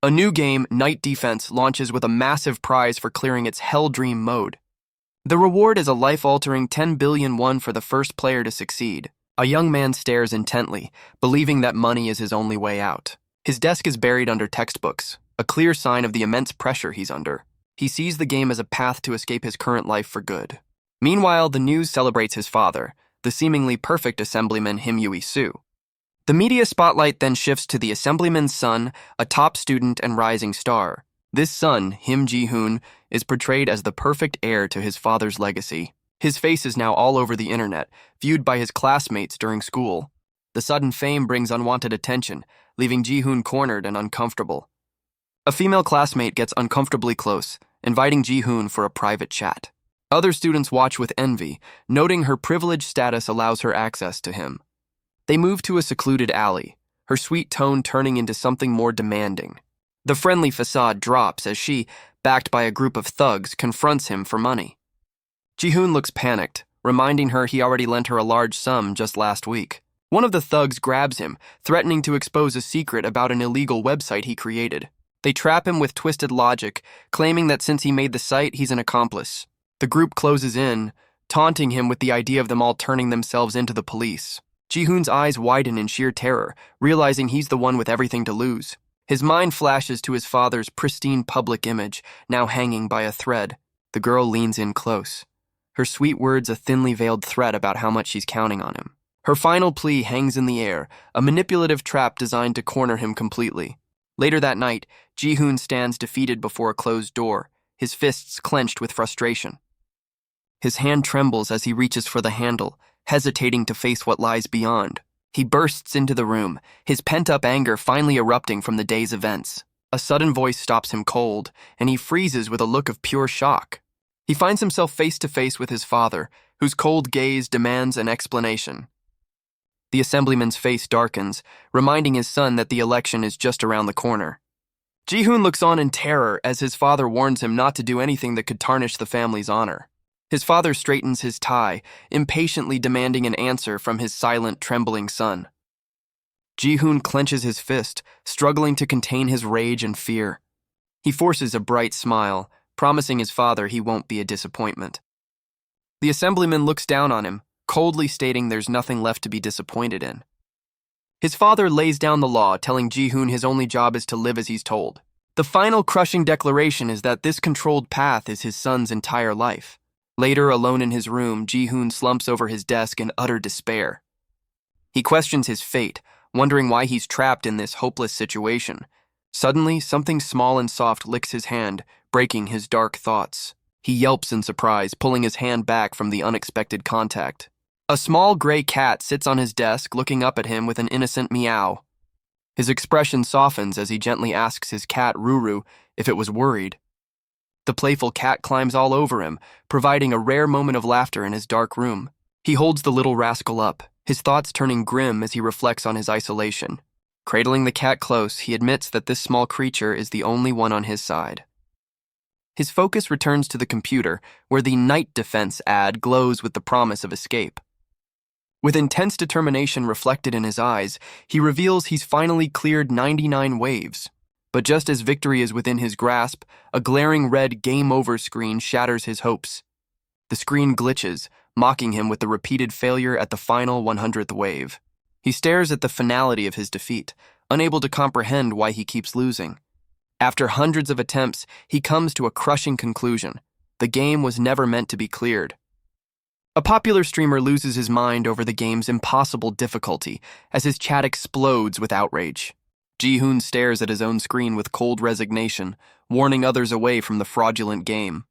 A new game, Night Defense, launches with a massive prize for clearing its Hell Dream mode. The reward is a life-altering 10 billion won for the first player to succeed. A young man stares intently, believing that money is his only way out. His desk is buried under textbooks, a clear sign of the immense pressure he's under. He sees the game as a path to escape his current life for good. Meanwhile, the news celebrates his father, the seemingly perfect Assemblyman Him Yui-soo. The media spotlight then shifts to the Assemblyman's son, a top student and rising star. This son, Him Ji-hoon, is portrayed as the perfect heir to his father's legacy. His face is now all over the internet, viewed by his classmates during school. The sudden fame brings unwanted attention, leaving Ji-hoon cornered and uncomfortable. A female classmate gets uncomfortably close, inviting Ji-hoon for a private chat. Other students watch with envy, noting her privileged status allows her access to him. They move to a secluded alley, her sweet tone turning into something more demanding. The friendly facade drops as she, backed by a group of thugs, confronts him for money. Ji-hoon looks panicked, reminding her he already lent her a large sum just last week. One of the thugs grabs him, threatening to expose a secret about an illegal website he created. They trap him with twisted logic, claiming that since he made the site, he's an accomplice. The group closes in, taunting him with the idea of them all turning themselves into the police. Ji-hoon's eyes widen in sheer terror, realizing he's the one with everything to lose. His mind flashes to his father's pristine public image, now hanging by a thread. The girl leans in close, her sweet words a thinly veiled threat about how much she's counting on him. Her final plea hangs in the air, a manipulative trap designed to corner him completely. Later that night, Ji-hoon stands defeated before a closed door, his fists clenched with frustration. His hand trembles as he reaches for the handle, hesitating to face what lies beyond. He bursts into the room, his pent-up anger finally erupting from the day's events. A sudden voice stops him cold, and he freezes with a look of pure shock. He finds himself face-to-face with his father, whose cold gaze demands an explanation. The Assemblyman's face darkens, reminding his son that the election is just around the corner. Ji-hoon looks on in terror as his father warns him not to do anything that could tarnish the family's honor. His father straightens his tie, impatiently demanding an answer from his silent, trembling son. Ji-hoon clenches his fist, struggling to contain his rage and fear. He forces a bright smile, promising his father he won't be a disappointment. The Assemblyman looks down on him, coldly stating there's nothing left to be disappointed in. His father lays down the law, telling Ji-hoon his only job is to live as he's told. The final crushing declaration is that this controlled path is his son's entire life. Later, alone in his room, Ji-hoon slumps over his desk in utter despair. He questions his fate, wondering why he's trapped in this hopeless situation. Suddenly, something small and soft licks his hand, breaking his dark thoughts. He yelps in surprise, pulling his hand back from the unexpected contact. A small gray cat sits on his desk, looking up at him with an innocent meow. His expression softens as he gently asks his cat, Ruru, if it was worried. The playful cat climbs all over him, providing a rare moment of laughter in his dark room. He holds the little rascal up, his thoughts turning grim as he reflects on his isolation. Cradling the cat close, he admits that this small creature is the only one on his side. His focus returns to the computer, where the Night Defense ad glows with the promise of escape. With intense determination reflected in his eyes, he reveals he's finally cleared 99 waves. But just as victory is within his grasp, a glaring red game over screen shatters his hopes. The screen glitches, mocking him with the repeated failure at the final 100th wave. He stares at the finality of his defeat, unable to comprehend why he keeps losing. After hundreds of attempts, he comes to a crushing conclusion. The game was never meant to be cleared. A popular streamer loses his mind over the game's impossible difficulty as his chat explodes with outrage. Ji-hoon stares at his own screen with cold resignation, warning others away from the fraudulent game.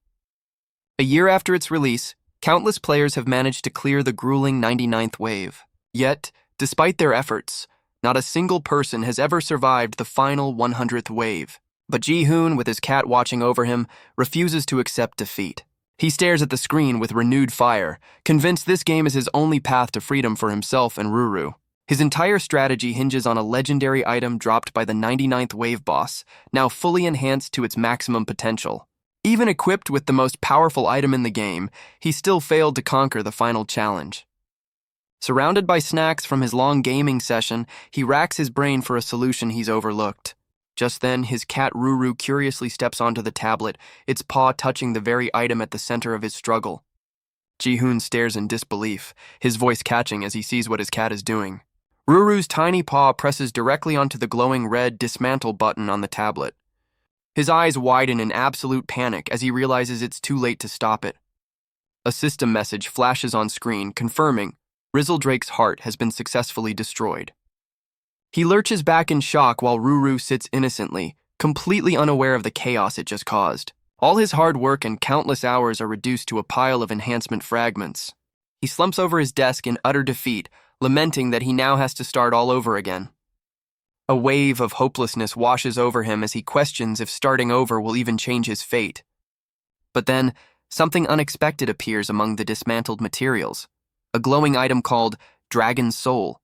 A year after its release, countless players have managed to clear the grueling 99th wave. Yet, despite their efforts, not a single person has ever survived the final 100th wave. But Ji-hoon, with his cat watching over him, refuses to accept defeat. He stares at the screen with renewed fire, convinced this game is his only path to freedom for himself and Ruru. His entire strategy hinges on a legendary item dropped by the 99th wave boss, now fully enhanced to its maximum potential. Even equipped with the most powerful item in the game, he still failed to conquer the final challenge. Surrounded by snacks from his long gaming session, he racks his brain for a solution he's overlooked. Just then, his cat Ruru curiously steps onto the tablet, its paw touching the very item at the center of his struggle. Ji-hoon stares in disbelief, his voice catching as he sees what his cat is doing. Ruru's tiny paw presses directly onto the glowing red dismantle button on the tablet. His eyes widen in absolute panic as he realizes it's too late to stop it. A system message flashes on screen confirming Rizzledrake's heart has been successfully destroyed. He lurches back in shock while Ruru sits innocently, completely unaware of the chaos it just caused. All his hard work and countless hours are reduced to a pile of enhancement fragments. He slumps over his desk in utter defeat, lamenting that he now has to start all over again. A wave of hopelessness washes over him as he questions if starting over will even change his fate. But then, something unexpected appears among the dismantled materials, a glowing item called Dragon's Soul.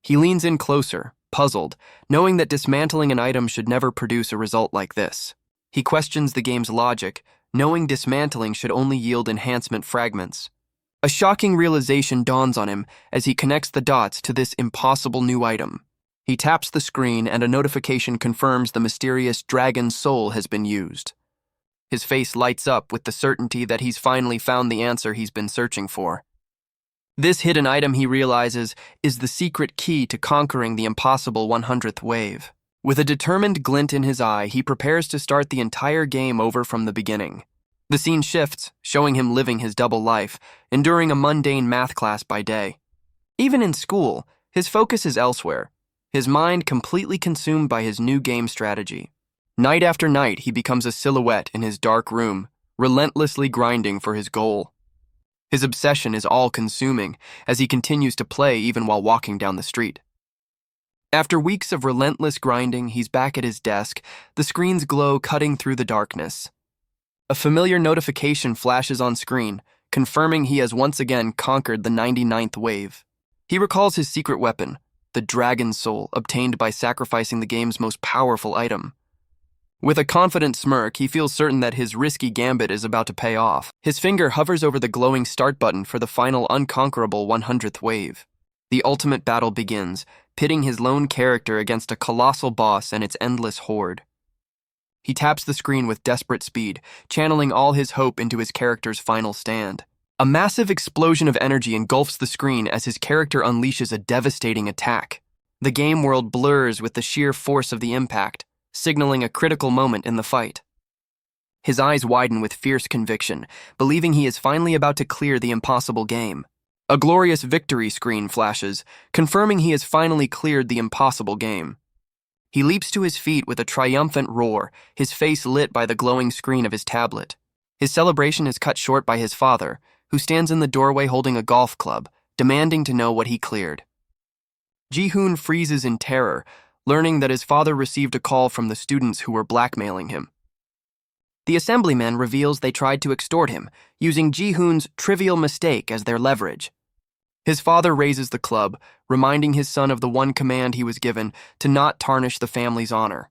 He leans in closer, puzzled, knowing that dismantling an item should never produce a result like this. He questions the game's logic, knowing dismantling should only yield enhancement fragments. A shocking realization dawns on him as he connects the dots to this impossible new item. He taps the screen and a notification confirms the mysterious Dragon's Soul has been used. His face lights up with the certainty that he's finally found the answer he's been searching for. This hidden item, he realizes, is the secret key to conquering the impossible 100th wave. With a determined glint in his eye, he prepares to start the entire game over from the beginning. The scene shifts, showing him living his double life, enduring a mundane math class by day. Even in school, his focus is elsewhere, his mind completely consumed by his new game strategy. Night after night, he becomes a silhouette in his dark room, relentlessly grinding for his goal. His obsession is all-consuming as he continues to play even while walking down the street. After weeks of relentless grinding, he's back at his desk, the screen's glow cutting through the darkness. A familiar notification flashes on screen, confirming he has once again conquered the 99th wave. He recalls his secret weapon, the Dragon's Soul, obtained by sacrificing the game's most powerful item. With a confident smirk, he feels certain that his risky gambit is about to pay off. His finger hovers over the glowing start button for the final unconquerable 100th wave. The ultimate battle begins, pitting his lone character against a colossal boss and its endless horde. He taps the screen with desperate speed, channeling all his hope into his character's final stand. A massive explosion of energy engulfs the screen as his character unleashes a devastating attack. The game world blurs with the sheer force of the impact, signaling a critical moment in the fight. His eyes widen with fierce conviction, believing he is finally about to clear the impossible game. A glorious victory screen flashes, confirming he has finally cleared the impossible game. He leaps to his feet with a triumphant roar, his face lit by the glowing screen of his tablet. His celebration is cut short by his father, who stands in the doorway holding a golf club, demanding to know what he cleared. Ji-hoon freezes in terror, learning that his father received a call from the students who were blackmailing him. The assemblyman reveals they tried to extort him, using Ji-hoon's trivial mistake as their leverage. His father raises the club, reminding his son of the one command he was given to not tarnish the family's honor.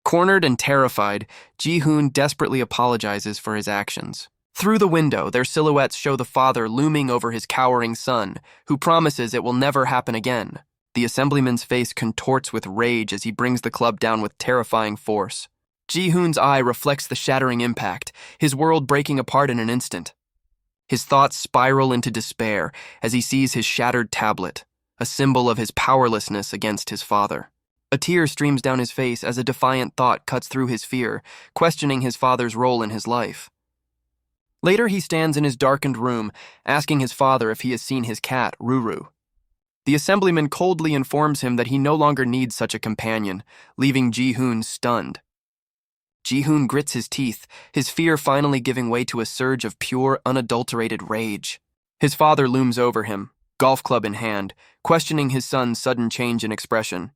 Cornered and terrified, Ji-hoon desperately apologizes for his actions. Through the window, their silhouettes show the father looming over his cowering son, who promises it will never happen again. The assemblyman's face contorts with rage as he brings the club down with terrifying force. Ji-hoon's eye reflects the shattering impact, his world breaking apart in an instant. His thoughts spiral into despair as he sees his shattered tablet, a symbol of his powerlessness against his father. A tear streams down his face as a defiant thought cuts through his fear, questioning his father's role in his life. Later, he stands in his darkened room, asking his father if he has seen his cat, Ruru. The assemblyman coldly informs him that he no longer needs such a companion, leaving Ji-hoon stunned. Ji-hoon grits his teeth, his fear finally giving way to a surge of pure, unadulterated rage. His father looms over him, golf club in hand, questioning his son's sudden change in expression.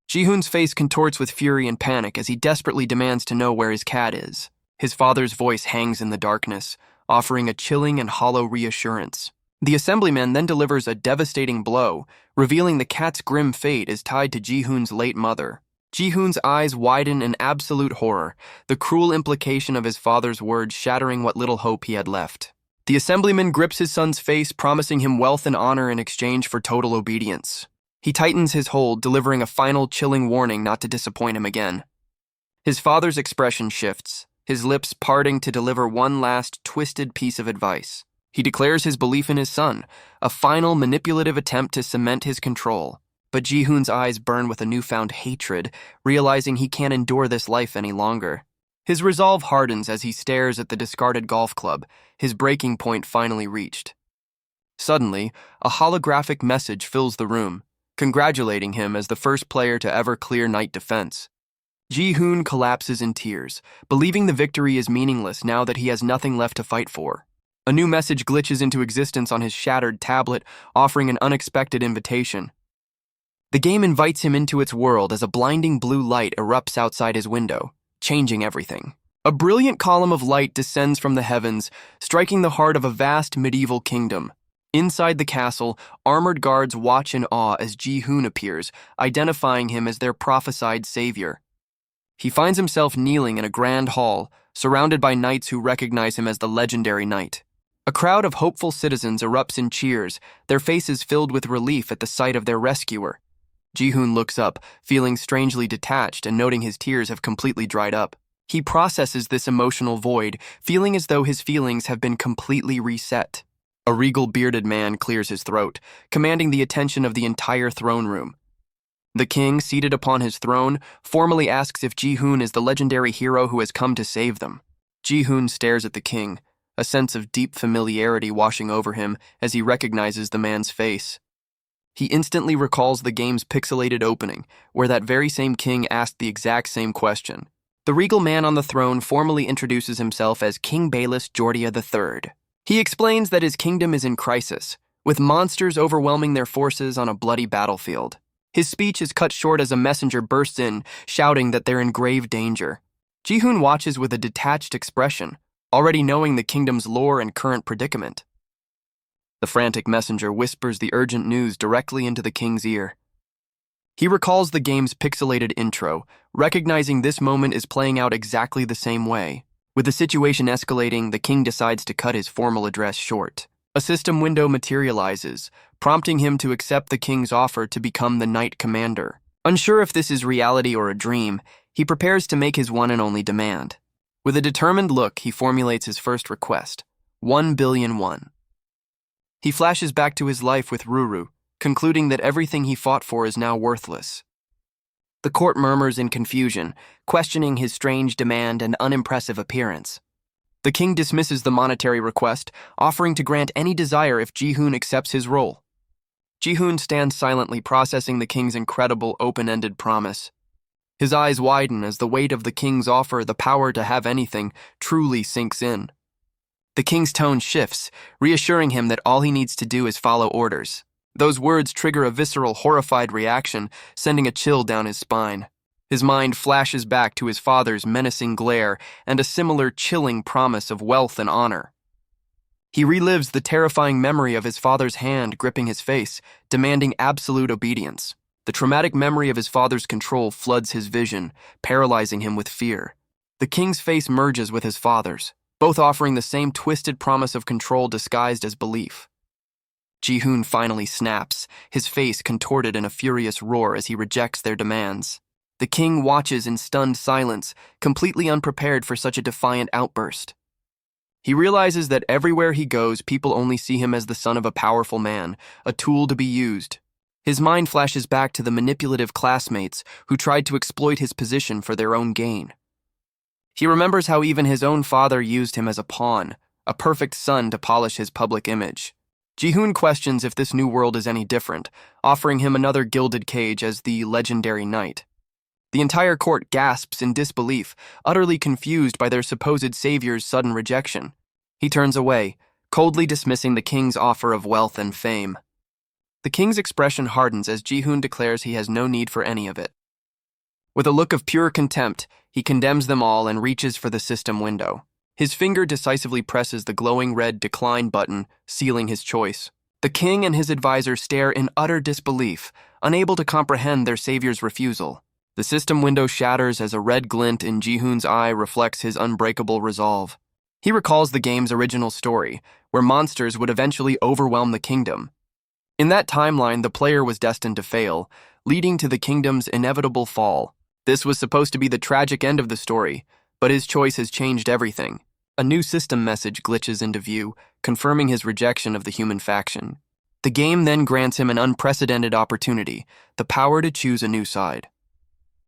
Ji-hoon's face contorts with fury and panic as he desperately demands to know where his cat is. His father's voice hangs in the darkness, offering a chilling and hollow reassurance. The assemblyman then delivers a devastating blow, revealing the cat's grim fate is tied to Ji-hoon's late mother. Ji-hoon's eyes widen in absolute horror, the cruel implication of his father's words shattering what little hope he had left. The assemblyman grips his son's face, promising him wealth and honor in exchange for total obedience. He tightens his hold, delivering a final chilling warning not to disappoint him again. His father's expression shifts, his lips parting to deliver one last twisted piece of advice. He declares his belief in his son, a final manipulative attempt to cement his control. But Ji-hoon's eyes burn with a newfound hatred, realizing he can't endure this life any longer. His resolve hardens as he stares at the discarded golf club, his breaking point finally reached. Suddenly, a holographic message fills the room, congratulating him as the first player to ever clear night defense. Ji-hoon collapses in tears, believing the victory is meaningless now that he has nothing left to fight for. A new message glitches into existence on his shattered tablet, offering an unexpected invitation. The game invites him into its world as a blinding blue light erupts outside his window, changing everything. A brilliant column of light descends from the heavens, striking the heart of a vast medieval kingdom. Inside the castle, armored guards watch in awe as Ji-hoon appears, identifying him as their prophesied savior. He finds himself kneeling in a grand hall, surrounded by knights who recognize him as the legendary knight. A crowd of hopeful citizens erupts in cheers, their faces filled with relief at the sight of their rescuer. Ji-hoon looks up, feeling strangely detached and noting his tears have completely dried up. He processes this emotional void, feeling as though his feelings have been completely reset. A regal bearded man clears his throat, commanding the attention of the entire throne room. The king, seated upon his throne, formally asks if Ji-hoon is the legendary hero who has come to save them. Ji-hoon stares at the king, a sense of deep familiarity washing over him as he recognizes the man's face. He instantly recalls the game's pixelated opening, where that very same king asked the exact same question. The regal man on the throne formally introduces himself as King Bayless Jordia III. He explains that his kingdom is in crisis, with monsters overwhelming their forces on a bloody battlefield. His speech is cut short as a messenger bursts in, shouting that they're in grave danger. Ji-hoon watches with a detached expression, already knowing the kingdom's lore and current predicament. The frantic messenger whispers the urgent news directly into the king's ear. He recalls the game's pixelated intro, recognizing this moment is playing out exactly the same way. With the situation escalating, the king decides to cut his formal address short. A system window materializes, prompting him to accept the king's offer to become the knight commander. Unsure if this is reality or a dream, he prepares to make his one and only demand. With a determined look, he formulates his first request, 1,000,000,000 won. He flashes back to his life with Ruru, concluding that everything he fought for is now worthless. The court murmurs in confusion, questioning his strange demand and unimpressive appearance. The king dismisses the monetary request, offering to grant any desire if Ji-hoon accepts his role. Ji-hoon stands silently processing the king's incredible open-ended promise. His eyes widen as the weight of the king's offer, the power to have anything, truly sinks in. The king's tone shifts, reassuring him that all he needs to do is follow orders. Those words trigger a visceral, horrified reaction, sending a chill down his spine. His mind flashes back to his father's menacing glare and a similar chilling promise of wealth and honor. He relives the terrifying memory of his father's hand gripping his face, demanding absolute obedience. The traumatic memory of his father's control floods his vision, paralyzing him with fear. The king's face merges with his father's, both offering the same twisted promise of control disguised as belief. Ji-hoon finally snaps, his face contorted in a furious roar as he rejects their demands. The king watches in stunned silence, completely unprepared for such a defiant outburst. He realizes that everywhere he goes, people only see him as the son of a powerful man, a tool to be used. His mind flashes back to the manipulative classmates who tried to exploit his position for their own gain. He remembers how even his own father used him as a pawn, a perfect son to polish his public image. Ji-hoon questions if this new world is any different, offering him another gilded cage as the legendary knight. The entire court gasps in disbelief, utterly confused by their supposed savior's sudden rejection. He turns away, coldly dismissing the king's offer of wealth and fame. The king's expression hardens as Ji-hoon declares he has no need for any of it. With a look of pure contempt, he condemns them all and reaches for the system window. His finger decisively presses the glowing red decline button, sealing his choice. The king and his advisor stare in utter disbelief, unable to comprehend their savior's refusal. The system window shatters as a red glint in Ji-hoon's eye reflects his unbreakable resolve. He recalls the game's original story, where monsters would eventually overwhelm the kingdom. In that timeline, the player was destined to fail, leading to the kingdom's inevitable fall. This was supposed to be the tragic end of the story, but his choice has changed everything. A new system message glitches into view, confirming his rejection of the human faction. The game then grants him an unprecedented opportunity, the power to choose a new side.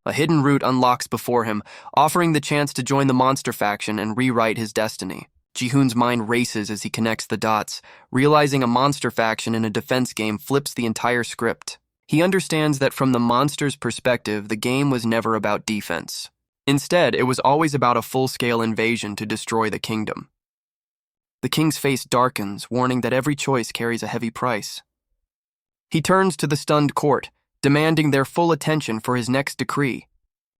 A hidden route unlocks before him, offering the chance to join the monster faction and rewrite his destiny. Ji-hoon's mind races as he connects the dots, realizing a monster faction in a defense game flips the entire script. He understands that from the monster's perspective, the game was never about defense. Instead, it was always about a full-scale invasion to destroy the kingdom. The king's face darkens, warning that every choice carries a heavy price. He turns to the stunned court, demanding their full attention for his next decree.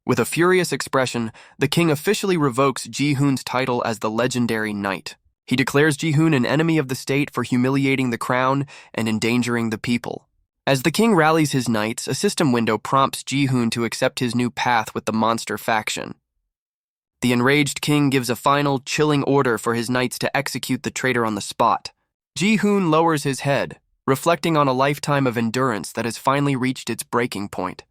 With a furious expression, the king officially revokes Ji-hoon's title as the legendary knight. He declares Ji-hoon an enemy of the state for humiliating the crown and endangering the people. As the king rallies his knights, a system window prompts Ji-hoon to accept his new path with the monster faction. The enraged king gives a final, chilling order for his knights to execute the traitor on the spot. Ji-hoon lowers his head, reflecting on a lifetime of endurance that has finally reached its breaking point.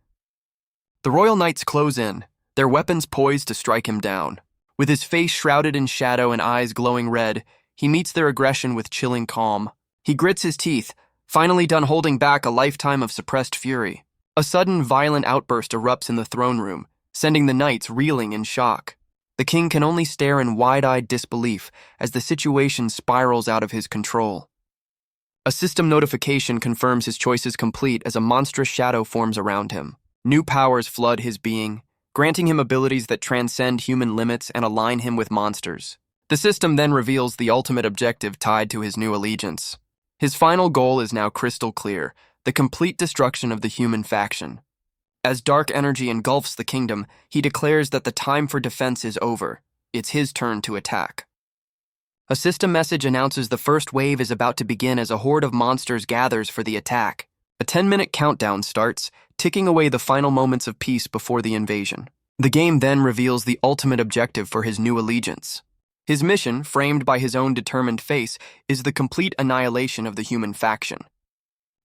The royal knights close in, their weapons poised to strike him down. With his face shrouded in shadow and eyes glowing red, he meets their aggression with chilling calm. He grits his teeth, finally done holding back a lifetime of suppressed fury. A sudden, violent outburst erupts in the throne room, sending the knights reeling in shock. The king can only stare in wide-eyed disbelief as the situation spirals out of his control. A system notification confirms his choice is complete as a monstrous shadow forms around him. New powers flood his being, granting him abilities that transcend human limits and align him with monsters. The system then reveals the ultimate objective tied to his new allegiance. His final goal is now crystal clear, the complete destruction of the human faction. As dark energy engulfs the kingdom, he declares that the time for defense is over. It's his turn to attack. A system message announces the first wave is about to begin as a horde of monsters gathers for the attack. A 10-minute countdown starts, ticking away the final moments of peace before the invasion. The game then reveals the ultimate objective for his new allegiance. His mission, framed by his own determined face, is the complete annihilation of the human faction.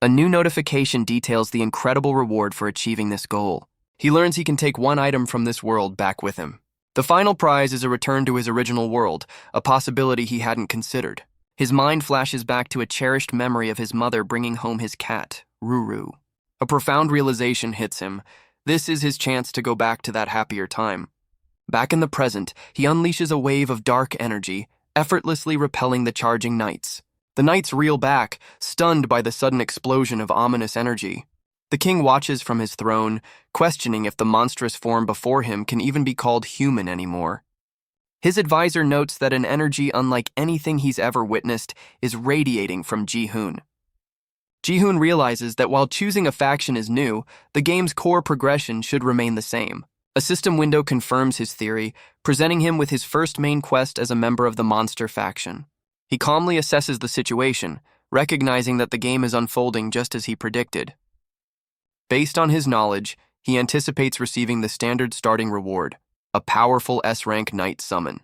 A new notification details the incredible reward for achieving this goal. He learns he can take one item from this world back with him. The final prize is a return to his original world, a possibility he hadn't considered. His mind flashes back to a cherished memory of his mother bringing home his cat, Ruru. A profound realization hits him. This is his chance to go back to that happier time. Back in the present, he unleashes a wave of dark energy, effortlessly repelling the charging knights. The knights reel back, stunned by the sudden explosion of ominous energy. The king watches from his throne, questioning if the monstrous form before him can even be called human anymore. His advisor notes that an energy unlike anything he's ever witnessed is radiating from Ji-hoon. Ji-hoon realizes that while choosing a faction is new, the game's core progression should remain the same. A system window confirms his theory, presenting him with his first main quest as a member of the monster faction. He calmly assesses the situation, recognizing that the game is unfolding just as he predicted. Based on his knowledge, he anticipates receiving the standard starting reward, a powerful S-rank knight summon.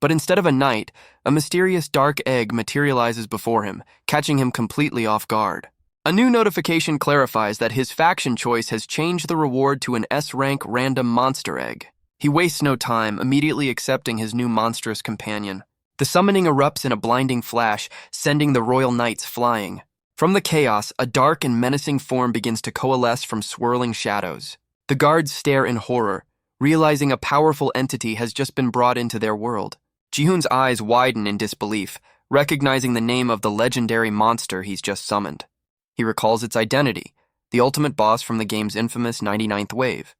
But instead of a knight, a mysterious dark egg materializes before him, catching him completely off guard. A new notification clarifies that his faction choice has changed the reward to an S-rank random monster egg. He wastes no time, immediately accepting his new monstrous companion. The summoning erupts in a blinding flash, sending the royal knights flying. From the chaos, a dark and menacing form begins to coalesce from swirling shadows. The guards stare in horror, realizing a powerful entity has just been brought into their world. Ji-hoon's eyes widen in disbelief, recognizing the name of the legendary monster he's just summoned. He recalls its identity, the ultimate boss from the game's infamous 99th wave.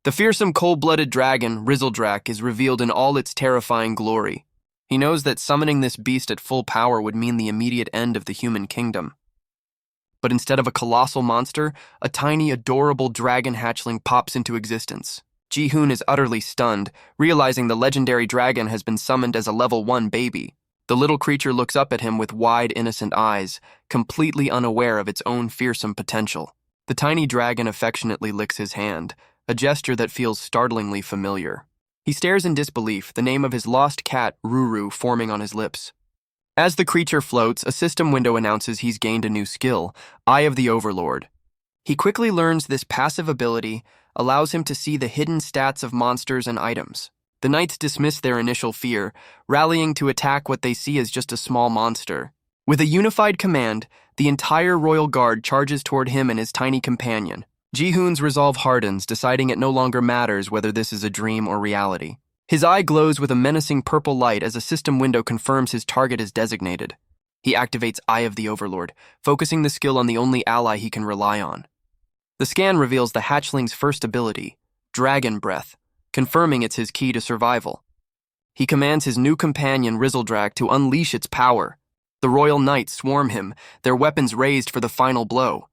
The fearsome cold-blooded dragon, Rizzledrak, is revealed in all its terrifying glory. He knows that summoning this beast at full power would mean the immediate end of the human kingdom. But instead of a colossal monster, a tiny, adorable dragon hatchling pops into existence. Ji-hoon is utterly stunned, realizing the legendary dragon has been summoned as a level 1 baby. The little creature looks up at him with wide, innocent eyes, completely unaware of its own fearsome potential. The tiny dragon affectionately licks his hand, a gesture that feels startlingly familiar. He stares in disbelief, the name of his lost cat, Ruru, forming on his lips. As the creature floats, a system window announces he's gained a new skill, Eye of the Overlord. He quickly learns this passive ability allows him to see the hidden stats of monsters and items. The knights dismiss their initial fear, rallying to attack what they see as just a small monster. With a unified command, the entire royal guard charges toward him and his tiny companion. Ji-hoon's resolve hardens, deciding it no longer matters whether this is a dream or reality. His eye glows with a menacing purple light as a system window confirms his target is designated. He activates Eye of the Overlord, focusing the skill on the only ally he can rely on. The scan reveals the hatchling's first ability, Dragon Breath, confirming it's his key to survival. He commands his new companion, Rizzledrag, to unleash its power. The royal knights swarm him, their weapons raised for the final blow.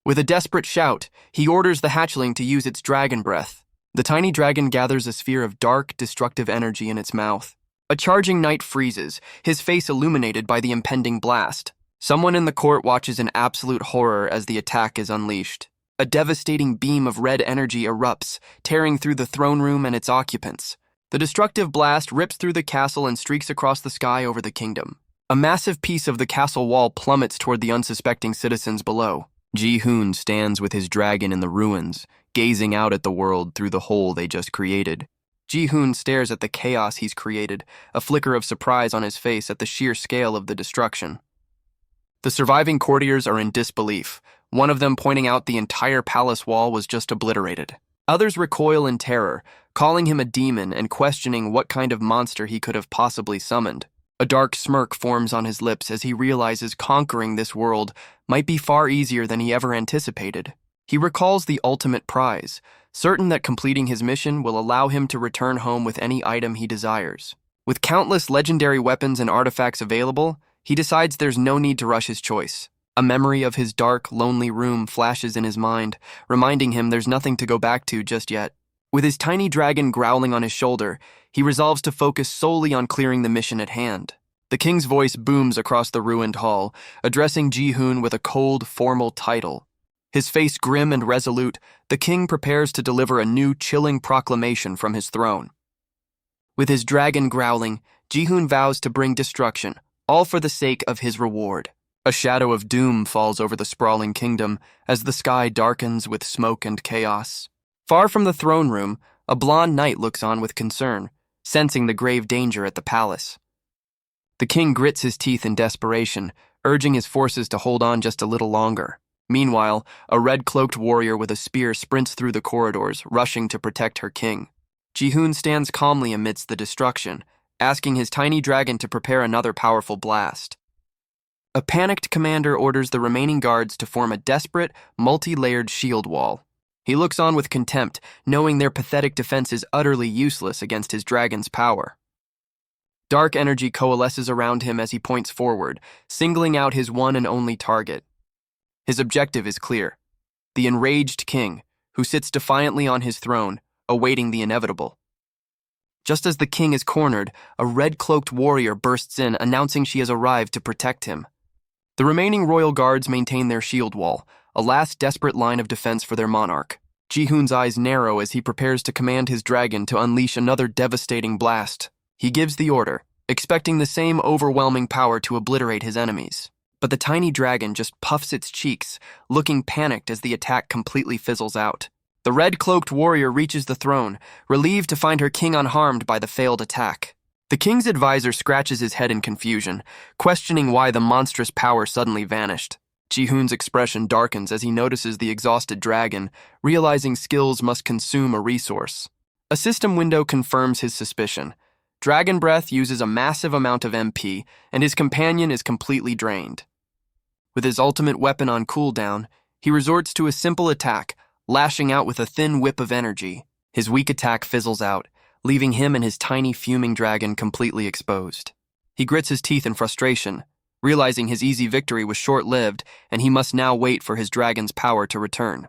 With a desperate shout, he orders the hatchling to use its dragon breath. The tiny dragon gathers a sphere of dark, destructive energy in its mouth. A charging knight freezes, his face illuminated by the impending blast. Someone in the court watches in absolute horror as the attack is unleashed. A devastating beam of red energy erupts, tearing through the throne room and its occupants. The destructive blast rips through the castle and streaks across the sky over the kingdom. A massive piece of the castle wall plummets toward the unsuspecting citizens below. Ji-hoon stands with his dragon in the ruins, gazing out at the world through the hole they just created. Ji-hoon stares at the chaos he's created, a flicker of surprise on his face at the sheer scale of the destruction. The surviving courtiers are in disbelief, one of them pointing out the entire palace wall was just obliterated. Others recoil in terror, calling him a demon and questioning what kind of monster he could have possibly summoned. A dark smirk forms on his lips as he realizes conquering this world might be far easier than he ever anticipated. He recalls the ultimate prize, certain that completing his mission will allow him to return home with any item he desires. With countless legendary weapons and artifacts available, he decides there's no need to rush his choice. A memory of his dark, lonely room flashes in his mind, reminding him there's nothing to go back to just yet. With his tiny dragon growling on his shoulder, he resolves to focus solely on clearing the mission at hand. The king's voice booms across the ruined hall, addressing Ji-hoon with a cold, formal title. His face grim and resolute, the king prepares to deliver a new, chilling proclamation from his throne. With his dragon growling, Ji-hoon vows to bring destruction, all for the sake of his reward. A shadow of doom falls over the sprawling kingdom as the sky darkens with smoke and chaos. Far from the throne room, a blonde knight looks on with concern, sensing the grave danger at the palace. The king grits his teeth in desperation, urging his forces to hold on just a little longer. Meanwhile, a red-cloaked warrior with a spear sprints through the corridors, rushing to protect her king. Ji-hoon stands calmly amidst the destruction, asking his tiny dragon to prepare another powerful blast. A panicked commander orders the remaining guards to form a desperate, multi-layered shield wall. He looks on with contempt, knowing their pathetic defense is utterly useless against his dragon's power. Dark energy coalesces around him as he points forward, singling out his one and only target. His objective is clear: the enraged king, who sits defiantly on his throne, awaiting the inevitable. Just as the king is cornered, a red-cloaked warrior bursts in, announcing she has arrived to protect him. The remaining royal guards maintain their shield wall, a last desperate line of defense for their monarch. Ji-hoon's eyes narrow as he prepares to command his dragon to unleash another devastating blast. He gives the order, expecting the same overwhelming power to obliterate his enemies. But the tiny dragon just puffs its cheeks, looking panicked as the attack completely fizzles out. The red-cloaked warrior reaches the throne, relieved to find her king unharmed by the failed attack. The king's advisor scratches his head in confusion, questioning why the monstrous power suddenly vanished. Ji-hoon's expression darkens as he notices the exhausted dragon, realizing skills must consume a resource. A system window confirms his suspicion. Dragon Breath uses a massive amount of MP, and his companion is completely drained. With his ultimate weapon on cooldown, he resorts to a simple attack, lashing out with a thin whip of energy. His weak attack fizzles out, leaving him and his tiny fuming dragon completely exposed. He grits his teeth in frustration, realizing his easy victory was short-lived and he must now wait for his dragon's power to return.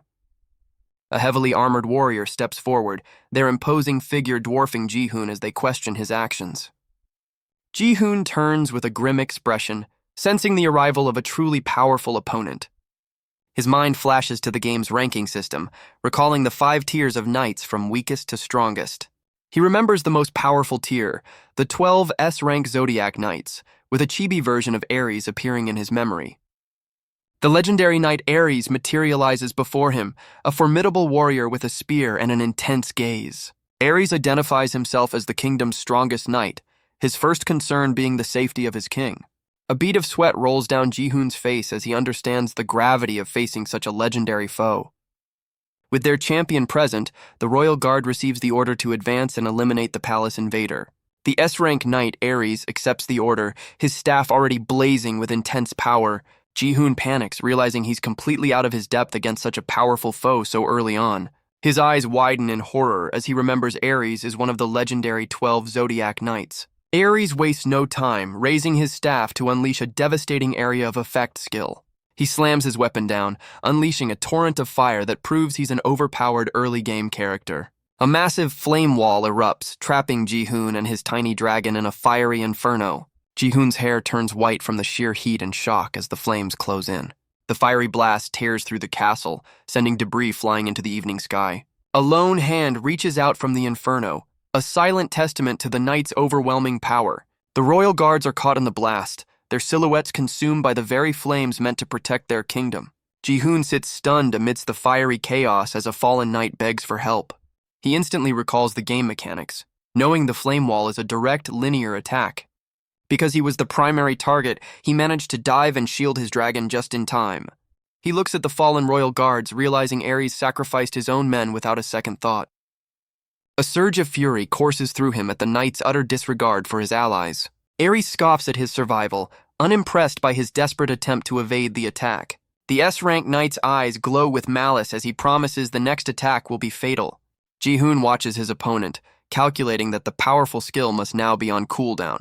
A heavily armored warrior steps forward, their imposing figure dwarfing Ji-hoon as they question his actions. Ji-hoon turns with a grim expression, sensing the arrival of a truly powerful opponent. His mind flashes to the game's ranking system, recalling the 5 tiers of knights from weakest to strongest. He remembers the most powerful tier, the 12 S-rank Zodiac Knights, with a chibi version of Ares appearing in his memory. The legendary knight Ares materializes before him, a formidable warrior with a spear and an intense gaze. Ares identifies himself as the kingdom's strongest knight, his first concern being the safety of his king. A bead of sweat rolls down Ji-hoon's face as he understands the gravity of facing such a legendary foe. With their champion present, the royal guard receives the order to advance and eliminate the palace invader. The S-rank knight Ares accepts the order, his staff already blazing with intense power. Ji-hoon panics, realizing he's completely out of his depth against such a powerful foe so early on. His eyes widen in horror as he remembers Ares is one of the legendary 12 Zodiac Knights. Ares wastes no time, raising his staff to unleash a devastating area of effect skill. He slams his weapon down, unleashing a torrent of fire that proves he's an overpowered early-game character. A massive flame wall erupts, trapping Ji-hoon and his tiny dragon in a fiery inferno. Ji-hoon's hair turns white from the sheer heat and shock as the flames close in. The fiery blast tears through the castle, sending debris flying into the evening sky. A lone hand reaches out from the inferno, a silent testament to the knight's overwhelming power. The royal guards are caught in the blast, their silhouettes consumed by the very flames meant to protect their kingdom. Ji-hoon sits stunned amidst the fiery chaos as a fallen knight begs for help. He instantly recalls the game mechanics, knowing the flame wall is a direct linear attack. Because he was the primary target, he managed to dive and shield his dragon just in time. He looks at the fallen royal guards, realizing Ares sacrificed his own men without a second thought. A surge of fury courses through him at the knight's utter disregard for his allies. Ares scoffs at his survival, unimpressed by his desperate attempt to evade the attack. The S-rank knight's eyes glow with malice as he promises the next attack will be fatal. Ji-hoon watches his opponent, calculating that the powerful skill must now be on cooldown.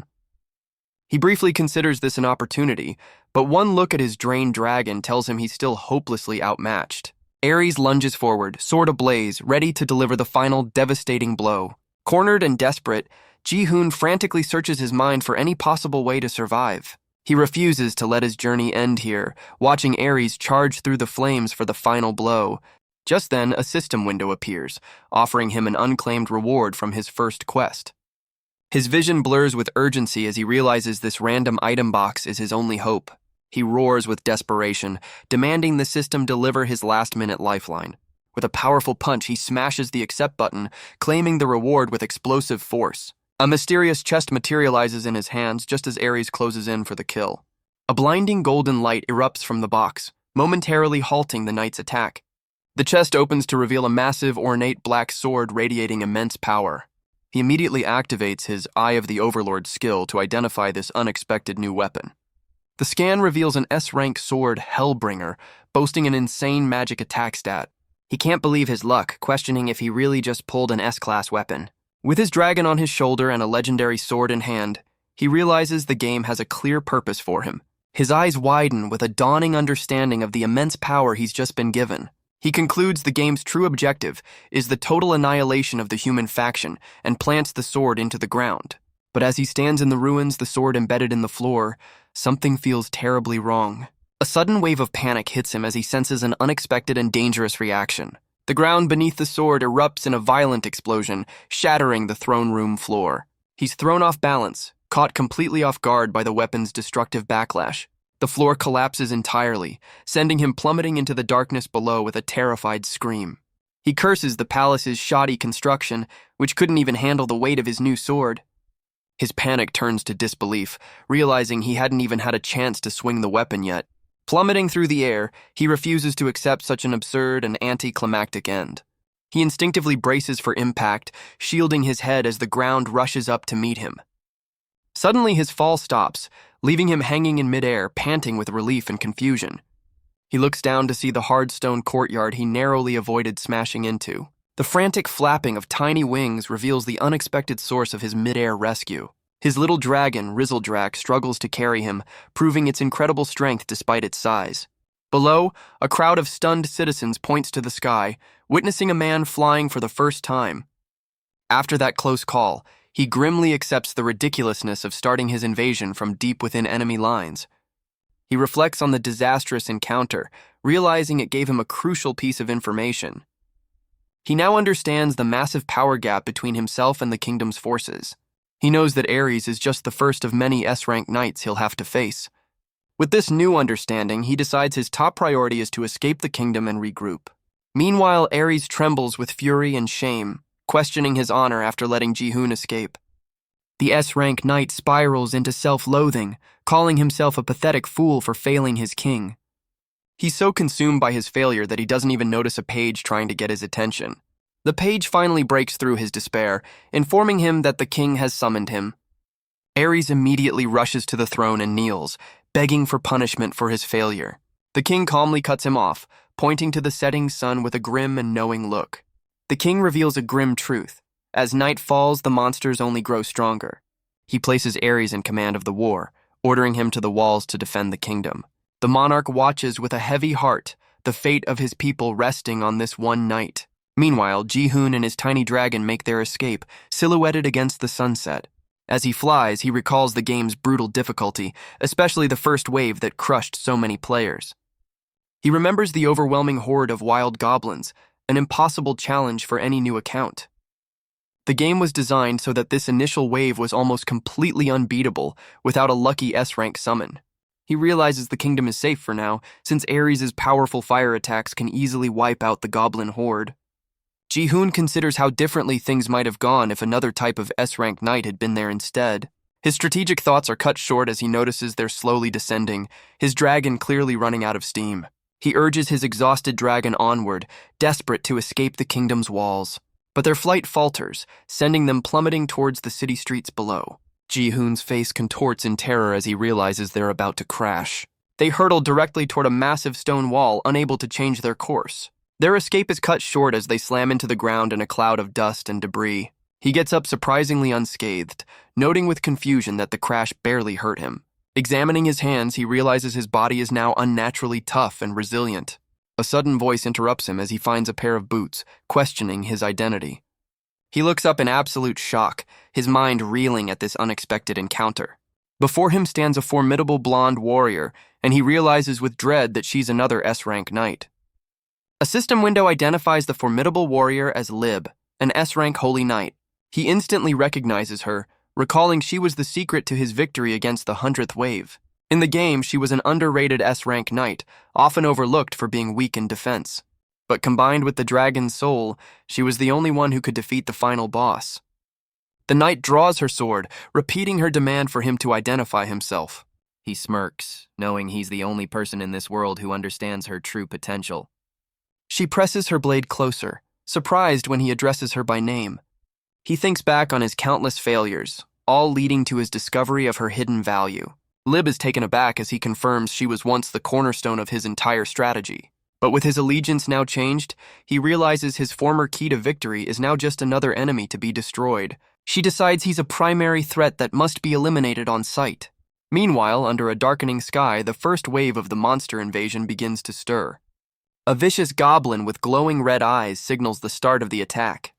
He briefly considers this an opportunity, but one look at his drained dragon tells him he's still hopelessly outmatched. Ares lunges forward, sword ablaze, ready to deliver the final devastating blow. Cornered and desperate, Ji-hoon frantically searches his mind for any possible way to survive. He refuses to let his journey end here, watching Ares charge through the flames for the final blow. Just then, a system window appears, offering him an unclaimed reward from his first quest. His vision blurs with urgency as he realizes this random item box is his only hope. He roars with desperation, demanding the system deliver his last-minute lifeline. With a powerful punch, he smashes the accept button, claiming the reward with explosive force. A mysterious chest materializes in his hands just as Ares closes in for the kill. A blinding golden light erupts from the box, momentarily halting the knight's attack. The chest opens to reveal a massive, ornate black sword radiating immense power. He immediately activates his Eye of the Overlord skill to identify this unexpected new weapon. The scan reveals an S-rank sword, Hellbringer, boasting an insane magic attack stat. He can't believe his luck, questioning if he really just pulled an S-class weapon. With his dragon on his shoulder and a legendary sword in hand, he realizes the game has a clear purpose for him. His eyes widen with a dawning understanding of the immense power he's just been given. He concludes the game's true objective is the total annihilation of the human faction and plants the sword into the ground. But as he stands in the ruins, the sword embedded in the floor, something feels terribly wrong. A sudden wave of panic hits him as he senses an unexpected and dangerous reaction. The ground beneath the sword erupts in a violent explosion, shattering the throne room floor. He's thrown off balance, caught completely off guard by the weapon's destructive backlash. The floor collapses entirely, sending him plummeting into the darkness below with a terrified scream. He curses the palace's shoddy construction, which couldn't even handle the weight of his new sword. His panic turns to disbelief, realizing he hadn't even had a chance to swing the weapon yet. Plummeting through the air, he refuses to accept such an absurd and anticlimactic end. He instinctively braces for impact, shielding his head as the ground rushes up to meet him. Suddenly, his fall stops, leaving him hanging in midair, panting with relief and confusion. He looks down to see the hard stone courtyard he narrowly avoided smashing into. The frantic flapping of tiny wings reveals the unexpected source of his midair rescue. His little dragon, Rizzledrak, struggles to carry him, proving its incredible strength despite its size. Below, a crowd of stunned citizens points to the sky, witnessing a man flying for the first time. After that close call, he grimly accepts the ridiculousness of starting his invasion from deep within enemy lines. He reflects on the disastrous encounter, realizing it gave him a crucial piece of information. He now understands the massive power gap between himself and the kingdom's forces. He knows that Ares is just the first of many S-rank knights he'll have to face. With this new understanding, he decides his top priority is to escape the kingdom and regroup. Meanwhile, Ares trembles with fury and shame, questioning his honor after letting Ji-hoon escape. The S-rank knight spirals into self-loathing, calling himself a pathetic fool for failing his king. He's so consumed by his failure that he doesn't even notice a page trying to get his attention. The page finally breaks through his despair, informing him that the king has summoned him. Ares immediately rushes to the throne and kneels, begging for punishment for his failure. The king calmly cuts him off, pointing to the setting sun with a grim and knowing look. The king reveals a grim truth. As night falls, the monsters only grow stronger. He places Ares in command of the war, ordering him to the walls to defend the kingdom. The monarch watches with a heavy heart, the fate of his people resting on this one night. Meanwhile, Ji-hoon and his tiny dragon make their escape, silhouetted against the sunset. As he flies, he recalls the game's brutal difficulty, especially the first wave that crushed so many players. He remembers the overwhelming horde of wild goblins, an impossible challenge for any new account. The game was designed so that this initial wave was almost completely unbeatable without a lucky S-rank summon. He realizes the kingdom is safe for now, since Ares' powerful fire attacks can easily wipe out the goblin horde. Ji-hoon considers how differently things might have gone if another type of S-rank knight had been there instead. His strategic thoughts are cut short as he notices they're slowly descending, his dragon clearly running out of steam. He urges his exhausted dragon onward, desperate to escape the kingdom's walls. But their flight falters, sending them plummeting towards the city streets below. Ji-hoon's face contorts in terror as he realizes they're about to crash. They hurtle directly toward a massive stone wall, unable to change their course. Their escape is cut short as they slam into the ground in a cloud of dust and debris. He gets up surprisingly unscathed, noting with confusion that the crash barely hurt him. Examining his hands, he realizes his body is now unnaturally tough and resilient. A sudden voice interrupts him as he finds a pair of boots, questioning his identity. He looks up in absolute shock, his mind reeling at this unexpected encounter. Before him stands a formidable blonde warrior, and he realizes with dread that she's another S-rank knight. A system window identifies the formidable warrior as Lib, an S-rank holy knight. He instantly recognizes her, recalling she was the secret to his victory against the 100th wave. In the game, she was an underrated S-rank knight, often overlooked for being weak in defense. But combined with the dragon's soul, she was the only one who could defeat the final boss. The knight draws her sword, repeating her demand for him to identify himself. He smirks, knowing he's the only person in this world who understands her true potential. She presses her blade closer, surprised when he addresses her by name. He thinks back on his countless failures, all leading to his discovery of her hidden value. Lib is taken aback as he confirms she was once the cornerstone of his entire strategy. But with his allegiance now changed, he realizes his former key to victory is now just another enemy to be destroyed. She decides he's a primary threat that must be eliminated on sight. Meanwhile, under a darkening sky, the first wave of the monster invasion begins to stir. A vicious goblin with glowing red eyes signals the start of the attack.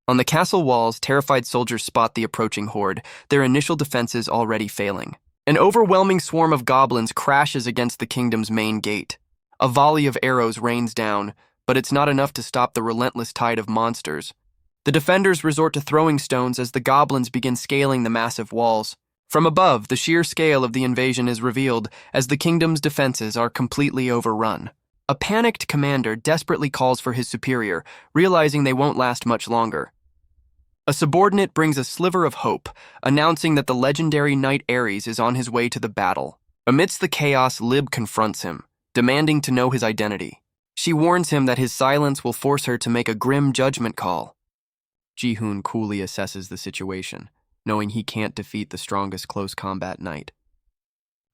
On the castle walls, terrified soldiers spot the approaching horde, their initial defenses already failing. An overwhelming swarm of goblins crashes against the kingdom's main gate. A volley of arrows rains down, but it's not enough to stop the relentless tide of monsters. The defenders resort to throwing stones as the goblins begin scaling the massive walls. From above, the sheer scale of the invasion is revealed as the kingdom's defenses are completely overrun. A panicked commander desperately calls for his superior, realizing they won't last much longer. A subordinate brings a sliver of hope, announcing that the legendary knight Ares is on his way to the battle. Amidst the chaos, Lib confronts him, demanding to know his identity. She warns him that his silence will force her to make a grim judgment call. Ji-hoon coolly assesses the situation, knowing he can't defeat the strongest close combat knight.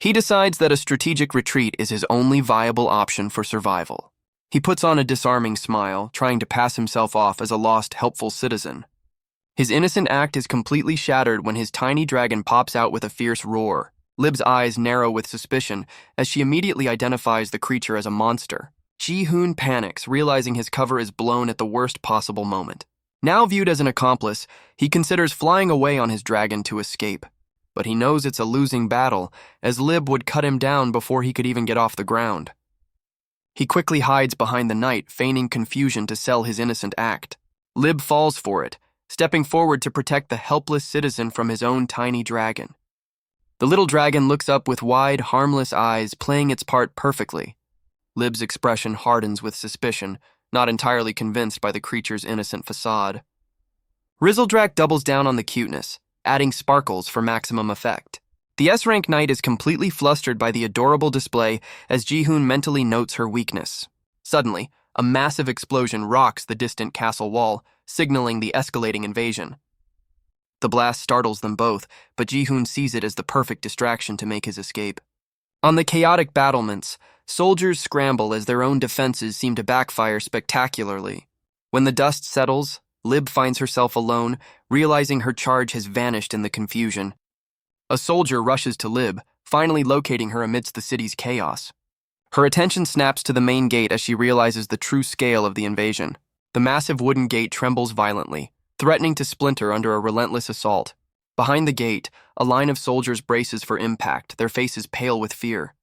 He decides that a strategic retreat is his only viable option for survival. He puts on a disarming smile, trying to pass himself off as a lost, helpful citizen. His innocent act is completely shattered when his tiny dragon pops out with a fierce roar. Lib's eyes narrow with suspicion as she immediately identifies the creature as a monster. Ji-hoon panics, realizing his cover is blown at the worst possible moment. Now viewed as an accomplice, he considers flying away on his dragon to escape. But he knows it's a losing battle, as Lib would cut him down before he could even get off the ground. He quickly hides behind the knight, feigning confusion to sell his innocent act. Lib falls for it, stepping forward to protect the helpless citizen from his own tiny dragon. The little dragon looks up with wide, harmless eyes, playing its part perfectly. Lib's expression hardens with suspicion, not entirely convinced by the creature's innocent facade. Rizzledrak doubles down on the cuteness, adding sparkles for maximum effect. The S-rank knight is completely flustered by the adorable display as Ji-hoon mentally notes her weakness. Suddenly, a massive explosion rocks the distant castle wall, signaling the escalating invasion. The blast startles them both, but Ji-hoon sees it as the perfect distraction to make his escape. On the chaotic battlements, soldiers scramble as their own defenses seem to backfire spectacularly. When the dust settles, Lib finds herself alone, realizing her charge has vanished in the confusion. A soldier rushes to Lib, finally locating her amidst the city's chaos. Her attention snaps to the main gate as she realizes the true scale of the invasion. The massive wooden gate trembles violently, threatening to splinter under a relentless assault. Behind the gate, a line of soldiers braces for impact, their faces pale with fear.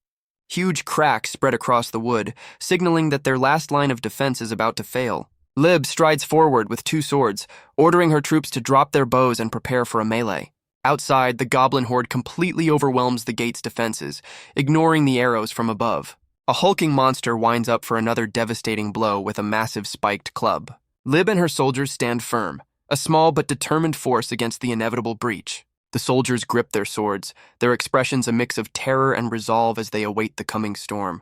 Huge cracks spread across the wood, signaling that their last line of defense is about to fail. Lib strides forward with 2 swords, ordering her troops to drop their bows and prepare for a melee. Outside, the goblin horde completely overwhelms the gate's defenses, ignoring the arrows from above. A hulking monster winds up for another devastating blow with a massive spiked club. Lib and her soldiers stand firm, a small but determined force against the inevitable breach. The soldiers grip their swords, their expressions a mix of terror and resolve as they await the coming storm.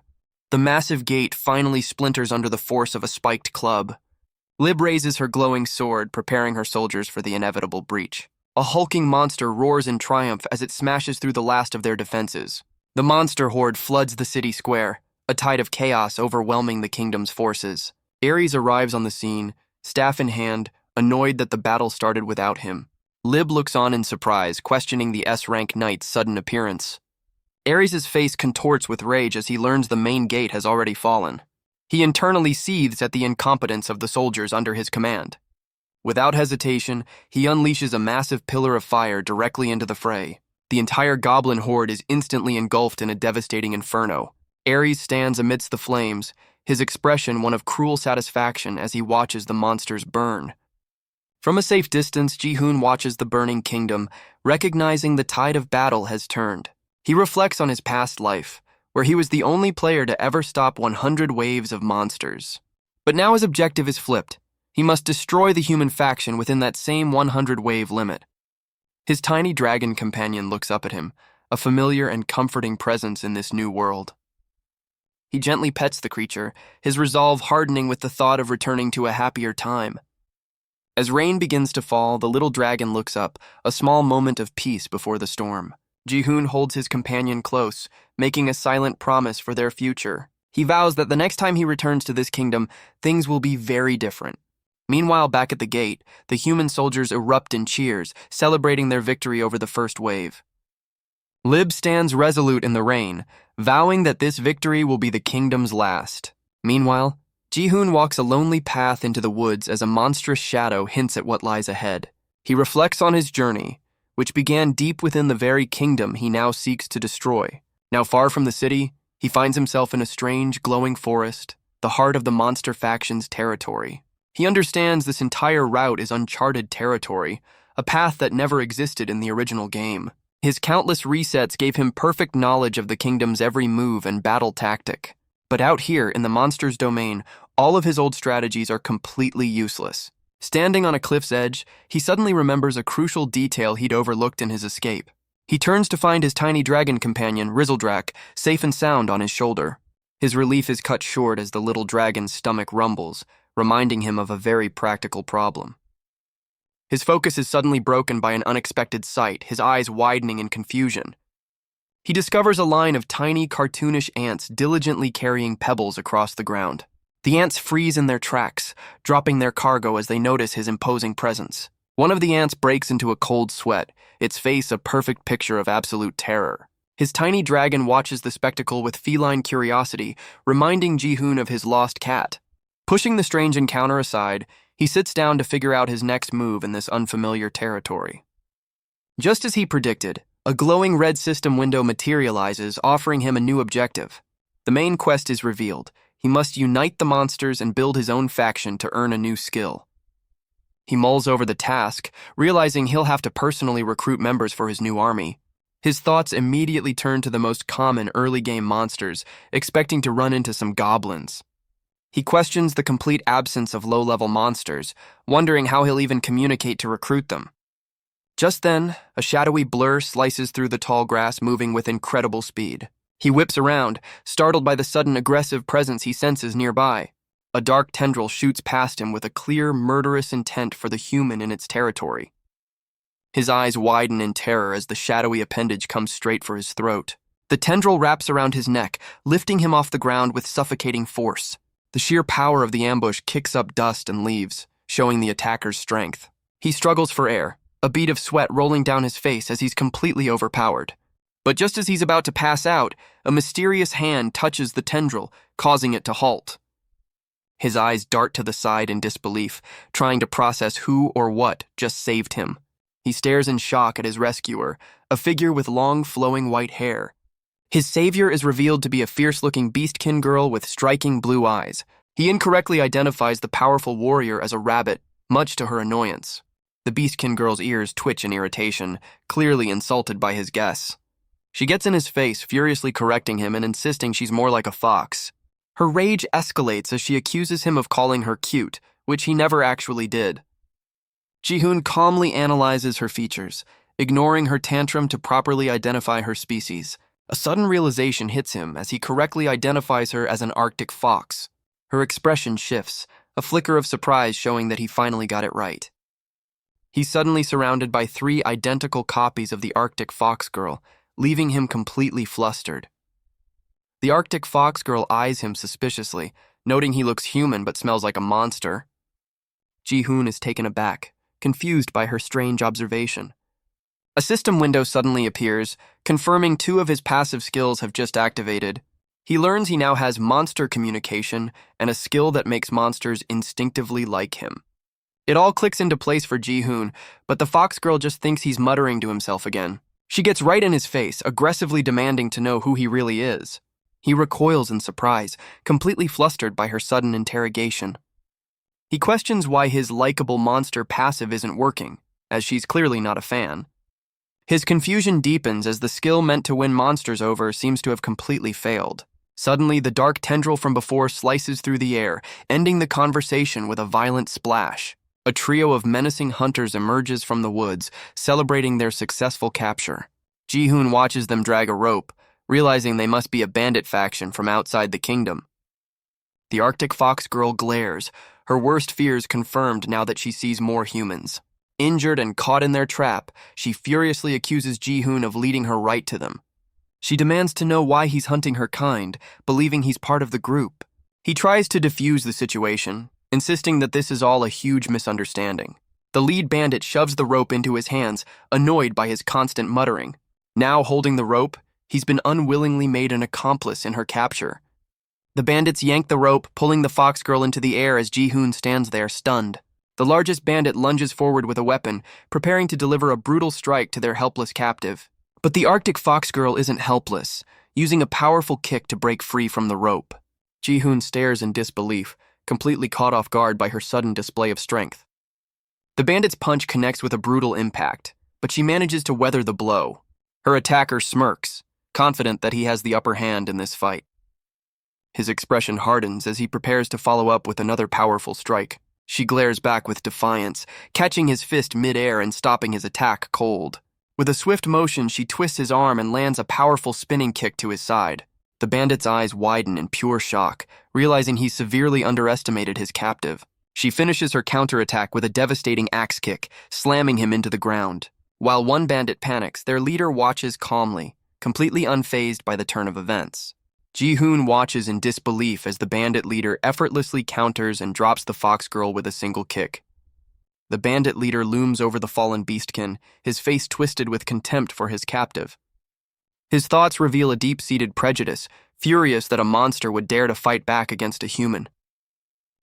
The massive gate finally splinters under the force of a spiked club. Lib raises her glowing sword, preparing her soldiers for the inevitable breach. A hulking monster roars in triumph as it smashes through the last of their defenses. The monster horde floods the city square, a tide of chaos overwhelming the kingdom's forces. Ares arrives on the scene, staff in hand, annoyed that the battle started without him. Lib looks on in surprise, questioning the S-rank knight's sudden appearance. Ares' face contorts with rage as he learns the main gate has already fallen. He internally seethes at the incompetence of the soldiers under his command. Without hesitation, he unleashes a massive pillar of fire directly into the fray. The entire goblin horde is instantly engulfed in a devastating inferno. Ares stands amidst the flames, his expression one of cruel satisfaction as he watches the monsters burn. From a safe distance, Ji-hoon watches the burning kingdom, recognizing the tide of battle has turned. He reflects on his past life, where he was the only player to ever stop 100 waves of monsters. But now his objective is flipped. He must destroy the human faction within that same 100-wave limit. His tiny dragon companion looks up at him, a familiar and comforting presence in this new world. He gently pets the creature, his resolve hardening with the thought of returning to a happier time. As rain begins to fall, the little dragon looks up, a small moment of peace before the storm. Ji-hoon holds his companion close, making a silent promise for their future. He vows that the next time he returns to this kingdom, things will be very different. Meanwhile, back at the gate, the human soldiers erupt in cheers, celebrating their victory over the first wave. Lib stands resolute in the rain, vowing that this victory will be the kingdom's last. Meanwhile, Ji-hoon walks a lonely path into the woods as a monstrous shadow hints at what lies ahead. He reflects on his journey, which began deep within the very kingdom he now seeks to destroy. Now far from the city, he finds himself in a strange, glowing forest, the heart of the monster faction's territory. He understands this entire route is uncharted territory, a path that never existed in the original game. His countless resets gave him perfect knowledge of the kingdom's every move and battle tactic. But out here, in the monster's domain, all of his old strategies are completely useless. Standing on a cliff's edge, he suddenly remembers a crucial detail he'd overlooked in his escape. He turns to find his tiny dragon companion, Rizzledrak, safe and sound on his shoulder. His relief is cut short as the little dragon's stomach rumbles, reminding him of a very practical problem. His focus is suddenly broken by an unexpected sight, his eyes widening in confusion. He discovers a line of tiny, cartoonish ants diligently carrying pebbles across the ground. The ants freeze in their tracks, dropping their cargo as they notice his imposing presence. One of the ants breaks into a cold sweat, its face a perfect picture of absolute terror. His tiny dragon watches the spectacle with feline curiosity, reminding Ji-hoon of his lost cat. Pushing the strange encounter aside, he sits down to figure out his next move in this unfamiliar territory. Just as he predicted, a glowing red system window materializes, offering him a new objective. The main quest is revealed. He must unite the monsters and build his own faction to earn a new skill. He mulls over the task, realizing he'll have to personally recruit members for his new army. His thoughts immediately turn to the most common early-game monsters, expecting to run into some goblins. He questions the complete absence of low-level monsters, wondering how he'll even communicate to recruit them. Just then, a shadowy blur slices through the tall grass, moving with incredible speed. He whips around, startled by the sudden aggressive presence he senses nearby. A dark tendril shoots past him with a clear, murderous intent for the human in its territory. His eyes widen in terror as the shadowy appendage comes straight for his throat. The tendril wraps around his neck, lifting him off the ground with suffocating force. The sheer power of the ambush kicks up dust and leaves, showing the attacker's strength. He struggles for air, a bead of sweat rolling down his face as he's completely overpowered. But just as he's about to pass out, a mysterious hand touches the tendril, causing it to halt. His eyes dart to the side in disbelief, trying to process who or what just saved him. He stares in shock at his rescuer, a figure with long, flowing white hair. His savior is revealed to be a fierce-looking beastkin girl with striking blue eyes. He incorrectly identifies the powerful warrior as a rabbit, much to her annoyance. The beastkin girl's ears twitch in irritation, clearly insulted by his guess. She gets in his face, furiously correcting him and insisting she's more like a fox. Her rage escalates as she accuses him of calling her cute, which he never actually did. Ji-hoon calmly analyzes her features, ignoring her tantrum to properly identify her species. A sudden realization hits him as he correctly identifies her as an Arctic fox. Her expression shifts, a flicker of surprise showing that he finally got it right. He's suddenly surrounded by 3 identical copies of the Arctic fox girl, leaving him completely flustered. The Arctic fox girl eyes him suspiciously, noting he looks human but smells like a monster. Ji-hoon is taken aback, confused by her strange observation. A system window suddenly appears, confirming 2 of his passive skills have just activated. He learns he now has monster communication and a skill that makes monsters instinctively like him. It all clicks into place for Ji-hoon, but the fox girl just thinks he's muttering to himself again. She gets right in his face, aggressively demanding to know who he really is. He recoils in surprise, completely flustered by her sudden interrogation. He questions why his likable monster passive isn't working, as she's clearly not a fan. His confusion deepens as the skill meant to win monsters over seems to have completely failed. Suddenly, the dark tendril from before slices through the air, ending the conversation with a violent splash. A trio of menacing hunters emerges from the woods, celebrating their successful capture. Ji-hoon watches them drag a rope, realizing they must be a bandit faction from outside the kingdom. The Arctic fox girl glares, her worst fears confirmed now that she sees more humans. Injured and caught in their trap, she furiously accuses Ji-hoon of leading her right to them. She demands to know why he's hunting her kind, believing he's part of the group. He tries to defuse the situation, insisting that this is all a huge misunderstanding. The lead bandit shoves the rope into his hands, annoyed by his constant muttering. Now holding the rope, he's been unwillingly made an accomplice in her capture. The bandits yank the rope, pulling the fox girl into the air as Ji-hoon stands there, stunned. The largest bandit lunges forward with a weapon, preparing to deliver a brutal strike to their helpless captive. But the Arctic fox girl isn't helpless, using a powerful kick to break free from the rope. Ji-hoon stares in disbelief, completely caught off guard by her sudden display of strength. The bandit's punch connects with a brutal impact, but she manages to weather the blow. Her attacker smirks, confident that he has the upper hand in this fight. His expression hardens as he prepares to follow up with another powerful strike. She glares back with defiance, catching his fist mid-air and stopping his attack cold. With a swift motion, she twists his arm and lands a powerful spinning kick to his side. The bandit's eyes widen in pure shock, realizing he severely underestimated his captive. She finishes her counterattack with a devastating axe kick, slamming him into the ground. While one bandit panics, their leader watches calmly, completely unfazed by the turn of events. Ji-hoon watches in disbelief as the bandit leader effortlessly counters and drops the fox girl with a single kick. The bandit leader looms over the fallen beastkin, his face twisted with contempt for his captive. His thoughts reveal a deep-seated prejudice, furious that a monster would dare to fight back against a human.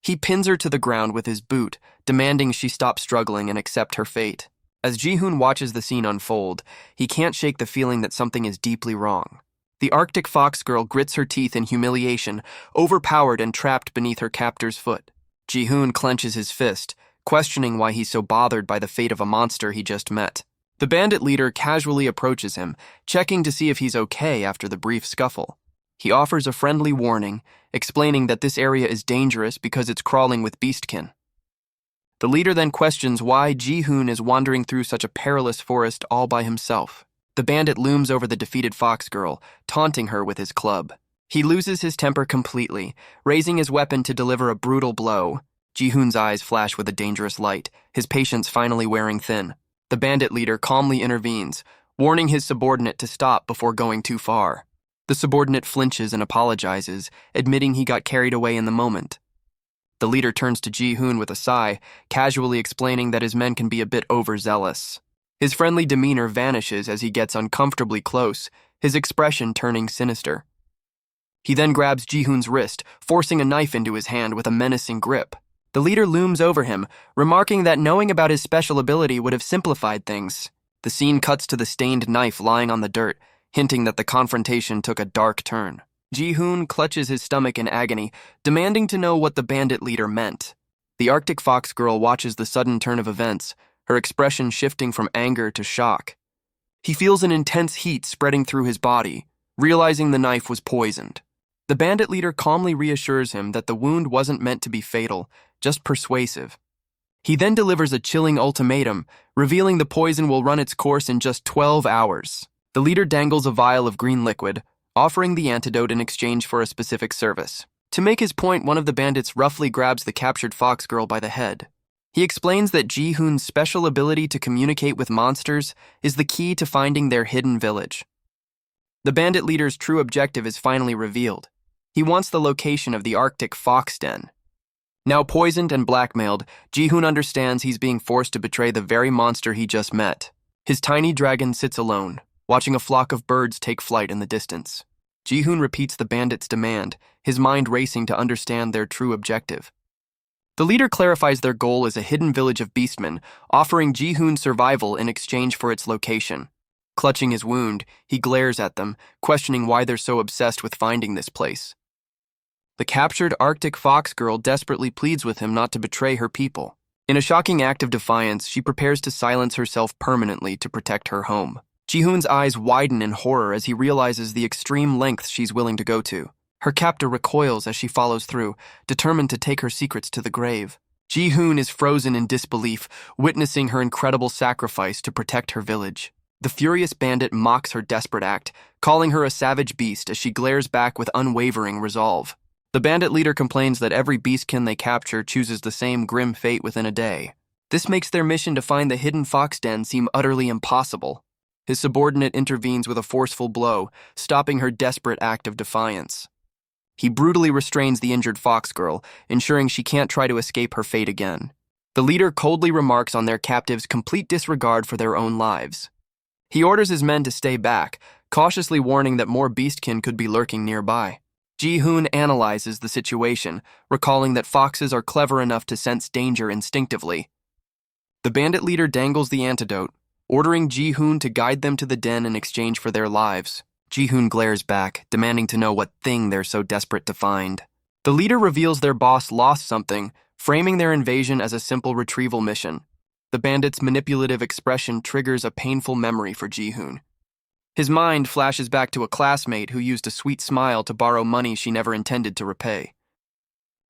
He pins her to the ground with his boot, demanding she stop struggling and accept her fate. As Ji-hoon watches the scene unfold, he can't shake the feeling that something is deeply wrong. The Arctic fox girl grits her teeth in humiliation, overpowered and trapped beneath her captor's foot. Ji-hoon clenches his fist, questioning why he's so bothered by the fate of a monster he just met. The bandit leader casually approaches him, checking to see if he's okay after the brief scuffle. He offers a friendly warning, explaining that this area is dangerous because it's crawling with beastkin. The leader then questions why Ji-hoon is wandering through such a perilous forest all by himself. The bandit looms over the defeated fox girl, taunting her with his club. He loses his temper completely, raising his weapon to deliver a brutal blow. Ji-hoon's eyes flash with a dangerous light, his patience finally wearing thin. The bandit leader calmly intervenes, warning his subordinate to stop before going too far. The subordinate flinches and apologizes, admitting he got carried away in the moment. The leader turns to Ji-hoon with a sigh, casually explaining that his men can be a bit overzealous. His friendly demeanor vanishes as he gets uncomfortably close, his expression turning sinister. He then grabs Ji-hoon's wrist, forcing a knife into his hand with a menacing grip. The leader looms over him, remarking that knowing about his special ability would have simplified things. The scene cuts to the stained knife lying on the dirt, hinting that the confrontation took a dark turn. Ji-hoon clutches his stomach in agony, demanding to know what the bandit leader meant. The Arctic fox girl watches the sudden turn of events, her expression shifting from anger to shock. He feels an intense heat spreading through his body, realizing the knife was poisoned. The bandit leader calmly reassures him that the wound wasn't meant to be fatal, just persuasive. He then delivers a chilling ultimatum, revealing the poison will run its course in just 12 hours. The leader dangles a vial of green liquid, offering the antidote in exchange for a specific service. To make his point, one of the bandits roughly grabs the captured fox girl by the head. He explains that Ji-hoon's special ability to communicate with monsters is the key to finding their hidden village. The bandit leader's true objective is finally revealed. He wants the location of the Arctic fox den. Now poisoned and blackmailed, Ji-hoon understands he's being forced to betray the very monster he just met. His tiny dragon sits alone, watching a flock of birds take flight in the distance. Ji-hoon repeats the bandit's demand, his mind racing to understand their true objective. The leader clarifies their goal is a hidden village of beastmen, offering Ji-hoon survival in exchange for its location. Clutching his wound, he glares at them, questioning why they're so obsessed with finding this place. The captured Arctic fox girl desperately pleads with him not to betray her people. In a shocking act of defiance, she prepares to silence herself permanently to protect her home. Ji-hoon's eyes widen in horror as he realizes the extreme lengths she's willing to go to. Her captor recoils as she follows through, determined to take her secrets to the grave. Ji-hoon is frozen in disbelief, witnessing her incredible sacrifice to protect her village. The furious bandit mocks her desperate act, calling her a savage beast as she glares back with unwavering resolve. The bandit leader complains that every beastkin they capture chooses the same grim fate within a day. This makes their mission to find the hidden fox den seem utterly impossible. His subordinate intervenes with a forceful blow, stopping her desperate act of defiance. He brutally restrains the injured fox girl, ensuring she can't try to escape her fate again. The leader coldly remarks on their captives' complete disregard for their own lives. He orders his men to stay back, cautiously warning that more beastkin could be lurking nearby. Ji-hoon analyzes the situation, recalling that foxes are clever enough to sense danger instinctively. The bandit leader dangles the antidote, ordering Ji-hoon to guide them to the den in exchange for their lives. Ji-hoon glares back, demanding to know what thing they're so desperate to find. The leader reveals their boss lost something, framing their invasion as a simple retrieval mission. The bandit's manipulative expression triggers a painful memory for Ji-hoon. His mind flashes back to a classmate who used a sweet smile to borrow money she never intended to repay.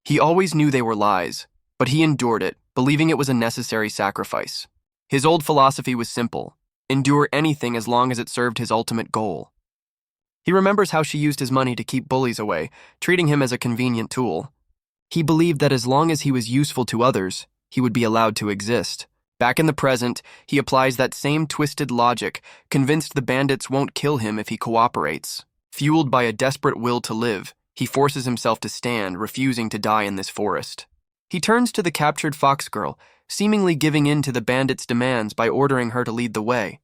He always knew they were lies, but he endured it, believing it was a necessary sacrifice. His old philosophy was simple: endure anything as long as it served his ultimate goal. He remembers how she used his money to keep bullies away, treating him as a convenient tool. He believed that as long as he was useful to others, he would be allowed to exist. Back in the present, he applies that same twisted logic, convinced the bandits won't kill him if he cooperates. Fueled by a desperate will to live, he forces himself to stand, refusing to die in this forest. He turns to the captured fox girl, seemingly giving in to the bandits' demands by ordering her to lead the way.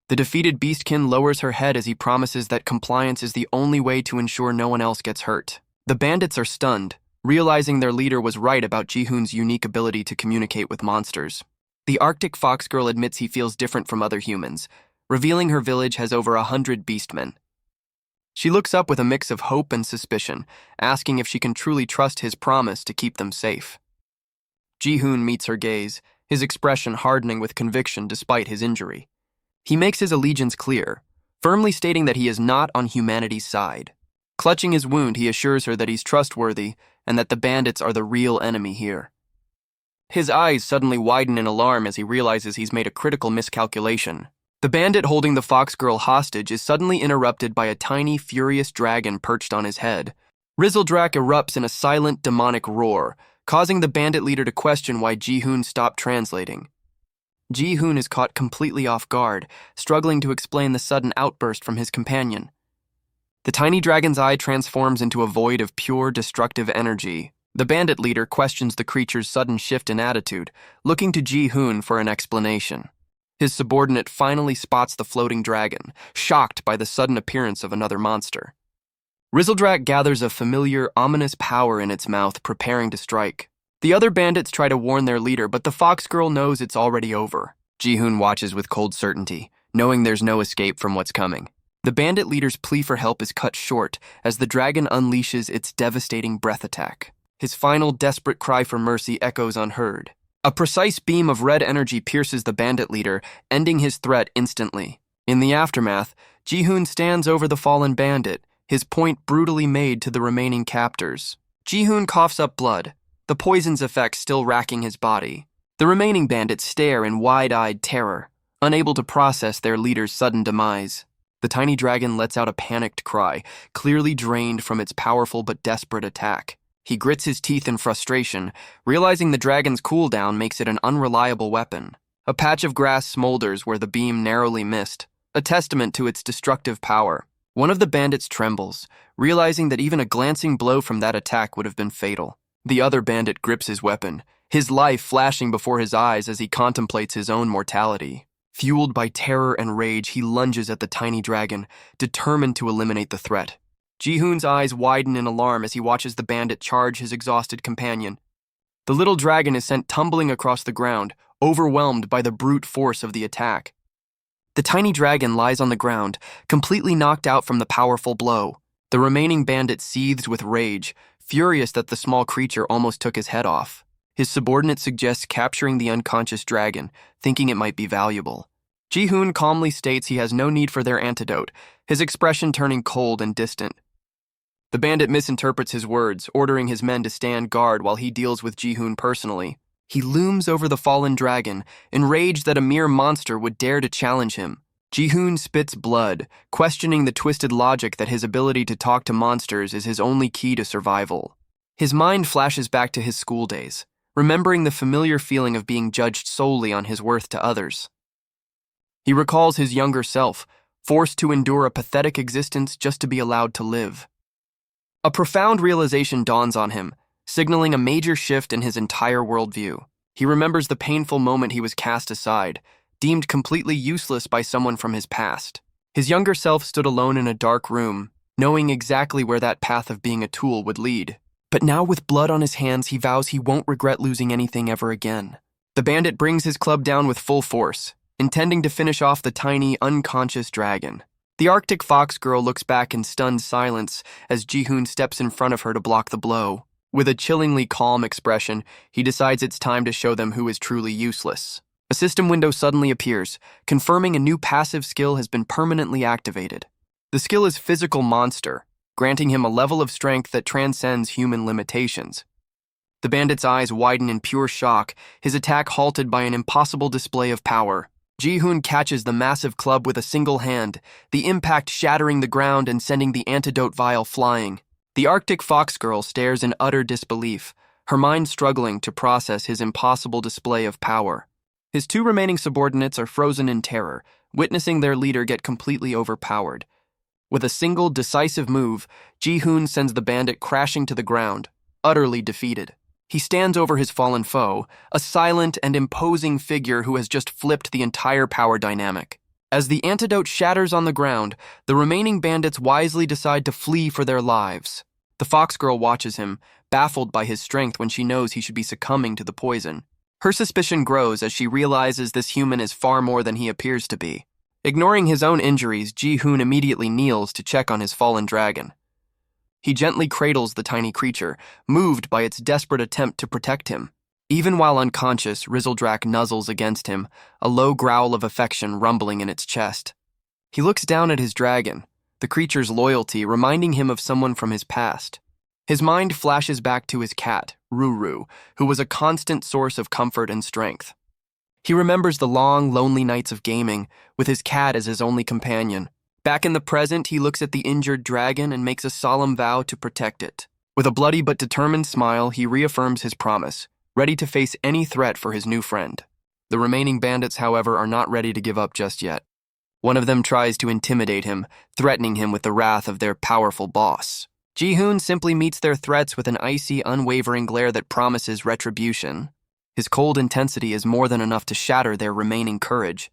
The defeated beastkin lowers her head as he promises that compliance is the only way to ensure no one else gets hurt. The bandits are stunned, realizing their leader was right about Ji-hoon's unique ability to communicate with monsters. The Arctic fox girl admits he feels different from other humans, revealing her village has over 100 beastmen. She looks up with a mix of hope and suspicion, asking if she can truly trust his promise to keep them safe. Ji-hoon meets her gaze, his expression hardening with conviction despite his injury. He makes his allegiance clear, firmly stating that he is not on humanity's side. Clutching his wound, he assures her that he's trustworthy and that the bandits are the real enemy here. His eyes suddenly widen in alarm as he realizes he's made a critical miscalculation. The bandit holding the fox girl hostage is suddenly interrupted by a tiny, furious dragon perched on his head. Rizzledrak erupts in a silent, demonic roar, causing the bandit leader to question why Ji-hoon stopped translating. Ji-hoon is caught completely off guard, struggling to explain the sudden outburst from his companion. The tiny dragon's eye transforms into a void of pure, destructive energy. The bandit leader questions the creature's sudden shift in attitude, looking to Ji-hoon for an explanation. His subordinate finally spots the floating dragon, shocked by the sudden appearance of another monster. Rizzledrak gathers a familiar, ominous power in its mouth, preparing to strike. The other bandits try to warn their leader, but the fox girl knows it's already over. Ji-hoon watches with cold certainty, knowing there's no escape from what's coming. The bandit leader's plea for help is cut short as the dragon unleashes its devastating breath attack. His final desperate cry for mercy echoes unheard. A precise beam of red energy pierces the bandit leader, ending his threat instantly. In the aftermath, Ji-hoon stands over the fallen bandit, his point brutally made to the remaining captors. Ji-hoon coughs up blood, the poison's effect still racking his body. The remaining bandits stare in wide-eyed terror, unable to process their leader's sudden demise. The tiny dragon lets out a panicked cry, clearly drained from its powerful but desperate attack. He grits his teeth in frustration, realizing the dragon's cooldown makes it an unreliable weapon. A patch of grass smolders where the beam narrowly missed, a testament to its destructive power. One of the bandits trembles, realizing that even a glancing blow from that attack would have been fatal. The other bandit grips his weapon, his life flashing before his eyes as he contemplates his own mortality. Fueled by terror and rage, he lunges at the tiny dragon, determined to eliminate the threat. Ji-hoon's eyes widen in alarm as he watches the bandit charge his exhausted companion. The little dragon is sent tumbling across the ground, overwhelmed by the brute force of the attack. The tiny dragon lies on the ground, completely knocked out from the powerful blow. The remaining bandit seethes with rage, furious that the small creature almost took his head off. His subordinate suggests capturing the unconscious dragon, thinking it might be valuable. Ji-hoon calmly states he has no need for their antidote, his expression turning cold and distant. The bandit misinterprets his words, ordering his men to stand guard while he deals with Ji-hoon personally. He looms over the fallen dragon, enraged that a mere monster would dare to challenge him. Ji-hoon spits blood, questioning the twisted logic that his ability to talk to monsters is his only key to survival. His mind flashes back to his school days, remembering the familiar feeling of being judged solely on his worth to others. He recalls his younger self, forced to endure a pathetic existence just to be allowed to live. A profound realization dawns on him, signaling a major shift in his entire worldview. He remembers the painful moment he was cast aside, deemed completely useless by someone from his past. His younger self stood alone in a dark room, knowing exactly where that path of being a tool would lead. But now with blood on his hands, he vows he won't regret losing anything ever again. The bandit brings his club down with full force, intending to finish off the tiny, unconscious dragon. The Arctic fox girl looks back in stunned silence as Ji-hoon steps in front of her to block the blow. With a chillingly calm expression, he decides it's time to show them who is truly useless. A system window suddenly appears, confirming a new passive skill has been permanently activated. The skill is Physical Monster, granting him a level of strength that transcends human limitations. The bandit's eyes widen in pure shock, his attack halted by an impossible display of power. Ji-hoon catches the massive club with a single hand, the impact shattering the ground and sending the antidote vial flying. The Arctic fox girl stares in utter disbelief, her mind struggling to process his impossible display of power. His two remaining subordinates are frozen in terror, witnessing their leader get completely overpowered. With a single, decisive move, Ji-hoon sends the bandit crashing to the ground, utterly defeated. He stands over his fallen foe, a silent and imposing figure who has just flipped the entire power dynamic. As the antidote shatters on the ground, the remaining bandits wisely decide to flee for their lives. The fox girl watches him, baffled by his strength when she knows he should be succumbing to the poison. Her suspicion grows as she realizes this human is far more than he appears to be. Ignoring his own injuries, Ji-hoon immediately kneels to check on his fallen dragon. He gently cradles the tiny creature, moved by its desperate attempt to protect him. Even while unconscious, Rizzledrak nuzzles against him, a low growl of affection rumbling in its chest. He looks down at his dragon, the creature's loyalty reminding him of someone from his past. His mind flashes back to his cat, Ruru, who was a constant source of comfort and strength. He remembers the long, lonely nights of gaming, with his cat as his only companion. Back in the present, he looks at the injured dragon and makes a solemn vow to protect it. With a bloody but determined smile, he reaffirms his promise, ready to face any threat for his new friend. The remaining bandits, however, are not ready to give up just yet. One of them tries to intimidate him, threatening him with the wrath of their powerful boss. Ji-hoon simply meets their threats with an icy, unwavering glare that promises retribution. His cold intensity is more than enough to shatter their remaining courage.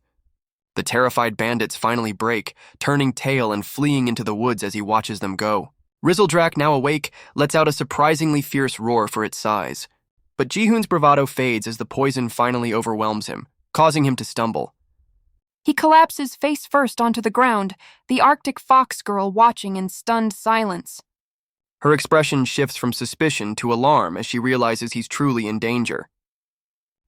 The terrified bandits finally break, turning tail and fleeing into the woods as he watches them go. Rizzledrak, now awake, lets out a surprisingly fierce roar for its size. But Ji-hoon's bravado fades as the poison finally overwhelms him, causing him to stumble. He collapses face first onto the ground, the Arctic fox girl watching in stunned silence. Her expression shifts from suspicion to alarm as she realizes he's truly in danger.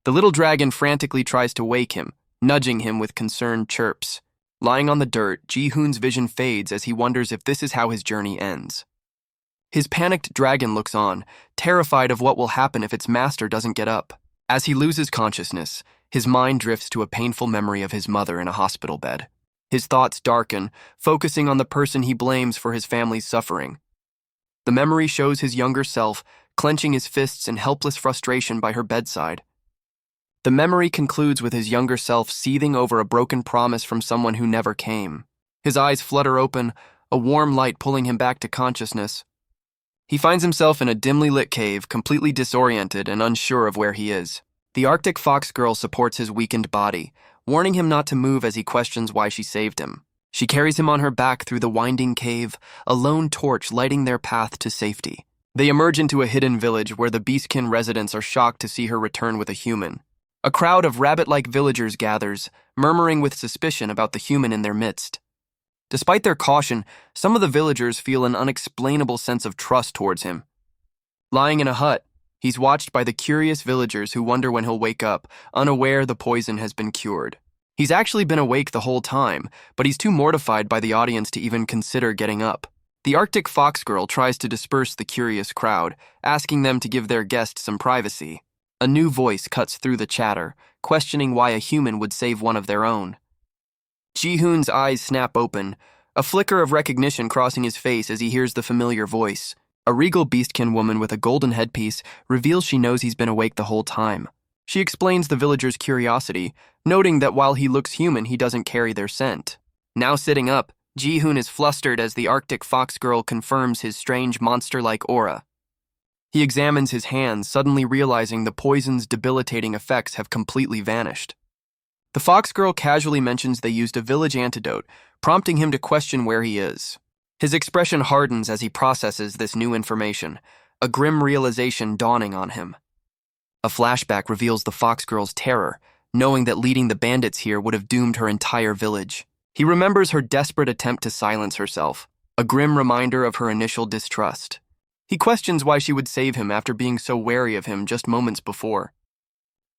The little dragon frantically tries to wake him, nudging him with concerned chirps. Lying on the dirt, Ji-hoon's vision fades as he wonders if this is how his journey ends. His panicked dragon looks on, terrified of what will happen if its master doesn't get up. As he loses consciousness, his mind drifts to a painful memory of his mother in a hospital bed. His thoughts darken, focusing on the person he blames for his family's suffering. The memory shows his younger self, clenching his fists in helpless frustration by her bedside. The memory concludes with his younger self seething over a broken promise from someone who never came. His eyes flutter open, a warm light pulling him back to consciousness. He finds himself in a dimly lit cave, completely disoriented and unsure of where he is. The Arctic fox girl supports his weakened body, warning him not to move as he questions why she saved him. She carries him on her back through the winding cave, a lone torch lighting their path to safety. They emerge into a hidden village where the beastkin residents are shocked to see her return with a human. A crowd of rabbit-like villagers gathers, murmuring with suspicion about the human in their midst. Despite their caution, some of the villagers feel an unexplainable sense of trust towards him. Lying in a hut, he's watched by the curious villagers who wonder when he'll wake up, unaware the poison has been cured. He's actually been awake the whole time, but he's too mortified by the audience to even consider getting up. The Arctic fox girl tries to disperse the curious crowd, asking them to give their guest some privacy. A new voice cuts through the chatter, questioning why a human would save one of their own. Ji-hoon's eyes snap open, a flicker of recognition crossing his face as he hears the familiar voice. A regal beastkin woman with a golden headpiece reveals she knows he's been awake the whole time. She explains the villagers' curiosity, noting that while he looks human, he doesn't carry their scent. Now sitting up, Ji-hoon is flustered as the Arctic fox girl confirms his strange monster-like aura. He examines his hands, suddenly realizing the poison's debilitating effects have completely vanished. The fox girl casually mentions they used a village antidote, prompting him to question where he is. His expression hardens as he processes this new information, a grim realization dawning on him. A flashback reveals the fox girl's terror, knowing that leading the bandits here would have doomed her entire village. He remembers her desperate attempt to silence herself, a grim reminder of her initial distrust. He questions why she would save him after being so wary of him just moments before.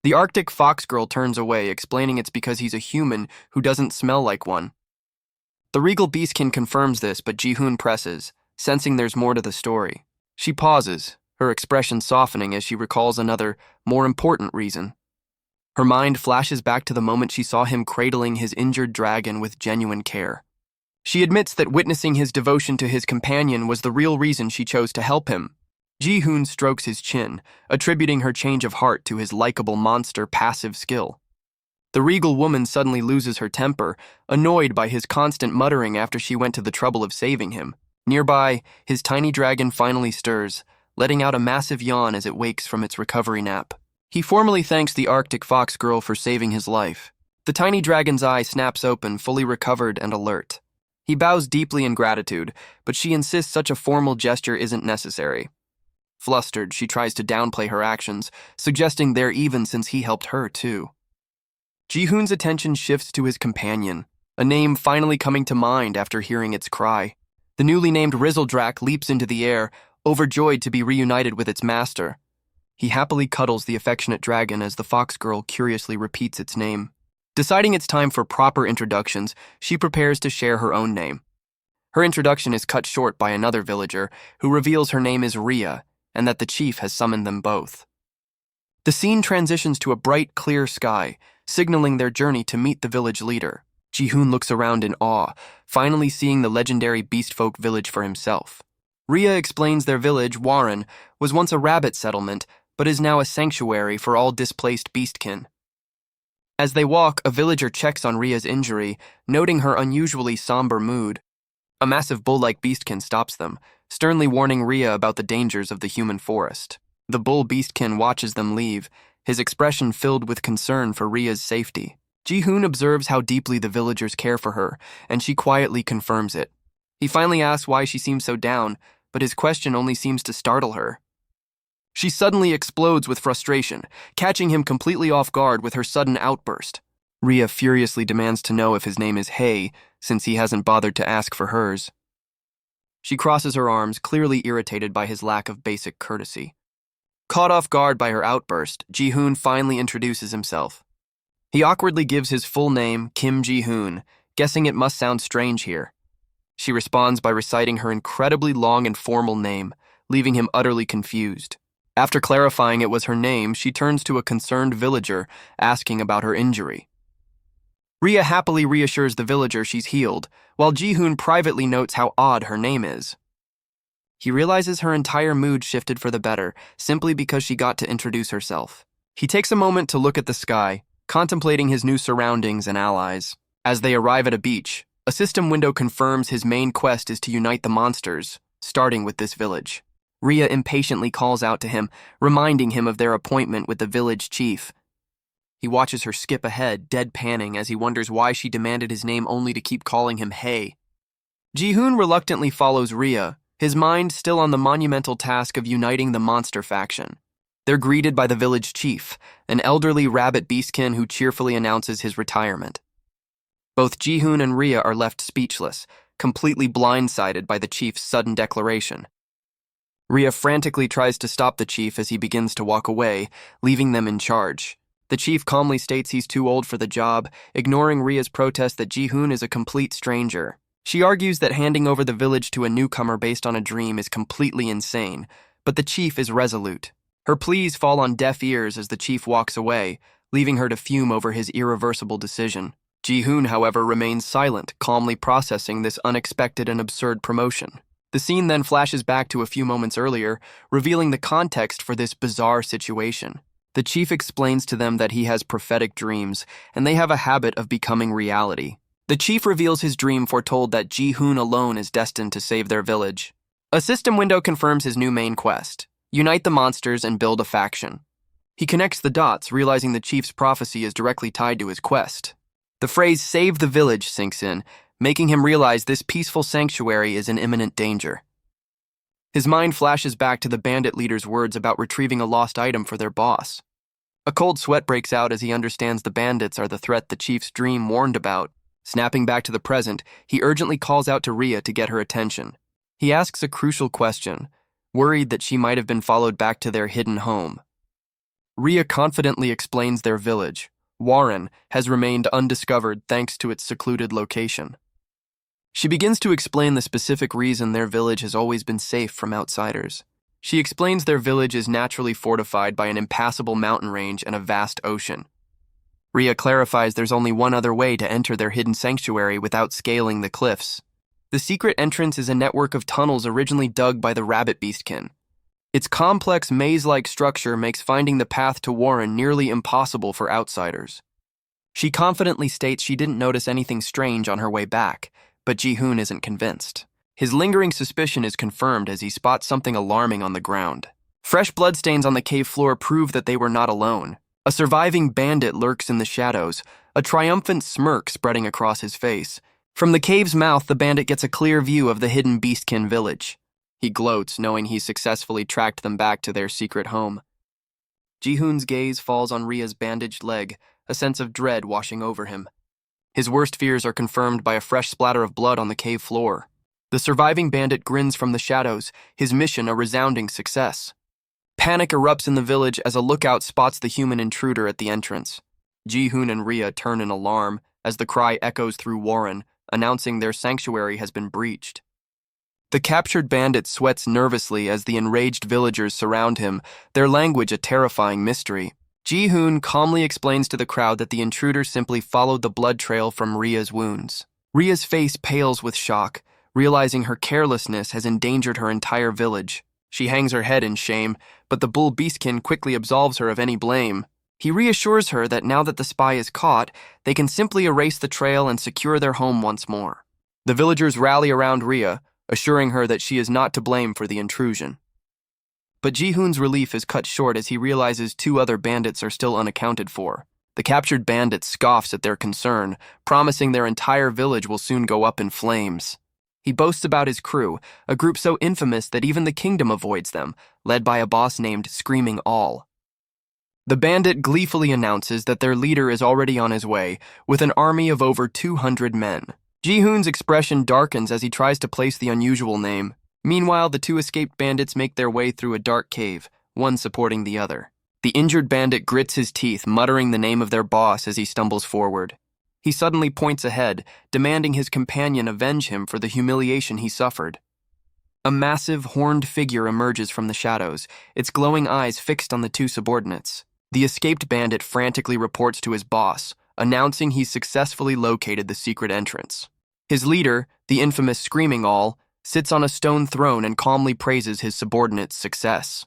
The Arctic fox girl turns away, explaining it's because he's a human who doesn't smell like one. The regal beastkin confirms this, but Ji-hoon presses, sensing there's more to the story. She pauses, her expression softening as she recalls another, more important reason. Her mind flashes back to the moment she saw him cradling his injured dragon with genuine care. She admits that witnessing his devotion to his companion was the real reason she chose to help him. Ji-hoon strokes his chin, attributing her change of heart to his likable monster passive skill. The regal woman suddenly loses her temper, annoyed by his constant muttering after she went to the trouble of saving him. Nearby, his tiny dragon finally stirs, letting out a massive yawn as it wakes from its recovery nap. He formally thanks the Arctic fox girl for saving his life. The tiny dragon's eye snaps open, fully recovered and alert. He bows deeply in gratitude, but she insists such a formal gesture isn't necessary. Flustered, she tries to downplay her actions, suggesting they're even since he helped her too. Ji-hoon's attention shifts to his companion, a name finally coming to mind after hearing its cry. The newly named Rizzledrak leaps into the air, overjoyed to be reunited with its master. He happily cuddles the affectionate dragon as the fox girl curiously repeats its name. Deciding it's time for proper introductions, she prepares to share her own name. Her introduction is cut short by another villager, who reveals her name is Rhea, and that the chief has summoned them both. The scene transitions to a bright, clear sky, signaling their journey to meet the village leader. Ji-hoon looks around in awe, finally seeing the legendary beastfolk village for himself. Rhea explains their village, Warren, was once a rabbit settlement, but is now a sanctuary for all displaced beastkin. As they walk, a villager checks on Rhea's injury, noting her unusually somber mood. A massive bull-like beastkin stops them, sternly warning Rhea about the dangers of the human forest. The bull beastkin watches them leave, his expression filled with concern for Rhea's safety. Ji-hoon observes how deeply the villagers care for her, and she quietly confirms it. He finally asks why she seems so down, but his question only seems to startle her. She suddenly explodes with frustration, catching him completely off guard with her sudden outburst. Rhea furiously demands to know if his name is Hey, since he hasn't bothered to ask for hers. She crosses her arms, clearly irritated by his lack of basic courtesy. Caught off guard by her outburst, Ji-hoon finally introduces himself. He awkwardly gives his full name, Kim Ji-hoon, guessing it must sound strange here. She responds by reciting her incredibly long and formal name, leaving him utterly confused. After clarifying it was her name, she turns to a concerned villager, asking about her injury. Rhea happily reassures the villager she's healed, while Ji-hoon privately notes how odd her name is. He realizes her entire mood shifted for the better, simply because she got to introduce herself. He takes a moment to look at the sky, contemplating his new surroundings and allies. As they arrive at a beach, a system window confirms his main quest is to unite the monsters, starting with this village. Rhea impatiently calls out to him, reminding him of their appointment with the village chief. He watches her skip ahead, deadpanning as he wonders why she demanded his name only to keep calling him Hey. Ji-hoon reluctantly follows Rhea, his mind still on the monumental task of uniting the monster faction. They're greeted by the village chief, an elderly rabbit beastkin who cheerfully announces his retirement. Both Ji-hoon and Rhea are left speechless, completely blindsided by the chief's sudden declaration. Rhea frantically tries to stop the chief as he begins to walk away, leaving them in charge. The chief calmly states he's too old for the job, ignoring Rhea's protest that Ji-hoon is a complete stranger. She argues that handing over the village to a newcomer based on a dream is completely insane, but the chief is resolute. Her pleas fall on deaf ears as the chief walks away, leaving her to fume over his irreversible decision. Ji-hoon, however, remains silent, calmly processing this unexpected and absurd promotion. The scene then flashes back to a few moments earlier, revealing the context for this bizarre situation. The chief explains to them that he has prophetic dreams, and they have a habit of becoming reality. The chief reveals his dream foretold that Ji-hoon alone is destined to save their village. A system window confirms his new main quest: unite the monsters and build a faction. He connects the dots, realizing the chief's prophecy is directly tied to his quest. The phrase "save the village" sinks in, making him realize this peaceful sanctuary is in imminent danger. His mind flashes back to the bandit leader's words about retrieving a lost item for their boss. A cold sweat breaks out as he understands the bandits are the threat the chief's dream warned about. Snapping back to the present, he urgently calls out to Rhea to get her attention. He asks a crucial question, worried that she might have been followed back to their hidden home. Rhea confidently explains their village, Warren, has remained undiscovered thanks to its secluded location. She begins to explain the specific reason their village has always been safe from outsiders. She explains their village is naturally fortified by an impassable mountain range and a vast ocean. Rhea clarifies there's only one other way to enter their hidden sanctuary without scaling the cliffs. The secret entrance is a network of tunnels originally dug by the rabbit beastkin. Its complex maze-like structure makes finding the path to Warren nearly impossible for outsiders. She confidently states she didn't notice anything strange on her way back, but Ji-hoon isn't convinced. His lingering suspicion is confirmed as he spots something alarming on the ground. Fresh bloodstains on the cave floor prove that they were not alone. A surviving bandit lurks in the shadows, a triumphant smirk spreading across his face. From the cave's mouth, the bandit gets a clear view of the hidden beastkin village. He gloats, knowing he successfully tracked them back to their secret home. Ji-hoon's gaze falls on Rhea's bandaged leg, a sense of dread washing over him. His worst fears are confirmed by a fresh splatter of blood on the cave floor. The surviving bandit grins from the shadows, his mission a resounding success. Panic erupts in the village as a lookout spots the human intruder at the entrance. Ji-hoon and Rhea turn in alarm as the cry echoes through Warren, announcing their sanctuary has been breached. The captured bandit sweats nervously as the enraged villagers surround him, their language a terrifying mystery. Ji-hoon calmly explains to the crowd that the intruder simply followed the blood trail from Rhea's wounds. Rhea's face pales with shock, realizing her carelessness has endangered her entire village. She hangs her head in shame, but the bull beastkin quickly absolves her of any blame. He reassures her that now that the spy is caught, they can simply erase the trail and secure their home once more. The villagers rally around Rhea, assuring her that she is not to blame for the intrusion. But Ji-hoon's relief is cut short as he realizes two other bandits are still unaccounted for. The captured bandit scoffs at their concern, promising their entire village will soon go up in flames. He boasts about his crew, a group so infamous that even the kingdom avoids them, led by a boss named Screaming All. The bandit gleefully announces that their leader is already on his way, with an army of over 200 men. Ji-hoon's expression darkens as he tries to place the unusual name. Meanwhile, the two escaped bandits make their way through a dark cave, one supporting the other. The injured bandit grits his teeth, muttering the name of their boss as he stumbles forward. He suddenly points ahead, demanding his companion avenge him for the humiliation he suffered. A massive, horned figure emerges from the shadows, its glowing eyes fixed on the two subordinates. The escaped bandit frantically reports to his boss, announcing he's successfully located the secret entrance. His leader, the infamous Screaming All, sits on a stone throne and calmly praises his subordinate's success.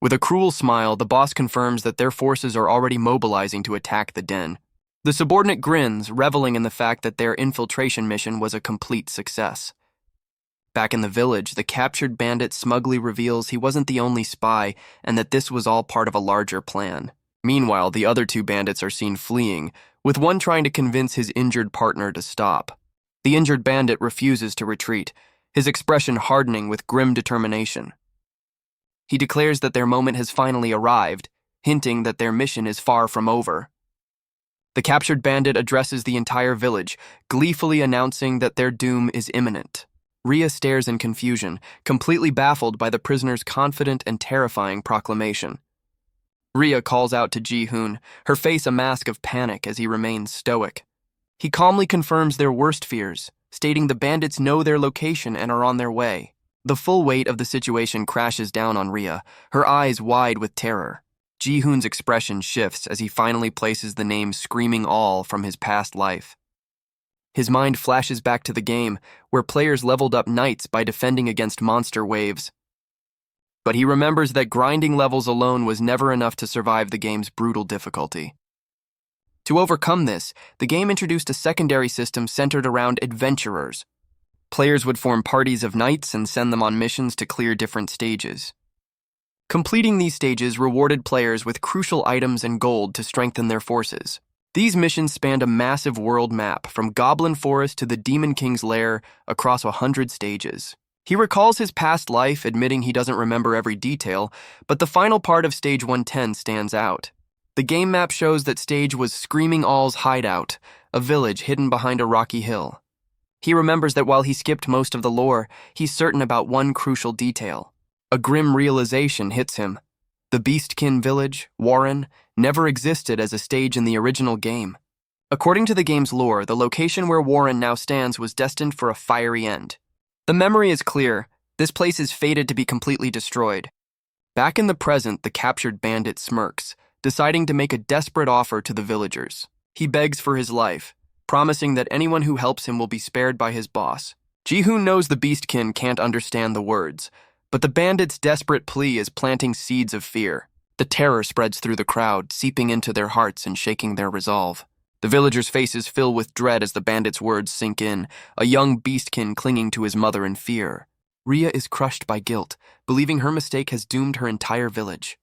With a cruel smile, the boss confirms that their forces are already mobilizing to attack the den. The subordinate grins, reveling in the fact that their infiltration mission was a complete success. Back in the village, the captured bandit smugly reveals he wasn't the only spy and that this was all part of a larger plan. Meanwhile, the other two bandits are seen fleeing, with one trying to convince his injured partner to stop. The injured bandit refuses to retreat, his expression hardening with grim determination. He declares that their moment has finally arrived, hinting that their mission is far from over. The captured bandit addresses the entire village, gleefully announcing that their doom is imminent. Rhea stares in confusion, completely baffled by the prisoner's confident and terrifying proclamation. Rhea calls out to Ji-hoon, her face a mask of panic as he remains stoic. He calmly confirms their worst fears, stating the bandits know their location and are on their way. The full weight of the situation crashes down on Rhea, her eyes wide with terror. Ji-hoon's expression shifts as he finally places the name Screaming All from his past life. His mind flashes back to the game, where players leveled up knights by defending against monster waves. But he remembers that grinding levels alone was never enough to survive the game's brutal difficulty. To overcome this, the game introduced a secondary system centered around adventurers. Players would form parties of knights and send them on missions to clear different stages. Completing these stages rewarded players with crucial items and gold to strengthen their forces. These missions spanned a massive world map, from Goblin Forest to the Demon King's lair, across 100 stages. He recalls his past life, admitting he doesn't remember every detail, but the final part of Stage 110 stands out. The game map shows that stage was Screaming All's hideout, a village hidden behind a rocky hill. He remembers that while he skipped most of the lore, he's certain about one crucial detail. A grim realization hits him. The Beastkin village, Warren, never existed as a stage in the original game. According to the game's lore, the location where Warren now stands was destined for a fiery end. The memory is clear. This place is fated to be completely destroyed. Back in the present, the captured bandit smirks, deciding to make a desperate offer to the villagers. He begs for his life, promising that anyone who helps him will be spared by his boss. Ji-hoon knows the Beastkin can't understand the words, but the bandit's desperate plea is planting seeds of fear. The terror spreads through the crowd, seeping into their hearts and shaking their resolve. The villagers' faces fill with dread as the bandit's words sink in, a young Beastkin clinging to his mother in fear. Rhea is crushed by guilt, believing her mistake has doomed her entire village.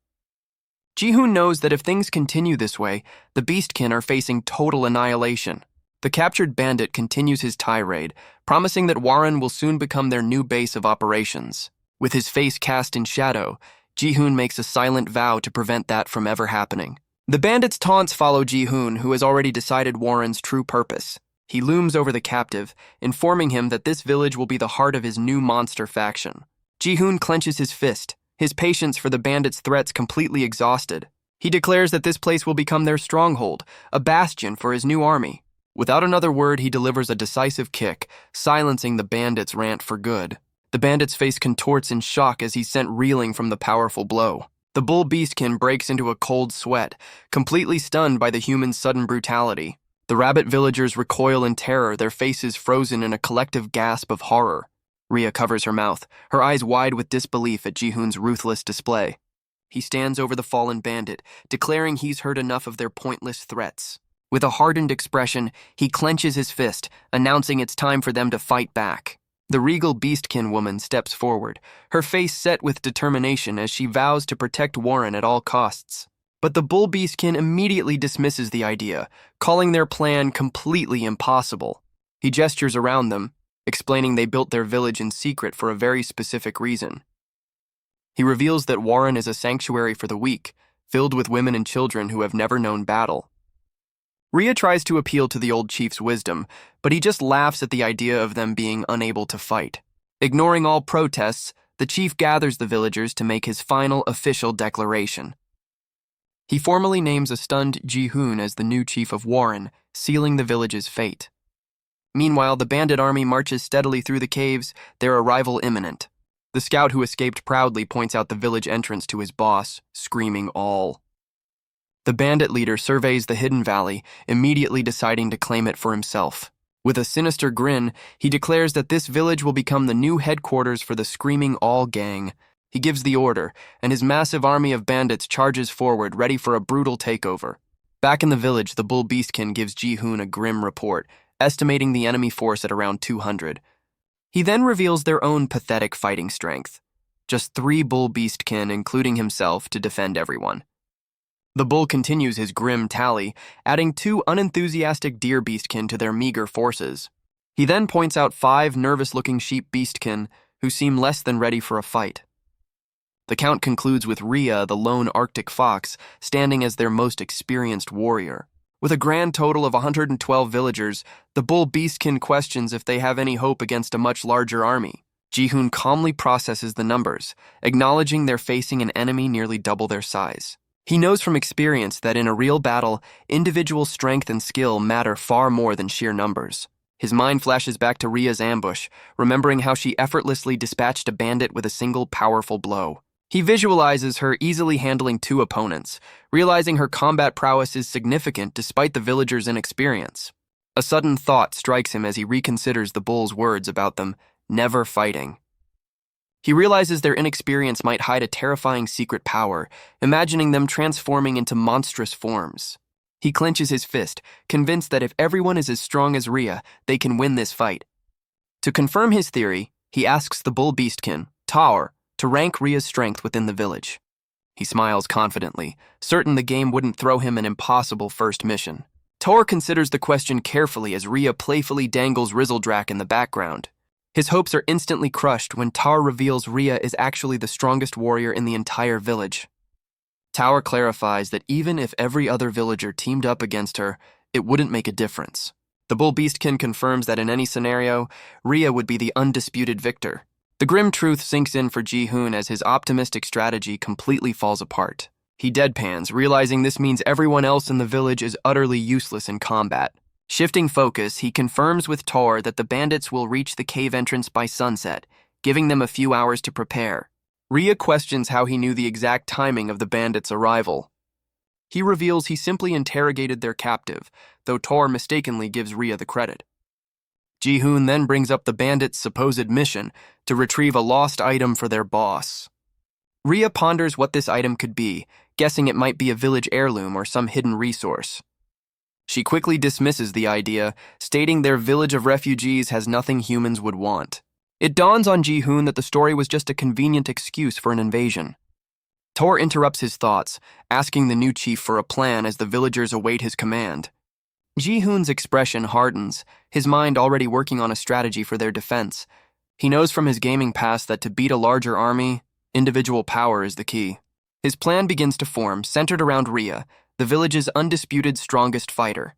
Ji-hoon knows that if things continue this way, the Beastkin are facing total annihilation. The captured bandit continues his tirade, promising that Warren will soon become their new base of operations. With his face cast in shadow, Ji-hoon makes a silent vow to prevent that from ever happening. The bandit's taunts follow Ji-hoon, who has already decided Warren's true purpose. He looms over the captive, informing him that this village will be the heart of his new monster faction. Ji-hoon clenches his fist, his patience for the bandits' threats completely exhausted. He declares that this place will become their stronghold, a bastion for his new army. Without another word, he delivers a decisive kick, silencing the bandits' rant for good. The bandit's face contorts in shock as he's sent reeling from the powerful blow. The bull beastkin breaks into a cold sweat, completely stunned by the human's sudden brutality. The rabbit villagers recoil in terror, their faces frozen in a collective gasp of horror. Rhea covers her mouth, her eyes wide with disbelief at Ji-hoon's ruthless display. He stands over the fallen bandit, declaring he's heard enough of their pointless threats. With a hardened expression, he clenches his fist, announcing it's time for them to fight back. The regal beastkin woman steps forward, her face set with determination as she vows to protect Warren at all costs. But the bull beastkin immediately dismisses the idea, calling their plan completely impossible. He gestures around them, explaining they built their village in secret for a very specific reason. He reveals that Warren is a sanctuary for the weak, filled with women and children who have never known battle. Rhea tries to appeal to the old chief's wisdom, but he just laughs at the idea of them being unable to fight. Ignoring all protests, the chief gathers the villagers to make his final official declaration. He formally names a stunned Ji-hoon as the new chief of Warren, sealing the village's fate. Meanwhile, the bandit army marches steadily through the caves, their arrival imminent. The scout who escaped proudly points out the village entrance to his boss, screaming all. The bandit leader surveys the hidden valley, immediately deciding to claim it for himself. With a sinister grin, he declares that this village will become the new headquarters for the Screaming All gang. He gives the order, and his massive army of bandits charges forward, ready for a brutal takeover. Back in the village, the bull beastkin gives Ji-hoon a grim report, estimating the enemy force at around 200. He then reveals their own pathetic fighting strength. Just 3 bull beastkin, including himself, to defend everyone. The bull continues his grim tally, adding 2 unenthusiastic deer beastkin to their meager forces. He then points out 5 nervous-looking sheep beastkin who seem less than ready for a fight. The count concludes with Rhea, the lone Arctic fox, standing as their most experienced warrior. With a grand total of 112 villagers, the bull beastkin questions if they have any hope against a much larger army. Ji-hoon calmly processes the numbers, acknowledging they're facing an enemy nearly double their size. He knows from experience that in a real battle, individual strength and skill matter far more than sheer numbers. His mind flashes back to Rhea's ambush, remembering how she effortlessly dispatched a bandit with a single powerful blow. He visualizes her easily handling 2 opponents, realizing her combat prowess is significant despite the villagers' inexperience. A sudden thought strikes him as he reconsiders the bull's words about them never fighting. He realizes their inexperience might hide a terrifying secret power, imagining them transforming into monstrous forms. He clenches his fist, convinced that if everyone is as strong as Rhea, they can win this fight. To confirm his theory, he asks the bull beastkin, Taur, to rank Rhea's strength within the village. He smiles confidently, certain the game wouldn't throw him an impossible first mission. Taur considers the question carefully as Rhea playfully dangles Rizzledrak in the background. His hopes are instantly crushed when Taur reveals Rhea is actually the strongest warrior in the entire village. Taur clarifies that even if every other villager teamed up against her, it wouldn't make a difference. The bull beastkin confirms that in any scenario, Rhea would be the undisputed victor. The grim truth sinks in for Ji-hoon as his optimistic strategy completely falls apart. He deadpans, realizing this means everyone else in the village is utterly useless in combat. Shifting focus, he confirms with Taur that the bandits will reach the cave entrance by sunset, giving them a few hours to prepare. Rhea questions how he knew the exact timing of the bandits' arrival. He reveals he simply interrogated their captive, though Taur mistakenly gives Rhea the credit. Ji-hoon then brings up the bandits' supposed mission to retrieve a lost item for their boss. Rhea ponders what this item could be, guessing it might be a village heirloom or some hidden resource. She quickly dismisses the idea, stating their village of refugees has nothing humans would want. It dawns on Ji-hoon that the story was just a convenient excuse for an invasion. Taur interrupts his thoughts, asking the new chief for a plan as the villagers await his command. Ji-hoon's expression hardens, his mind already working on a strategy for their defense. He knows from his gaming past that to beat a larger army, individual power is the key. His plan begins to form, centered around Rhea, the village's undisputed strongest fighter.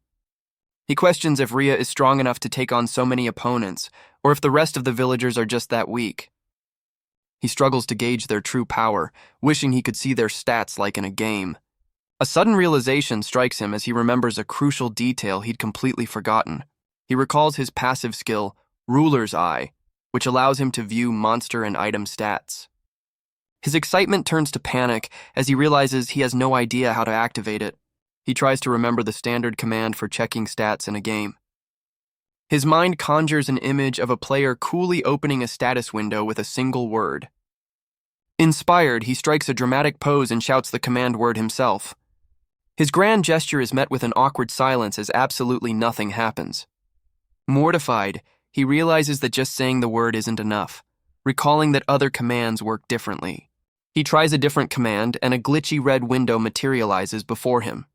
He questions if Rhea is strong enough to take on so many opponents, or if the rest of the villagers are just that weak. He struggles to gauge their true power, wishing he could see their stats like in a game. A sudden realization strikes him as he remembers a crucial detail he'd completely forgotten. He recalls his passive skill, Ruler's Eye, which allows him to view monster and item stats. His excitement turns to panic as he realizes he has no idea how to activate it. He tries to remember the standard command for checking stats in a game. His mind conjures an image of a player coolly opening a status window with a single word. Inspired, he strikes a dramatic pose and shouts the command word himself. His grand gesture is met with an awkward silence as absolutely nothing happens. Mortified, he realizes that just saying the word isn't enough, recalling that other commands work differently. He tries a different command, and a glitchy red window materializes before him.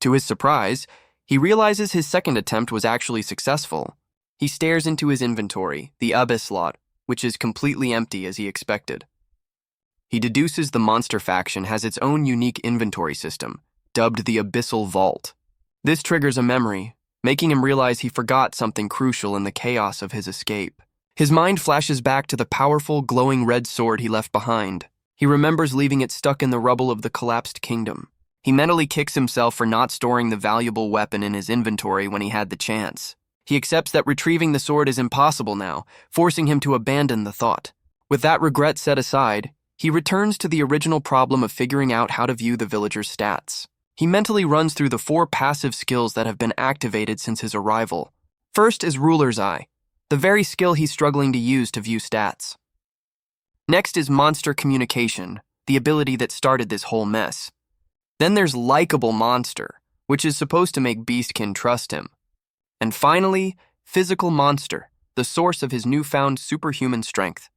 To his surprise, he realizes his second attempt was actually successful. He stares into his inventory, the Abyss slot, which is completely empty as he expected. He deduces the monster faction has its own unique inventory system, dubbed the Abyssal Vault. This triggers a memory, making him realize he forgot something crucial in the chaos of his escape. His mind flashes back to the powerful, glowing red sword he left behind. He remembers leaving it stuck in the rubble of the collapsed kingdom. He mentally kicks himself for not storing the valuable weapon in his inventory when he had the chance. He accepts that retrieving the sword is impossible now, forcing him to abandon the thought. With that regret set aside, he returns to the original problem of figuring out how to view the villager's stats. He mentally runs through the 4 passive skills that have been activated since his arrival. First is Ruler's Eye, the very skill he's struggling to use to view stats. Next is Monster Communication, the ability that started this whole mess. Then there's Likeable Monster, which is supposed to make Beastkin trust him. And finally, Physical Monster, the source of his newfound superhuman strength.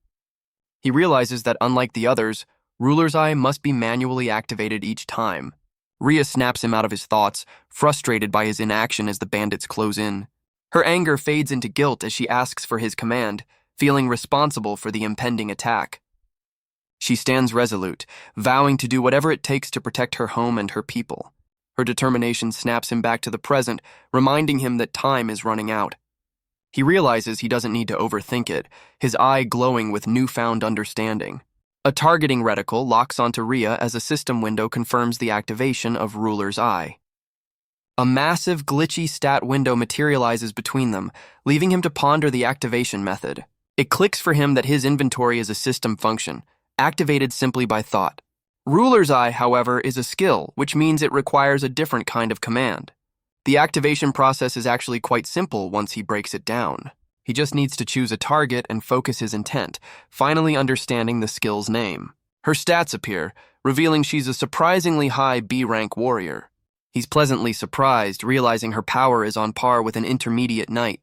He realizes that unlike the others, Ruler's Eye must be manually activated each time. Rhea snaps him out of his thoughts, frustrated by his inaction as the bandits close in. Her anger fades into guilt as she asks for his command, feeling responsible for the impending attack. She stands resolute, vowing to do whatever it takes to protect her home and her people. Her determination snaps him back to the present, reminding him that time is running out. He realizes he doesn't need to overthink it, his eye glowing with newfound understanding. A targeting reticle locks onto Rhea as a system window confirms the activation of Ruler's Eye. A massive, glitchy stat window materializes between them, leaving him to ponder the activation method. It clicks for him that his inventory is a system function, activated simply by thought. Ruler's Eye, however, is a skill, which means it requires a different kind of command. The activation process is actually quite simple once he breaks it down. He just needs to choose a target and focus his intent, finally understanding the skill's name. Her stats appear, revealing she's a surprisingly high B-rank warrior. He's pleasantly surprised, realizing her power is on par with an intermediate knight.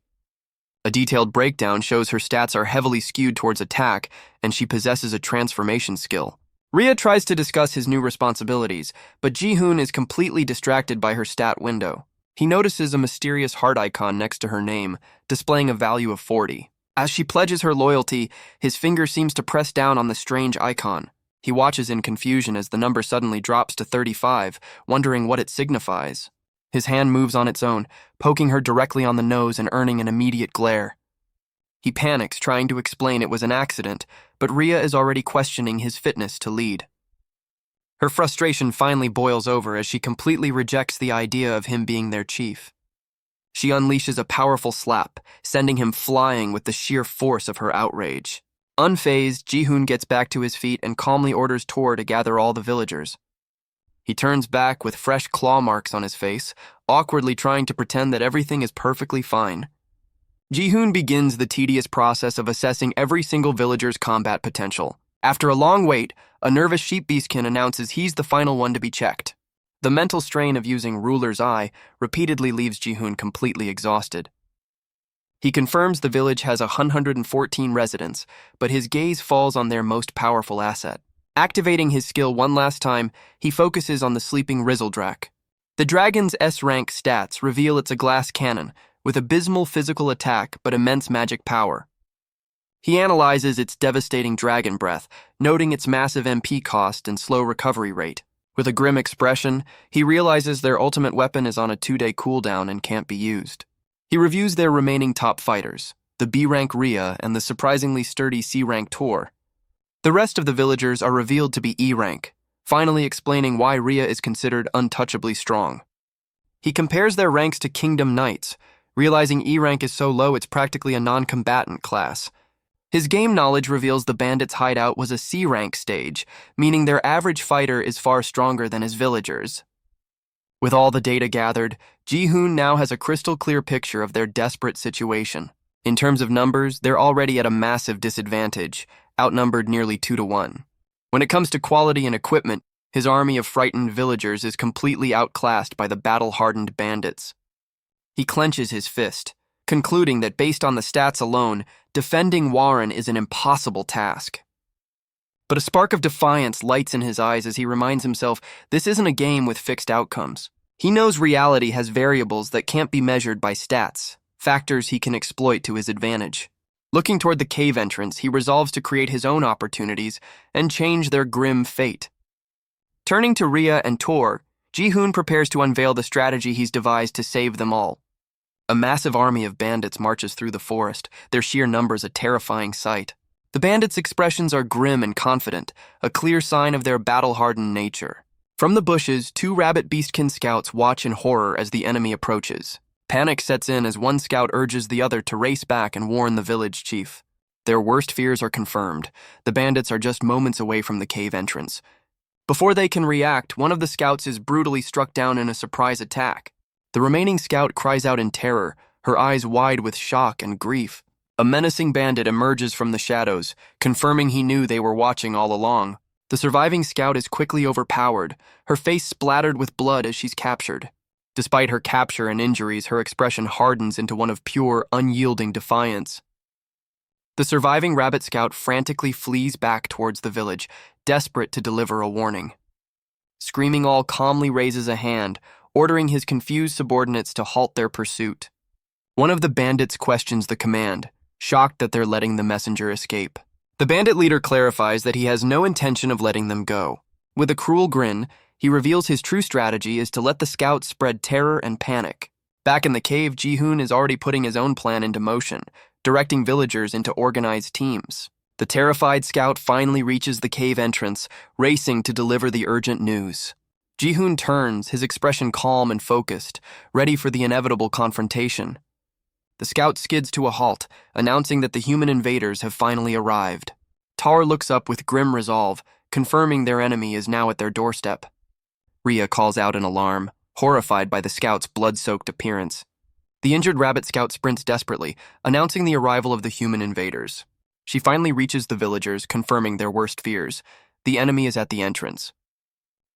A detailed breakdown shows her stats are heavily skewed towards attack, and she possesses a transformation skill. Rhea tries to discuss his new responsibilities, but Ji-hoon is completely distracted by her stat window. He notices a mysterious heart icon next to her name, displaying a value of 40. As she pledges her loyalty, his finger seems to press down on the strange icon. He watches in confusion as the number suddenly drops to 35, wondering what it signifies. His hand moves on its own, poking her directly on the nose and earning an immediate glare. He panics, trying to explain it was an accident, but Rhea is already questioning his fitness to lead. Her frustration finally boils over as she completely rejects the idea of him being their chief. She unleashes a powerful slap, sending him flying with the sheer force of her outrage. Unfazed, Ji-hoon gets back to his feet and calmly orders Tor to gather all the villagers. He turns back with fresh claw marks on his face, awkwardly trying to pretend that everything is perfectly fine. Ji-hoon begins the tedious process of assessing every single villager's combat potential. After a long wait, a nervous sheep beastkin announces he's the final one to be checked. The mental strain of using Ruler's Eye repeatedly leaves Ji-hoon completely exhausted. He confirms the village has 114 residents, but his gaze falls on their most powerful asset. Activating his skill one last time, he focuses on the sleeping Rizzledrak. The dragon's S-rank stats reveal it's a glass cannon, with abysmal physical attack but immense magic power. He analyzes its devastating dragon breath, noting its massive MP cost and slow recovery rate. With a grim expression, he realizes their ultimate weapon is on a 2-day cooldown and can't be used. He reviews their remaining top fighters, the B-rank Rhea and the surprisingly sturdy C-rank Tor. The rest of the villagers are revealed to be E rank, finally explaining why Rhea is considered untouchably strong. He compares their ranks to kingdom knights, realizing E rank is so low it's practically a non-combatant class. His game knowledge reveals the bandits' hideout was a C rank stage, meaning their average fighter is far stronger than his villagers. With all the data gathered, Ji-hoon now has a crystal clear picture of their desperate situation. In terms of numbers, they're already at a massive disadvantage, outnumbered nearly 2-1. When it comes to quality and equipment, his army of frightened villagers is completely outclassed by the battle-hardened bandits. He clenches his fist, concluding that based on the stats alone, defending Warren is an impossible task. But a spark of defiance lights in his eyes as he reminds himself this isn't a game with fixed outcomes. He knows reality has variables that can't be measured by stats, factors he can exploit to his advantage. Looking toward the cave entrance, he resolves to create his own opportunities and change their grim fate. Turning to Rhea and Tor, Ji-hoon prepares to unveil the strategy he's devised to save them all. A massive army of bandits marches through the forest, their sheer numbers a terrifying sight. The bandits' expressions are grim and confident, a clear sign of their battle-hardened nature. From the bushes, 2 rabbit beastkin scouts watch in horror as the enemy approaches. Panic sets in as one scout urges the other to race back and warn the village chief. Their worst fears are confirmed. The bandits are just moments away from the cave entrance. Before they can react, one of the scouts is brutally struck down in a surprise attack. The remaining scout cries out in terror, her eyes wide with shock and grief. A menacing bandit emerges from the shadows, confirming he knew they were watching all along. The surviving scout is quickly overpowered, her face splattered with blood as she's captured. Despite her capture and injuries, her expression hardens into one of pure, unyielding defiance. The surviving rabbit scout frantically flees back towards the village, desperate to deliver a warning. Screaming All calmly raises a hand, ordering his confused subordinates to halt their pursuit. One of the bandits questions the command, shocked that they're letting the messenger escape. The bandit leader clarifies that he has no intention of letting them go. With a cruel grin, he reveals his true strategy is to let the scouts spread terror and panic. Back in the cave, Ji-hoon is already putting his own plan into motion, directing villagers into organized teams. The terrified scout finally reaches the cave entrance, racing to deliver the urgent news. Ji-hoon turns, his expression calm and focused, ready for the inevitable confrontation. The scout skids to a halt, announcing that the human invaders have finally arrived. Tar looks up with grim resolve, confirming their enemy is now at their doorstep. Rhea calls out in alarm, horrified by the scout's blood-soaked appearance. The injured rabbit scout sprints desperately, announcing the arrival of the human invaders. She finally reaches the villagers, confirming their worst fears. The enemy is at the entrance.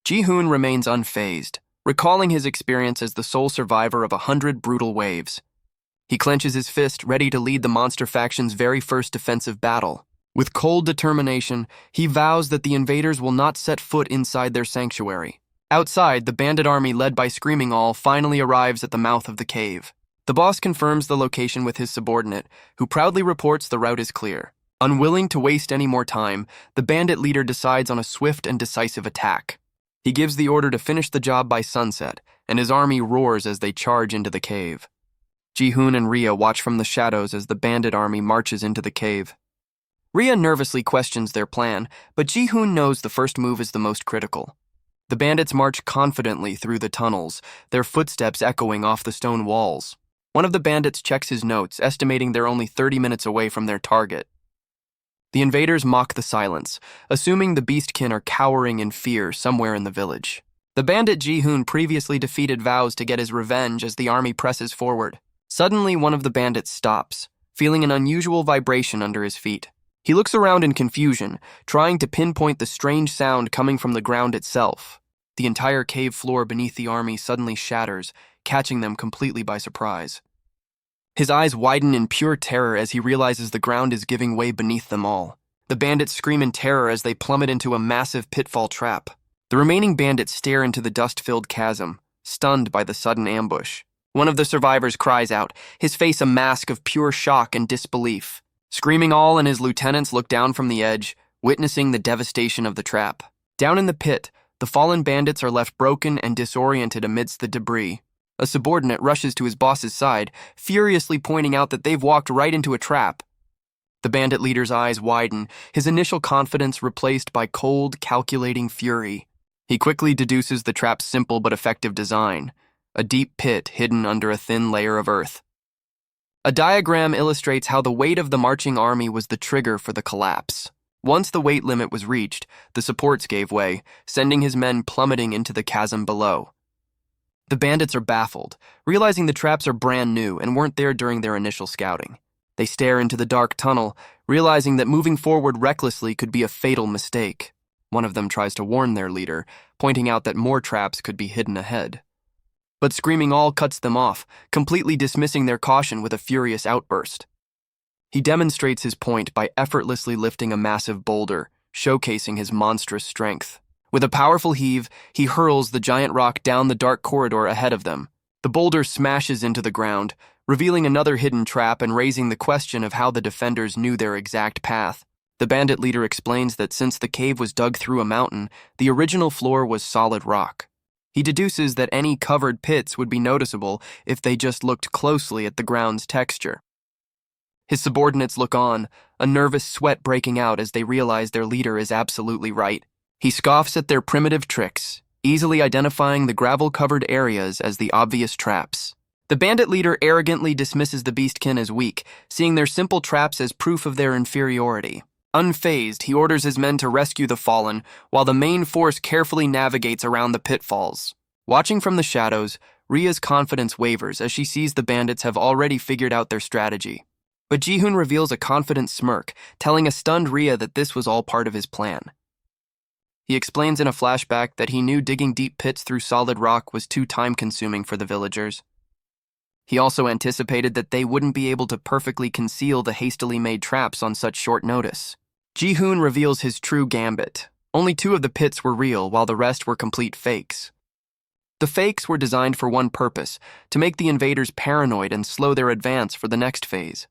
Ji-hoon remains unfazed, recalling his experience as the sole survivor of 100 brutal waves. He clenches his fist, ready to lead the monster faction's very first defensive battle. With cold determination, he vows that the invaders will not set foot inside their sanctuary. Outside, the bandit army led by Screaming All finally arrives at the mouth of the cave. The boss confirms the location with his subordinate, who proudly reports the route is clear. Unwilling to waste any more time, the bandit leader decides on a swift and decisive attack. He gives the order to finish the job by sunset, and his army roars as they charge into the cave. Ji-hoon and Rhea watch from the shadows as the bandit army marches into the cave. Rhea nervously questions their plan, but Ji-hoon knows the first move is the most critical. The bandits march confidently through the tunnels, their footsteps echoing off the stone walls. One of the bandits checks his notes, estimating they're only 30 minutes away from their target. The invaders mock the silence, assuming the beastkin are cowering in fear somewhere in the village. The bandit Ji-hoon previously defeated vows to get his revenge as the army presses forward. Suddenly, one of the bandits stops, feeling an unusual vibration under his feet. He looks around in confusion, trying to pinpoint the strange sound coming from the ground itself. The entire cave floor beneath the army suddenly shatters, catching them completely by surprise. His eyes widen in pure terror as he realizes the ground is giving way beneath them all. The bandits scream in terror as they plummet into a massive pitfall trap. The remaining bandits stare into the dust-filled chasm, stunned by the sudden ambush. One of the survivors cries out, his face a mask of pure shock and disbelief. Screaming All and his lieutenants look down from the edge, witnessing the devastation of the trap. Down in the pit, the fallen bandits are left broken and disoriented amidst the debris. A subordinate rushes to his boss's side, furiously pointing out that they've walked right into a trap. The bandit leader's eyes widen, his initial confidence replaced by cold, calculating fury. He quickly deduces the trap's simple but effective design, a deep pit hidden under a thin layer of earth. A diagram illustrates how the weight of the marching army was the trigger for the collapse. Once the weight limit was reached, the supports gave way, sending his men plummeting into the chasm below. The bandits are baffled, realizing the traps are brand new and weren't there during their initial scouting. They stare into the dark tunnel, realizing that moving forward recklessly could be a fatal mistake. One of them tries to warn their leader, pointing out that more traps could be hidden ahead. But Screaming All cuts them off, completely dismissing their caution with a furious outburst. He demonstrates his point by effortlessly lifting a massive boulder, showcasing his monstrous strength. With a powerful heave, he hurls the giant rock down the dark corridor ahead of them. The boulder smashes into the ground, revealing another hidden trap and raising the question of how the defenders knew their exact path. The bandit leader explains that since the cave was dug through a mountain, the original floor was solid rock. He deduces that any covered pits would be noticeable if they just looked closely at the ground's texture. His subordinates look on, a nervous sweat breaking out as they realize their leader is absolutely right. He scoffs at their primitive tricks, easily identifying the gravel-covered areas as the obvious traps. The bandit leader arrogantly dismisses the beastkin as weak, seeing their simple traps as proof of their inferiority. Unfazed, he orders his men to rescue the fallen, while the main force carefully navigates around the pitfalls. Watching from the shadows, Ria's confidence wavers as she sees the bandits have already figured out their strategy. But Ji-hoon reveals a confident smirk, telling a stunned Ria that this was all part of his plan. He explains in a flashback that he knew digging deep pits through solid rock was too time-consuming for the villagers. He also anticipated that they wouldn't be able to perfectly conceal the hastily made traps on such short notice. Ji-hoon reveals his true gambit. Only 2 of the pits were real, while the rest were complete fakes. The fakes were designed for one purpose, to make the invaders paranoid and slow their advance for the next phase.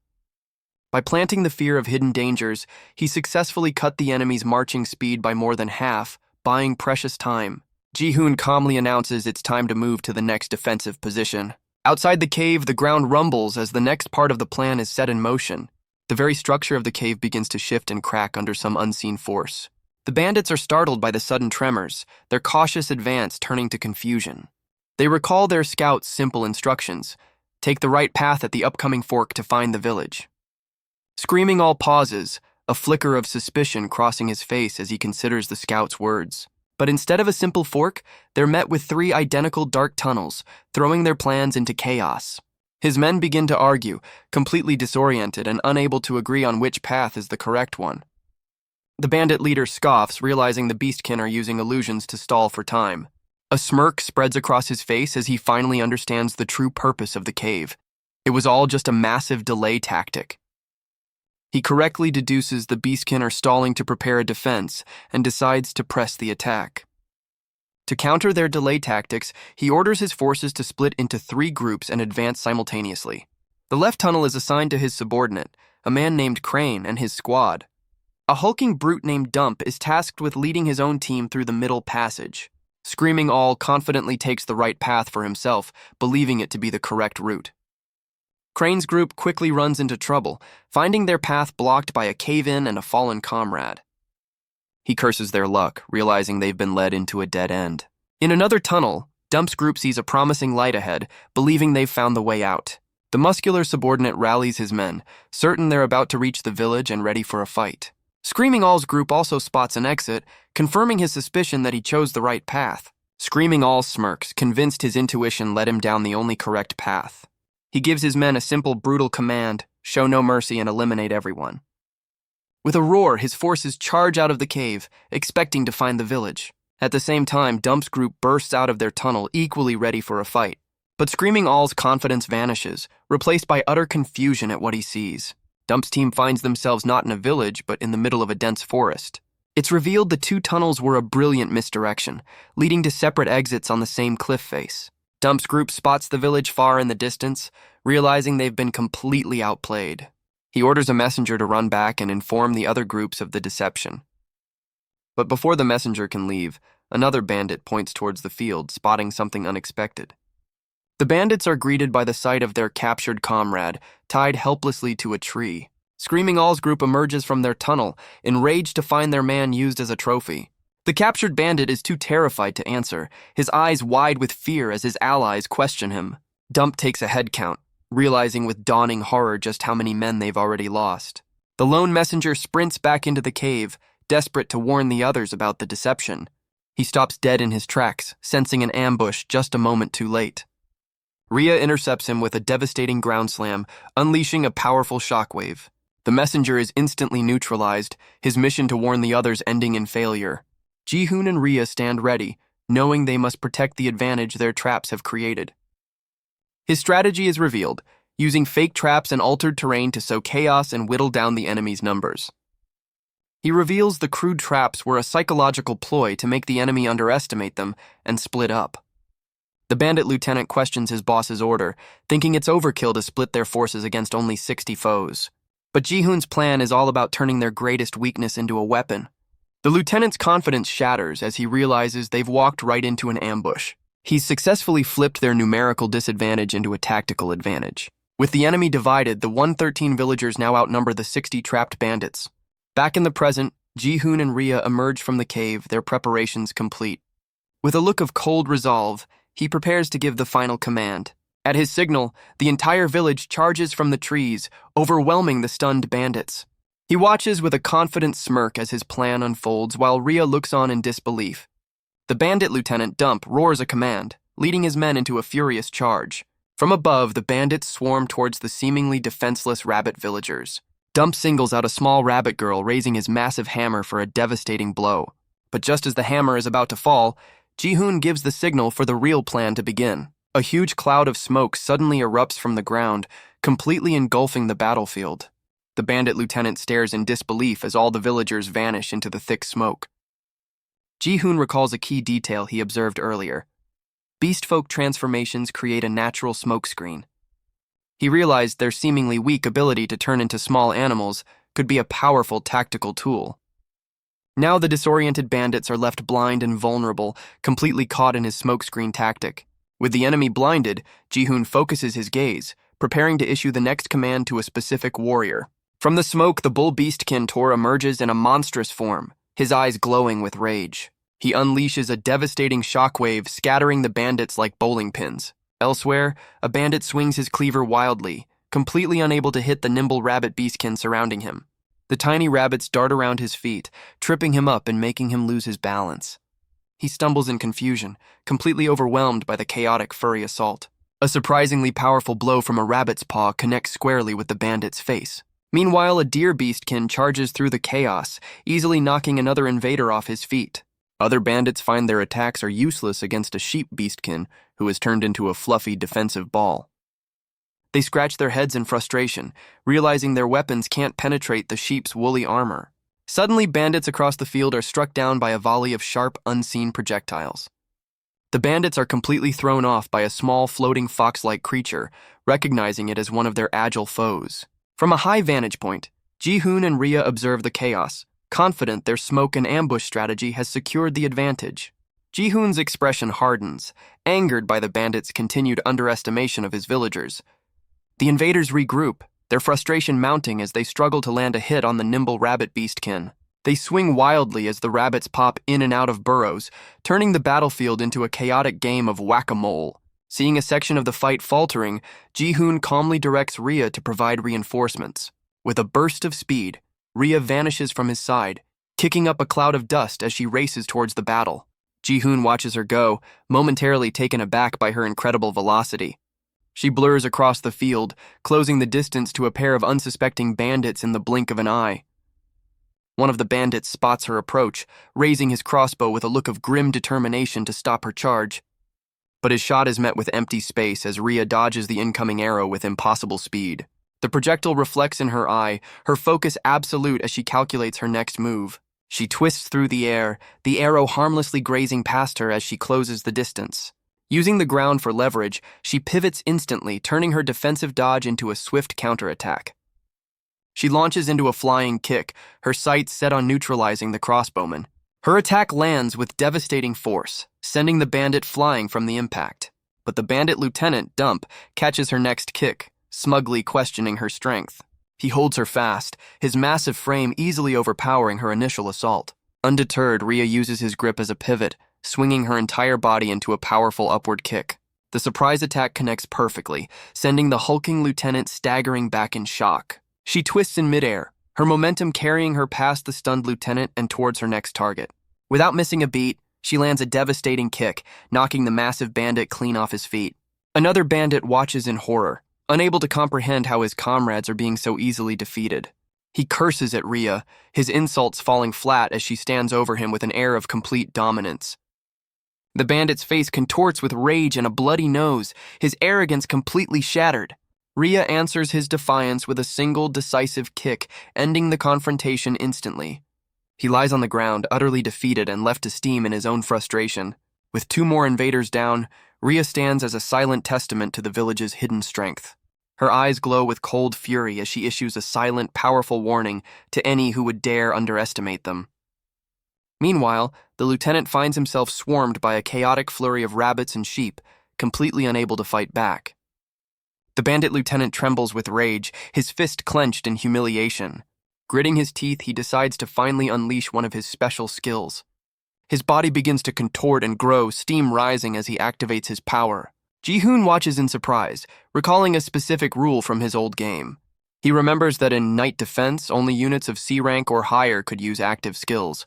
By planting the fear of hidden dangers, he successfully cut the enemy's marching speed by more than half, buying precious time. Ji-hoon calmly announces it's time to move to the next defensive position. Outside the cave, the ground rumbles as the next part of the plan is set in motion. The very structure of the cave begins to shift and crack under some unseen force. The bandits are startled by the sudden tremors, their cautious advance turning to confusion. They recall their scouts' simple instructions: take the right path at the upcoming fork to find the village. Screaming All pauses, a flicker of suspicion crossing his face as he considers the scouts' words. But instead of a simple fork, they're met with 3 identical dark tunnels, throwing their plans into chaos. His men begin to argue, completely disoriented and unable to agree on which path is the correct one. The bandit leader scoffs, realizing the beastkin are using illusions to stall for time. A smirk spreads across his face as he finally understands the true purpose of the cave. It was all just a massive delay tactic. He correctly deduces the beastkin are stalling to prepare a defense and decides to press the attack. To counter their delay tactics, he orders his forces to split into 3 groups and advance simultaneously. The left tunnel is assigned to his subordinate, a man named Crane, and his squad. A hulking brute named Dump is tasked with leading his own team through the middle passage. Screaming All confidently takes the right path for himself, believing it to be the correct route. Crane's group quickly runs into trouble, finding their path blocked by a cave-in and a fallen comrade. He curses their luck, realizing they've been led into a dead end. In another tunnel, Dump's group sees a promising light ahead, believing they've found the way out. The muscular subordinate rallies his men, certain they're about to reach the village and ready for a fight. Screaming All's group also spots an exit, confirming his suspicion that he chose the right path. Screaming All smirks, convinced his intuition led him down the only correct path. He gives his men a simple, brutal command: show no mercy and eliminate everyone. With a roar, his forces charge out of the cave, expecting to find the village. At the same time, Dump's group bursts out of their tunnel, equally ready for a fight. But Screaming All's confidence vanishes, replaced by utter confusion at what he sees. Dump's team finds themselves not in a village, but in the middle of a dense forest. It's revealed the 2 tunnels were a brilliant misdirection, leading to separate exits on the same cliff face. Dump's group spots the village far in the distance, realizing they've been completely outplayed. He orders a messenger to run back and inform the other groups of the deception. But before the messenger can leave, another bandit points towards the field, spotting something unexpected. The bandits are greeted by the sight of their captured comrade, tied helplessly to a tree. Screaming All's group emerges from their tunnel, enraged to find their man used as a trophy. The captured bandit is too terrified to answer, his eyes wide with fear as his allies question him. Dump takes a head count, realizing with dawning horror just how many men they've already lost. The lone messenger sprints back into the cave, desperate to warn the others about the deception. He stops dead in his tracks, sensing an ambush just a moment too late. Rhea intercepts him with a devastating ground slam, unleashing a powerful shockwave. The messenger is instantly neutralized, his mission to warn the others ending in failure. Ji-hoon and Rhea stand ready, knowing they must protect the advantage their traps have created. His strategy is revealed, using fake traps and altered terrain to sow chaos and whittle down the enemy's numbers. He reveals the crude traps were a psychological ploy to make the enemy underestimate them and split up. The bandit lieutenant questions his boss's order, thinking it's overkill to split their forces against only 60 foes. But Ji-hoon's plan is all about turning their greatest weakness into a weapon. The lieutenant's confidence shatters as he realizes they've walked right into an ambush. He's successfully flipped their numerical disadvantage into a tactical advantage. With the enemy divided, the 113 villagers now outnumber the 60 trapped bandits. Back in the present, Ji-hoon and Rhea emerge from the cave, their preparations complete. With a look of cold resolve, he prepares to give the final command. At his signal, the entire village charges from the trees, overwhelming the stunned bandits. He watches with a confident smirk as his plan unfolds while Rhea looks on in disbelief. The bandit lieutenant, Dump, roars a command, leading his men into a furious charge. From above, the bandits swarm towards the seemingly defenseless rabbit villagers. Dump singles out a small rabbit girl, raising his massive hammer for a devastating blow. But just as the hammer is about to fall, Ji-hoon gives the signal for the real plan to begin. A huge cloud of smoke suddenly erupts from the ground, completely engulfing the battlefield. The bandit lieutenant stares in disbelief as all the villagers vanish into the thick smoke. Ji-hoon recalls a key detail he observed earlier. Beastfolk transformations create a natural smokescreen. He realized their seemingly weak ability to turn into small animals could be a powerful tactical tool. Now the disoriented bandits are left blind and vulnerable, completely caught in his smokescreen tactic. With the enemy blinded, Ji-hoon focuses his gaze, preparing to issue the next command to a specific warrior. From the smoke, the bull beastkin Tor emerges in a monstrous form, his eyes glowing with rage. He unleashes a devastating shockwave, scattering the bandits like bowling pins. Elsewhere, a bandit swings his cleaver wildly, completely unable to hit the nimble rabbit beastkin surrounding him. The tiny rabbits dart around his feet, tripping him up and making him lose his balance. He stumbles in confusion, completely overwhelmed by the chaotic furry assault. A surprisingly powerful blow from a rabbit's paw connects squarely with the bandit's face. Meanwhile, a deer beastkin charges through the chaos, easily knocking another invader off his feet. Other bandits find their attacks are useless against a sheep beastkin who has turned into a fluffy defensive ball. They scratch their heads in frustration, realizing their weapons can't penetrate the sheep's woolly armor. Suddenly, bandits across the field are struck down by a volley of sharp, unseen projectiles. The bandits are completely thrown off by a small, floating fox-like creature, recognizing it as one of their agile foes. From a high vantage point, Ji-hoon and Rhea observe the chaos, confident their smoke and ambush strategy has secured the advantage. Ji-hoon's expression hardens, angered by the bandits' continued underestimation of his villagers. The invaders regroup, their frustration mounting as they struggle to land a hit on the nimble rabbit beastkin. They swing wildly as the rabbits pop in and out of burrows, turning the battlefield into a chaotic game of whack-a-mole. Seeing a section of the fight faltering, Ji-hoon calmly directs Rhea to provide reinforcements. With a burst of speed, Rhea vanishes from his side, kicking up a cloud of dust as she races towards the battle. Ji-hoon watches her go, momentarily taken aback by her incredible velocity. She blurs across the field, closing the distance to a pair of unsuspecting bandits in the blink of an eye. One of the bandits spots her approach, raising his crossbow with a look of grim determination to stop her charge. But his shot is met with empty space as Rhea dodges the incoming arrow with impossible speed. The projectile reflects in her eye, her focus absolute as she calculates her next move. She twists through the air, the arrow harmlessly grazing past her as she closes the distance. Using the ground for leverage, she pivots instantly, turning her defensive dodge into a swift counterattack. She launches into a flying kick, her sights set on neutralizing the crossbowman. Her attack lands with devastating force, sending the bandit flying from the impact. But the bandit lieutenant, Dump, catches her next kick, smugly questioning her strength. He holds her fast, his massive frame easily overpowering her initial assault. Undeterred, Rhea uses his grip as a pivot, swinging her entire body into a powerful upward kick. The surprise attack connects perfectly, sending the hulking lieutenant staggering back in shock. She twists in midair, her momentum carrying her past the stunned lieutenant and towards her next target. Without missing a beat, she lands a devastating kick, knocking the massive bandit clean off his feet. Another bandit watches in horror, unable to comprehend how his comrades are being so easily defeated. He curses at Rhea, his insults falling flat as she stands over him with an air of complete dominance. The bandit's face contorts with rage and a bloody nose, his arrogance completely shattered. Rhea answers his defiance with a single decisive kick, ending the confrontation instantly. He lies on the ground, utterly defeated and left to steam in his own frustration. With 2 more invaders down, Rhea stands as a silent testament to the village's hidden strength. Her eyes glow with cold fury as she issues a silent, powerful warning to any who would dare underestimate them. Meanwhile, the lieutenant finds himself swarmed by a chaotic flurry of rabbits and sheep, completely unable to fight back. The bandit lieutenant trembles with rage, his fist clenched in humiliation. Gritting his teeth, he decides to finally unleash one of his special skills. His body begins to contort and grow, steam rising as he activates his power. Ji-hoon watches in surprise, recalling a specific rule from his old game. He remembers that in night defense, only units of C rank or higher could use active skills.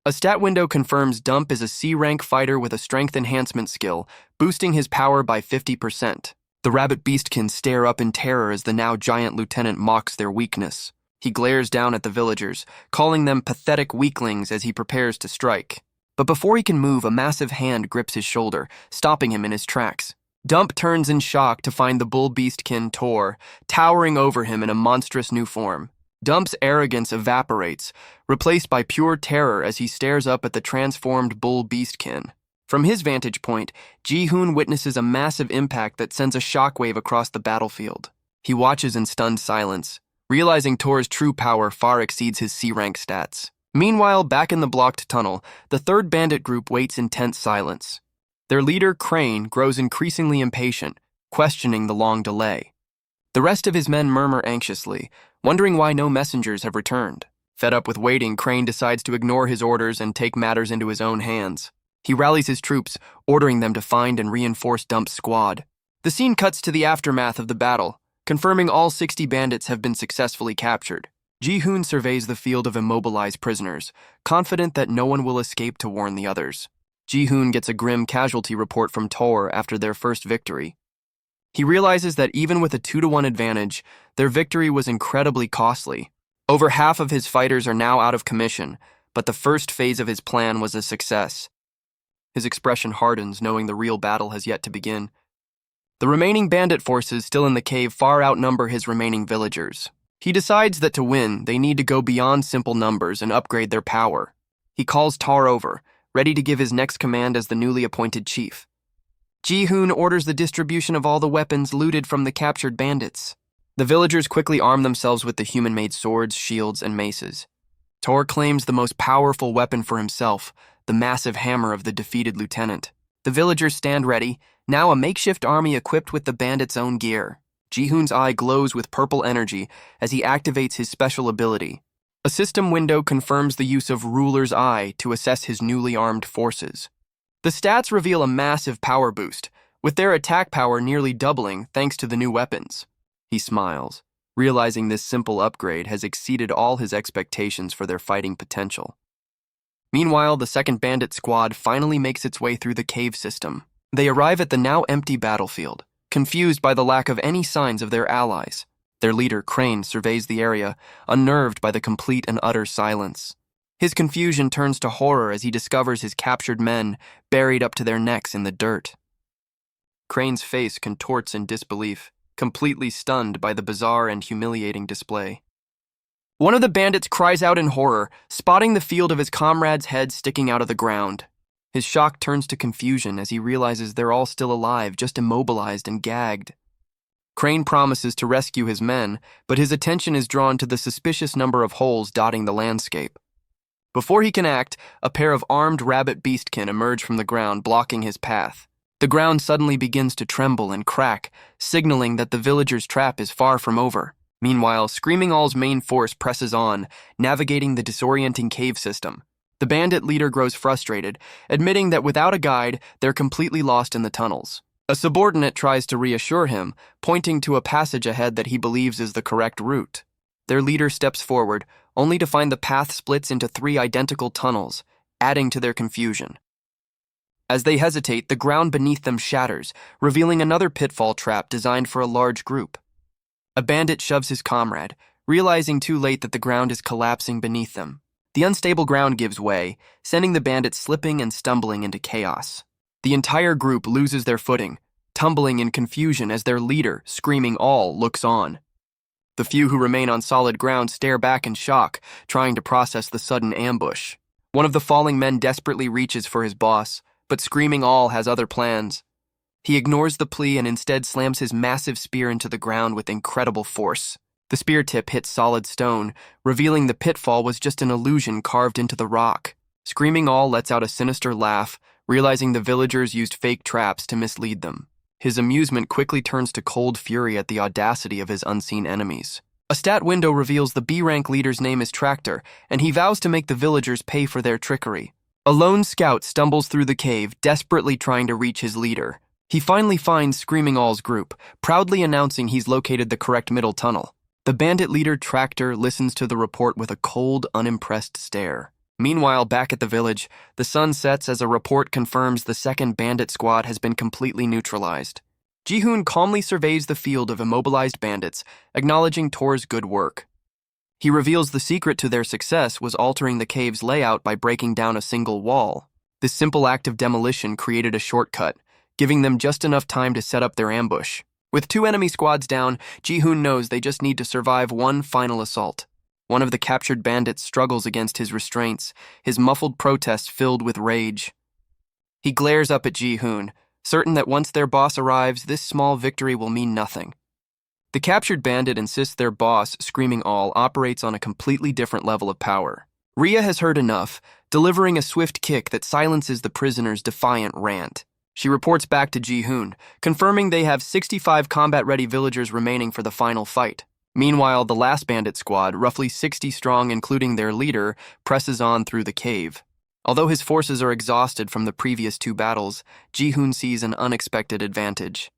A stat window confirms Dump is a C rank fighter with a strength enhancement skill, boosting his power by 50%. The rabbit beastkin stare up in terror as the now giant lieutenant mocks their weakness. He glares down at the villagers, calling them pathetic weaklings as he prepares to strike. But before he can move, a massive hand grips his shoulder, stopping him in his tracks. Dump turns in shock to find the bull beastkin Tor, towering over him in a monstrous new form. Dump's arrogance evaporates, replaced by pure terror as he stares up at the transformed bull beastkin. From his vantage point, Ji-hoon witnesses a massive impact that sends a shockwave across the battlefield. He watches in stunned silence, realizing Tor's true power far exceeds his C-rank stats. Meanwhile, back in the blocked tunnel, the third bandit group waits in tense silence. Their leader, Crane, grows increasingly impatient, questioning the long delay. The rest of his men murmur anxiously, wondering why no messengers have returned. Fed up with waiting, Crane decides to ignore his orders and take matters into his own hands. He rallies his troops, ordering them to find and reinforce Dump's squad. The scene cuts to the aftermath of the battle, confirming all 60 bandits have been successfully captured. Ji-hoon surveys the field of immobilized prisoners, confident that no one will escape to warn the others. Ji-hoon gets a grim casualty report from Tor after their first victory. He realizes that even with a 2-to-1 advantage, their victory was incredibly costly. Over half of his fighters are now out of commission, but the first phase of his plan was a success. His expression hardens, knowing the real battle has yet to begin. The remaining bandit forces still in the cave far outnumber his remaining villagers. He decides that to win, they need to go beyond simple numbers and upgrade their power. He calls Tar over, ready to give his next command as the newly appointed chief. Ji-hoon orders the distribution of all the weapons looted from the captured bandits. The villagers quickly arm themselves with the human-made swords, shields, and maces. Tor claims the most powerful weapon for himself, the massive hammer of the defeated lieutenant. The villagers stand ready, now a makeshift army equipped with the bandits' own gear. Ji-hoon's eye glows with purple energy as he activates his special ability. A system window confirms the use of Ruler's Eye to assess his newly armed forces. The stats reveal a massive power boost, with their attack power nearly doubling thanks to the new weapons. He smiles, realizing this simple upgrade has exceeded all his expectations for their fighting potential. Meanwhile, the second bandit squad finally makes its way through the cave system. They arrive at the now empty battlefield, confused by the lack of any signs of their allies. Their leader, Crane, surveys the area, unnerved by the complete and utter silence. His confusion turns to horror as he discovers his captured men buried up to their necks in the dirt. Crane's face contorts in disbelief, completely stunned by the bizarre and humiliating display. One of the bandits cries out in horror, spotting the field of his comrade's head sticking out of the ground. His shock turns to confusion as he realizes they're all still alive, just immobilized and gagged. Crane promises to rescue his men, but his attention is drawn to the suspicious number of holes dotting the landscape. Before he can act, a pair of armed rabbit beastkin emerge from the ground, blocking his path. The ground suddenly begins to tremble and crack, signaling that the villager's trap is far from over. Meanwhile, Screaming All's main force presses on, navigating the disorienting cave system. The bandit leader grows frustrated, admitting that without a guide, they're completely lost in the tunnels. A subordinate tries to reassure him, pointing to a passage ahead that he believes is the correct route. Their leader steps forward, only to find the path splits into 3 identical tunnels, adding to their confusion. As they hesitate, the ground beneath them shatters, revealing another pitfall trap designed for a large group. A bandit shoves his comrade, realizing too late that the ground is collapsing beneath them. The unstable ground gives way, sending the bandits slipping and stumbling into chaos. The entire group loses their footing, tumbling in confusion as their leader, Screaming All, looks on. The few who remain on solid ground stare back in shock, trying to process the sudden ambush. One of the falling men desperately reaches for his boss, but Screaming All has other plans. He ignores the plea and instead slams his massive spear into the ground with incredible force. The spear tip hits solid stone, revealing the pitfall was just an illusion carved into the rock. Screaming All lets out a sinister laugh, realizing the villagers used fake traps to mislead them. His amusement quickly turns to cold fury at the audacity of his unseen enemies. A stat window reveals the B-rank leader's name is Tractor, and he vows to make the villagers pay for their trickery. A lone scout stumbles through the cave, desperately trying to reach his leader. He finally finds Screaming All's group, proudly announcing he's located the correct middle tunnel. The bandit leader Tractor listens to the report with a cold, unimpressed stare. Meanwhile, back at the village, the sun sets as a report confirms the second bandit squad has been completely neutralized. Ji-hoon calmly surveys the field of immobilized bandits, acknowledging Tor's good work. He reveals the secret to their success was altering the cave's layout by breaking down a single wall. This simple act of demolition created a shortcut, giving them just enough time to set up their ambush. With 2 enemy squads down, Ji-hoon knows they just need to survive one final assault. One of the captured bandits struggles against his restraints, his muffled protest filled with rage. He glares up at Ji-hoon, certain that once their boss arrives, this small victory will mean nothing. The captured bandit insists their boss, Screaming All, operates on a completely different level of power. Rhea has heard enough, delivering a swift kick that silences the prisoner's defiant rant. She reports back to Ji-hoon, confirming they have 65 combat-ready villagers remaining for the final fight. Meanwhile, the last bandit squad, roughly 60 strong including their leader, presses on through the cave. Although his forces are exhausted from the previous 2 battles, Ji-hoon sees an unexpected advantage.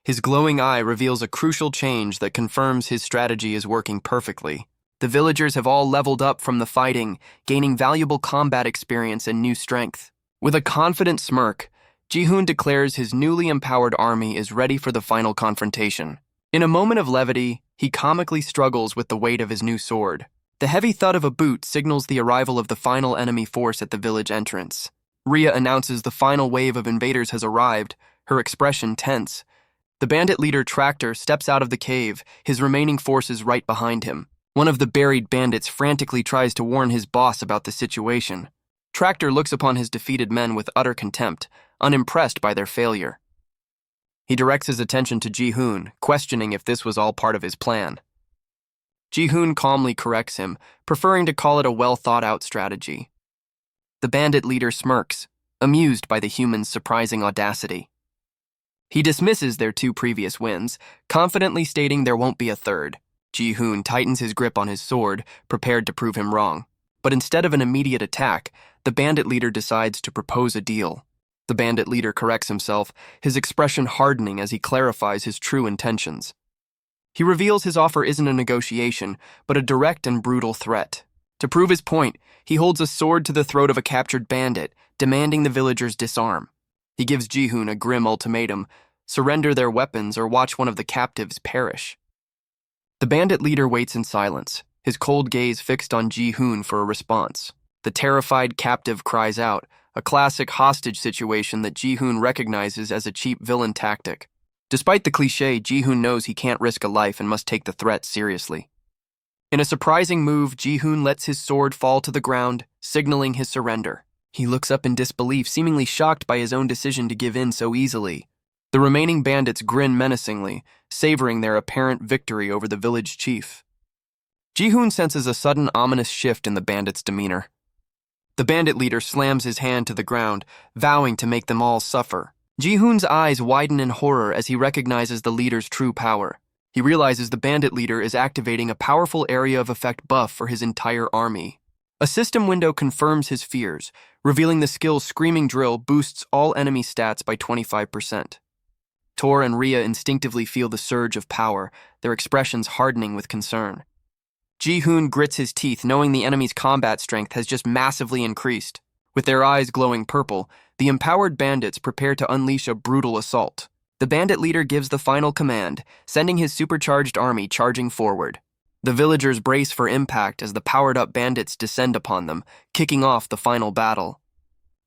His glowing eye reveals a crucial change that confirms his strategy is working perfectly. The villagers have all leveled up from the fighting, gaining valuable combat experience and new strength. With a confident smirk, Ji-hoon declares his newly empowered army is ready for the final confrontation. In a moment of levity, he comically struggles with the weight of his new sword. The heavy thud of a boot signals the arrival of the final enemy force at the village entrance. Rhea announces the final wave of invaders has arrived, her expression tense. The bandit leader Tractor steps out of the cave, his remaining forces right behind him. One of the buried bandits frantically tries to warn his boss about the situation. Tractor looks upon his defeated men with utter contempt, unimpressed by their failure. He directs his attention to Ji-hoon, questioning if this was all part of his plan. Ji-hoon calmly corrects him, preferring to call it a well-thought-out strategy. The bandit leader smirks, amused by the humans' surprising audacity. He dismisses their 2 previous wins, confidently stating there won't be a third. Ji-hoon tightens his grip on his sword, prepared to prove him wrong. But instead of an immediate attack, the bandit leader decides to propose a deal. The bandit leader corrects himself, his expression hardening as he clarifies his true intentions. He reveals his offer isn't a negotiation, but a direct and brutal threat. To prove his point, he holds a sword to the throat of a captured bandit, demanding the villagers disarm. He gives Ji-hoon a grim ultimatum: surrender their weapons or watch one of the captives perish. The bandit leader waits in silence, his cold gaze fixed on Ji-hoon for a response. The terrified captive cries out, a classic hostage situation that Ji-hoon recognizes as a cheap villain tactic. Despite the cliché, Ji-hoon knows he can't risk a life and must take the threat seriously. In a surprising move, Ji-hoon lets his sword fall to the ground, signaling his surrender. He looks up in disbelief, seemingly shocked by his own decision to give in so easily. The remaining bandits grin menacingly, savoring their apparent victory over the village chief. Ji-hoon senses a sudden ominous shift in the bandits' demeanor. The bandit leader slams his hand to the ground, vowing to make them all suffer. Ji-hoon's eyes widen in horror as he recognizes the leader's true power. He realizes the bandit leader is activating a powerful area of effect buff for his entire army. A system window confirms his fears, revealing the skill Screaming Drill boosts all enemy stats by 25%. Tor and Rhea instinctively feel the surge of power, their expressions hardening with concern. Ji-hoon grits his teeth, knowing the enemy's combat strength has just massively increased. With their eyes glowing purple, the empowered bandits prepare to unleash a brutal assault. The bandit leader gives the final command, sending his supercharged army charging forward. The villagers brace for impact as the powered-up bandits descend upon them, kicking off the final battle.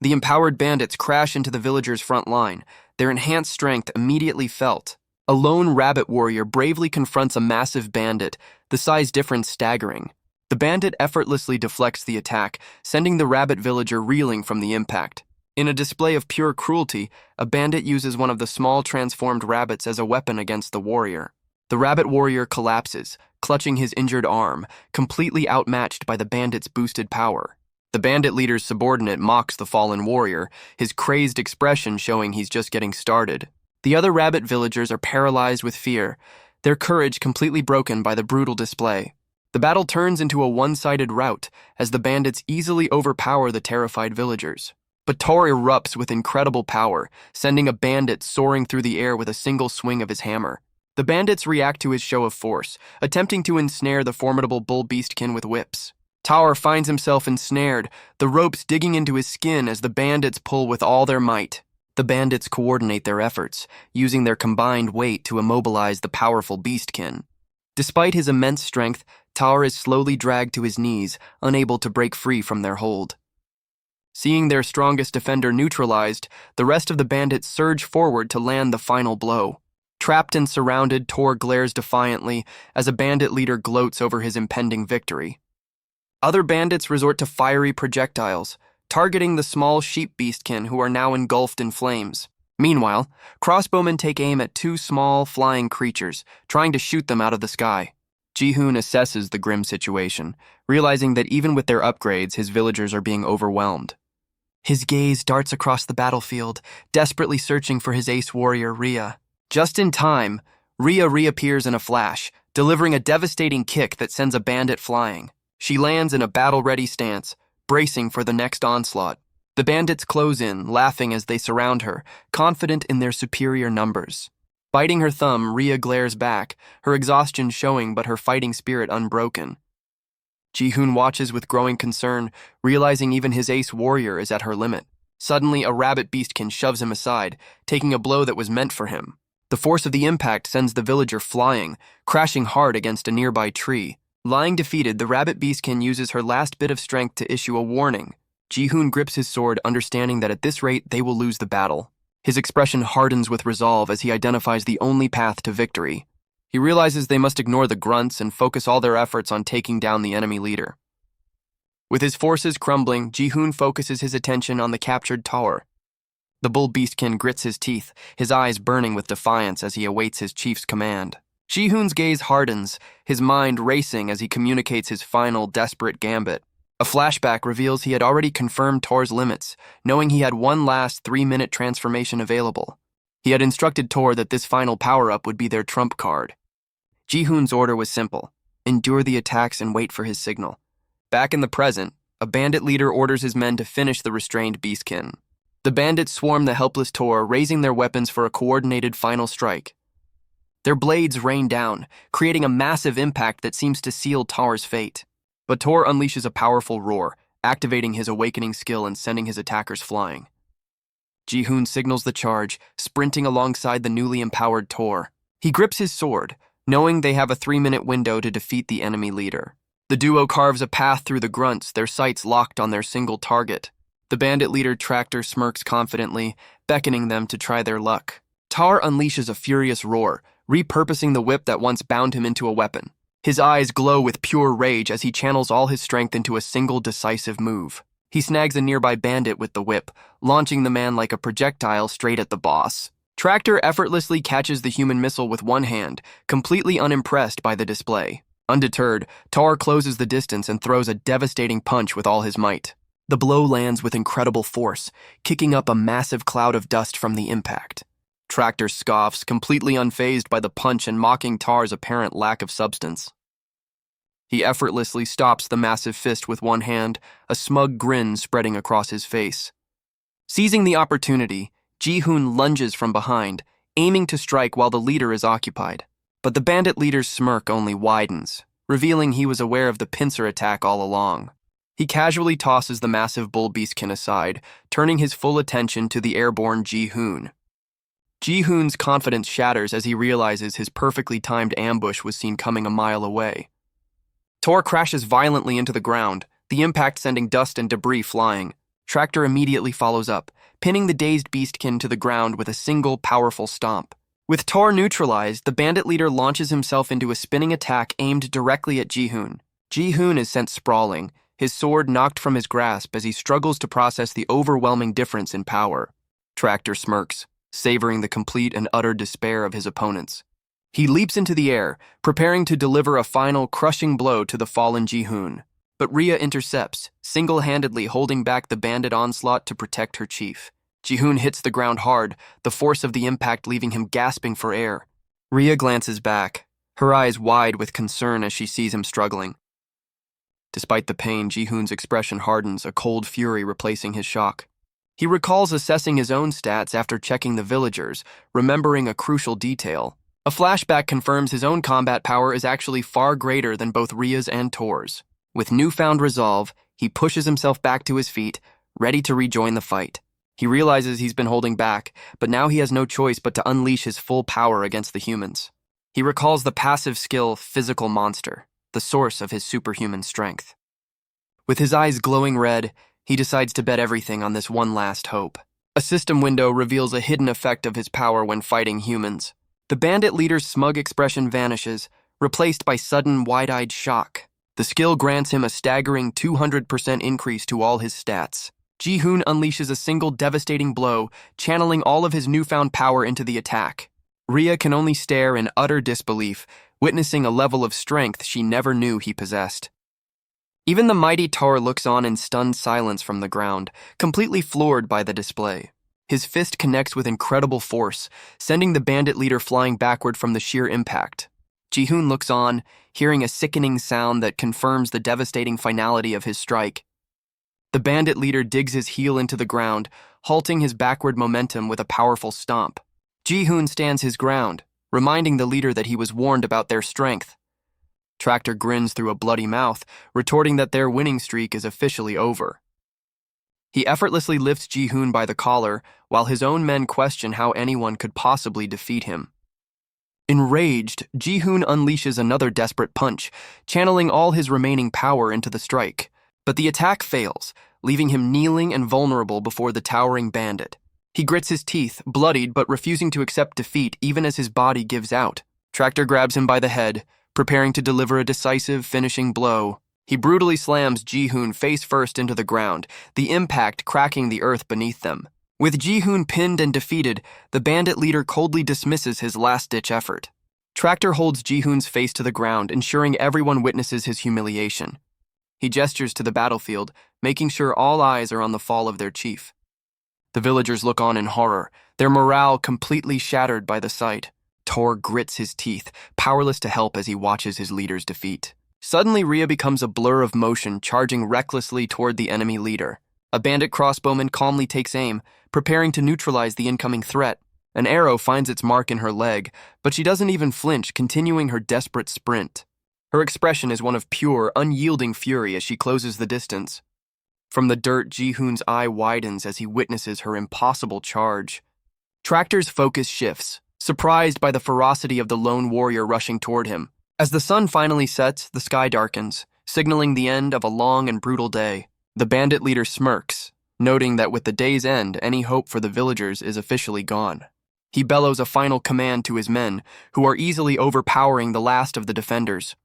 The empowered bandits crash into the villagers' front line, their enhanced strength immediately felt. A lone rabbit warrior bravely confronts a massive bandit, the size difference staggering. The bandit effortlessly deflects the attack, sending the rabbit villager reeling from the impact. In a display of pure cruelty, a bandit uses one of the small transformed rabbits as a weapon against the warrior. The rabbit warrior collapses, clutching his injured arm, completely outmatched by the bandit's boosted power. The bandit leader's subordinate mocks the fallen warrior, his crazed expression showing he's just getting started. The other rabbit villagers are paralyzed with fear, their courage completely broken by the brutal display. The battle turns into a one-sided rout as the bandits easily overpower the terrified villagers. But Tor erupts with incredible power, sending a bandit soaring through the air with a single swing of his hammer. The bandits react to his show of force, attempting to ensnare the formidable bull beastkin with whips. Tor finds himself ensnared, the ropes digging into his skin as the bandits pull with all their might. The bandits coordinate their efforts, using their combined weight to immobilize the powerful beastkin. Despite his immense strength, Tor is slowly dragged to his knees, unable to break free from their hold. Seeing their strongest defender neutralized, the rest of the bandits surge forward to land the final blow. Trapped and surrounded, Tor glares defiantly as a bandit leader gloats over his impending victory. Other bandits resort to fiery projectiles, targeting the small sheep beastkin who are now engulfed in flames. Meanwhile, crossbowmen take aim at two small, flying creatures, trying to shoot them out of the sky. Ji-hoon assesses the grim situation, realizing that even with their upgrades, his villagers are being overwhelmed. His gaze darts across the battlefield, desperately searching for his ace warrior, Rhea. Just in time, Rhea reappears in a flash, delivering a devastating kick that sends a bandit flying. She lands in a battle-ready stance, bracing for the next onslaught. The bandits close in, laughing as they surround her, confident in their superior numbers. Biting her thumb, Rhea glares back, her exhaustion showing but her fighting spirit unbroken. Ji-hoon watches with growing concern, realizing even his ace warrior is at her limit. Suddenly, a rabbit beastkin shoves him aside, taking a blow that was meant for him. The force of the impact sends the villager flying, crashing hard against a nearby tree. Lying defeated, the rabbit beastkin uses her last bit of strength to issue a warning. Ji-hoon grips his sword, understanding that at this rate they will lose the battle. His expression hardens with resolve as he identifies the only path to victory. He realizes they must ignore the grunts and focus all their efforts on taking down the enemy leader. With his forces crumbling, Ji-hoon focuses his attention on the captured Tor. The bull beastkin grits his teeth, his eyes burning with defiance as he awaits his chief's command. Ji-hoon's gaze hardens, his mind racing as he communicates his final, desperate gambit. A flashback reveals he had already confirmed Tor's limits, knowing he had one last 3-minute transformation available. He had instructed Tor that this final power-up would be their trump card. Ji-hoon's order was simple: endure the attacks and wait for his signal. Back in the present, a bandit leader orders his men to finish the restrained beastkin. The bandits swarm the helpless Tor, raising their weapons for a coordinated final strike. Their blades rain down, creating a massive impact that seems to seal Tor's fate. But Tor unleashes a powerful roar, activating his awakening skill and sending his attackers flying. Ji-hoon signals the charge, sprinting alongside the newly empowered Tor. He grips his sword, knowing they have a 3-minute window to defeat the enemy leader. The duo carves a path through the grunts, their sights locked on their single target. The bandit leader Tractor smirks confidently, beckoning them to try their luck. Tor unleashes a furious roar, repurposing the whip that once bound him into a weapon. His eyes glow with pure rage as he channels all his strength into a single decisive move. He snags a nearby bandit with the whip, launching the man like a projectile straight at the boss. Tractor effortlessly catches the human missile with one hand, completely unimpressed by the display. Undeterred, Tor closes the distance and throws a devastating punch with all his might. The blow lands with incredible force, kicking up a massive cloud of dust from the impact. Tractor scoffs, completely unfazed by the punch and mocking Tar's apparent lack of substance. He effortlessly stops the massive fist with one hand, a smug grin spreading across his face. Seizing the opportunity, Ji-hoon lunges from behind, aiming to strike while the leader is occupied. But the bandit leader's smirk only widens, revealing he was aware of the pincer attack all along. He casually tosses the massive bull beastkin aside, turning his full attention to the airborne Ji-hoon. Ji-hoon's confidence shatters as he realizes his perfectly timed ambush was seen coming a mile away. Tor crashes violently into the ground, the impact sending dust and debris flying. Tractor immediately follows up, pinning the dazed beastkin to the ground with a single powerful stomp. With Tor neutralized, the bandit leader launches himself into a spinning attack aimed directly at Ji-hoon. Ji-hoon is sent sprawling, his sword knocked from his grasp as he struggles to process the overwhelming difference in power. Tractor smirks, savoring the complete and utter despair of his opponents. He leaps into the air, preparing to deliver a final crushing blow to the fallen Ji-hoon. But Rhea intercepts, single-handedly holding back the bandit onslaught to protect her chief. Ji-hoon hits the ground hard, the force of the impact leaving him gasping for air. Rhea glances back, her eyes wide with concern as she sees him struggling. Despite the pain, Ji-hoon's expression hardens, a cold fury replacing his shock. He recalls assessing his own stats after checking the villagers, remembering a crucial detail. A flashback confirms his own combat power is actually far greater than both Rhea's and Tor's. With newfound resolve, he pushes himself back to his feet, ready to rejoin the fight. He realizes he's been holding back, but now he has no choice but to unleash his full power against the humans. He recalls the passive skill Physical Monster, the source of his superhuman strength. With his eyes glowing red, he decides to bet everything on this one last hope. A system window reveals a hidden effect of his power when fighting humans. The bandit leader's smug expression vanishes, replaced by sudden, wide-eyed shock. The skill grants him a staggering 200% increase to all his stats. Ji-hoon unleashes a single devastating blow, channeling all of his newfound power into the attack. Rhea can only stare in utter disbelief, witnessing a level of strength she never knew he possessed. Even the mighty Tar looks on in stunned silence from the ground, completely floored by the display. His fist connects with incredible force, sending the bandit leader flying backward from the sheer impact. Ji-hoon looks on, hearing a sickening sound that confirms the devastating finality of his strike. The bandit leader digs his heel into the ground, halting his backward momentum with a powerful stomp. Ji-hoon stands his ground, reminding the leader that he was warned about their strength. Tractor grins through a bloody mouth, retorting that their winning streak is officially over. He effortlessly lifts Ji-hoon by the collar, while his own men question how anyone could possibly defeat him. Enraged, Ji-hoon unleashes another desperate punch, channeling all his remaining power into the strike. But the attack fails, leaving him kneeling and vulnerable before the towering bandit. He grits his teeth, bloodied but refusing to accept defeat even as his body gives out. Tractor grabs him by the head, preparing to deliver a decisive, finishing blow. He brutally slams Ji-hoon face first into the ground, the impact cracking the earth beneath them. With Ji-hoon pinned and defeated, the bandit leader coldly dismisses his last-ditch effort. Tractor holds Ji-hoon's face to the ground, ensuring everyone witnesses his humiliation. He gestures to the battlefield, making sure all eyes are on the fall of their chief. The villagers look on in horror, their morale completely shattered by the sight. Tor grits his teeth, powerless to help as he watches his leader's defeat. Suddenly, Rhea becomes a blur of motion, charging recklessly toward the enemy leader. A bandit crossbowman calmly takes aim, preparing to neutralize the incoming threat. An arrow finds its mark in her leg, but she doesn't even flinch, continuing her desperate sprint. Her expression is one of pure, unyielding fury as she closes the distance. From the dirt, Ji-hoon's eye widens as he witnesses her impossible charge. Tractor's focus shifts, surprised by the ferocity of the lone warrior rushing toward him. As the sun finally sets, the sky darkens, signaling the end of a long and brutal day. The bandit leader smirks, noting that with the day's end, any hope for the villagers is officially gone. He bellows a final command to his men, who are easily overpowering the last of the defenders.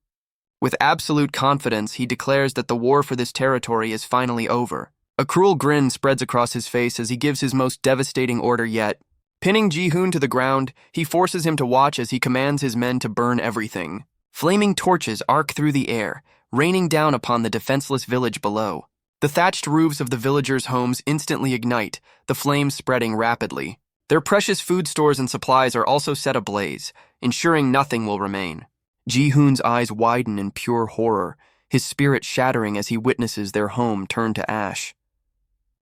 With absolute confidence, he declares that the war for this territory is finally over. A cruel grin spreads across his face as he gives his most devastating order yet. Pinning Ji-hoon to the ground, he forces him to watch as he commands his men to burn everything. Flaming torches arc through the air, raining down upon the defenseless village below. The thatched roofs of the villagers' homes instantly ignite, the flames spreading rapidly. Their precious food stores and supplies are also set ablaze, ensuring nothing will remain. Ji-hoon's eyes widen in pure horror, his spirit shattering as he witnesses their home turn to ash.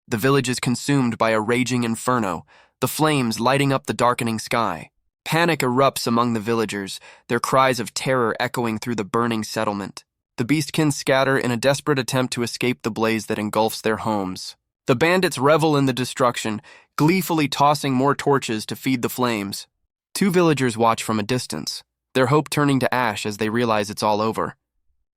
The village is consumed by a raging inferno, the flames lighting up the darkening sky. Panic erupts among the villagers, their cries of terror echoing through the burning settlement. The beastkin scatter in a desperate attempt to escape the blaze that engulfs their homes. The bandits revel in the destruction, gleefully tossing more torches to feed the flames. Two villagers watch from a distance, their hope turning to ash as they realize it's all over.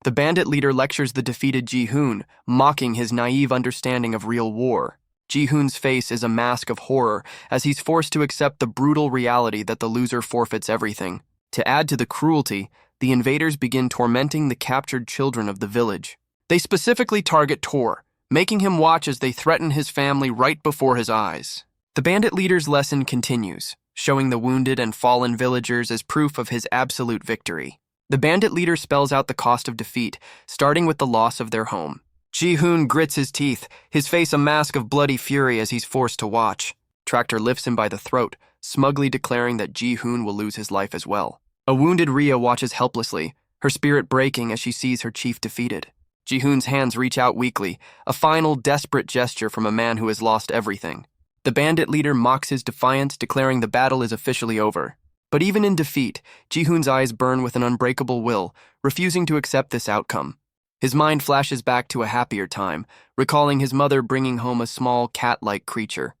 The bandit leader lectures the defeated Ji-hoon, mocking his naive understanding of real war. Ji-hoon's face is a mask of horror as he's forced to accept the brutal reality that the loser forfeits everything. To add to the cruelty, the invaders begin tormenting the captured children of the village. They specifically target Tor, making him watch as they threaten his family right before his eyes. The bandit leader's lesson continues, showing the wounded and fallen villagers as proof of his absolute victory. The bandit leader spells out the cost of defeat, starting with the loss of their home. Ji-hoon grits his teeth, his face a mask of bloody fury as he's forced to watch. Tractor lifts him by the throat, smugly declaring that Ji-hoon will lose his life as well. A wounded Rhea watches helplessly, her spirit breaking as she sees her chief defeated. Ji-hoon's hands reach out weakly, a final desperate gesture from a man who has lost everything. The bandit leader mocks his defiance, declaring the battle is officially over. But even in defeat, Ji-hoon's eyes burn with an unbreakable will, refusing to accept this outcome. His mind flashes back to a happier time, recalling his mother bringing home a small cat-like creature.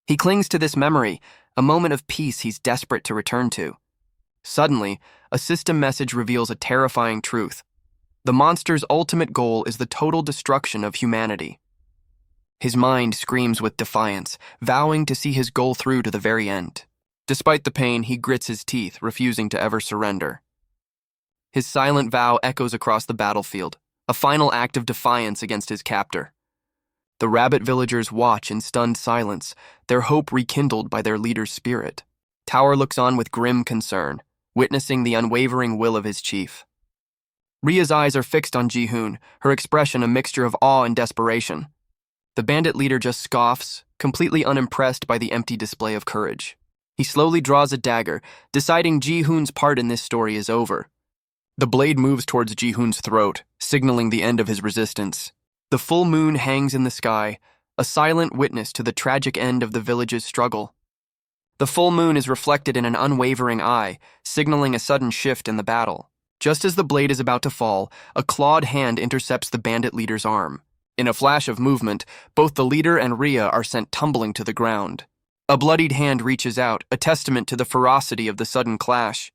He clings to this memory, a moment of peace he's desperate to return to. Suddenly, a system message reveals a terrifying truth. The monster's ultimate goal is the total destruction of humanity. His mind screams with defiance, vowing to see his goal through to the very end. Despite the pain, he grits his teeth, refusing to ever surrender. His silent vow echoes across the battlefield, a final act of defiance against his captor. The rabbit villagers watch in stunned silence, their hope rekindled by their leader's spirit. Tower looks on with grim concern, witnessing the unwavering will of his chief. Rhea's eyes are fixed on Ji-hoon, her expression a mixture of awe and desperation. The bandit leader just scoffs, completely unimpressed by the empty display of courage. He slowly draws a dagger, deciding Ji-hoon's part in this story is over. The blade moves towards Ji-hoon's throat, signaling the end of his resistance. The full moon hangs in the sky, a silent witness to the tragic end of the village's struggle. The full moon is reflected in an unwavering eye, signaling a sudden shift in the battle. Just as the blade is about to fall, a clawed hand intercepts the bandit leader's arm. In a flash of movement, both the leader and Rhea are sent tumbling to the ground. A bloodied hand reaches out, a testament to the ferocity of the sudden clash.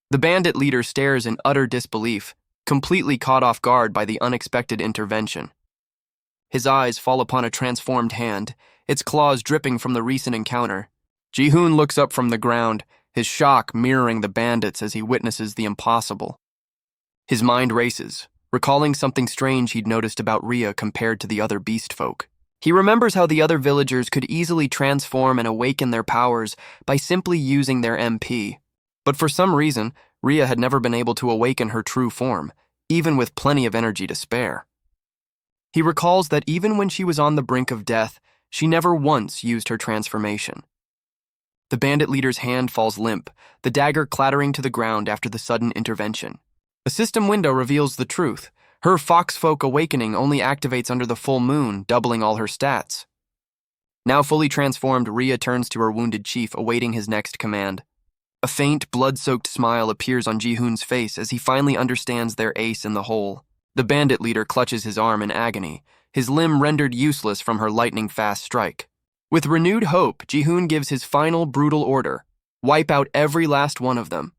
The bandit leader stares in utter disbelief, completely caught off guard by the unexpected intervention. His eyes fall upon a transformed hand, its claws dripping from the recent encounter. Ji-hoon looks up from the ground, his shock mirroring the bandits as he witnesses the impossible. His mind races, recalling something strange he'd noticed about Rhea compared to the other beast folk. He remembers how the other villagers could easily transform and awaken their powers by simply using their MP. But for some reason, Rhea had never been able to awaken her true form, even with plenty of energy to spare. He recalls that even when she was on the brink of death, she never once used her transformation. The bandit leader's hand falls limp, the dagger clattering to the ground after the sudden intervention. A system window reveals the truth. Her foxfolk awakening only activates under the full moon, doubling all her stats. Now fully transformed, Rhea turns to her wounded chief, awaiting his next command. A faint, blood-soaked smile appears on Ji-hoon's face as he finally understands their ace in the hole. The bandit leader clutches his arm in agony, his limb rendered useless from her lightning-fast strike. With renewed hope, Ji-hoon gives his final brutal order: wipe out every last one of them.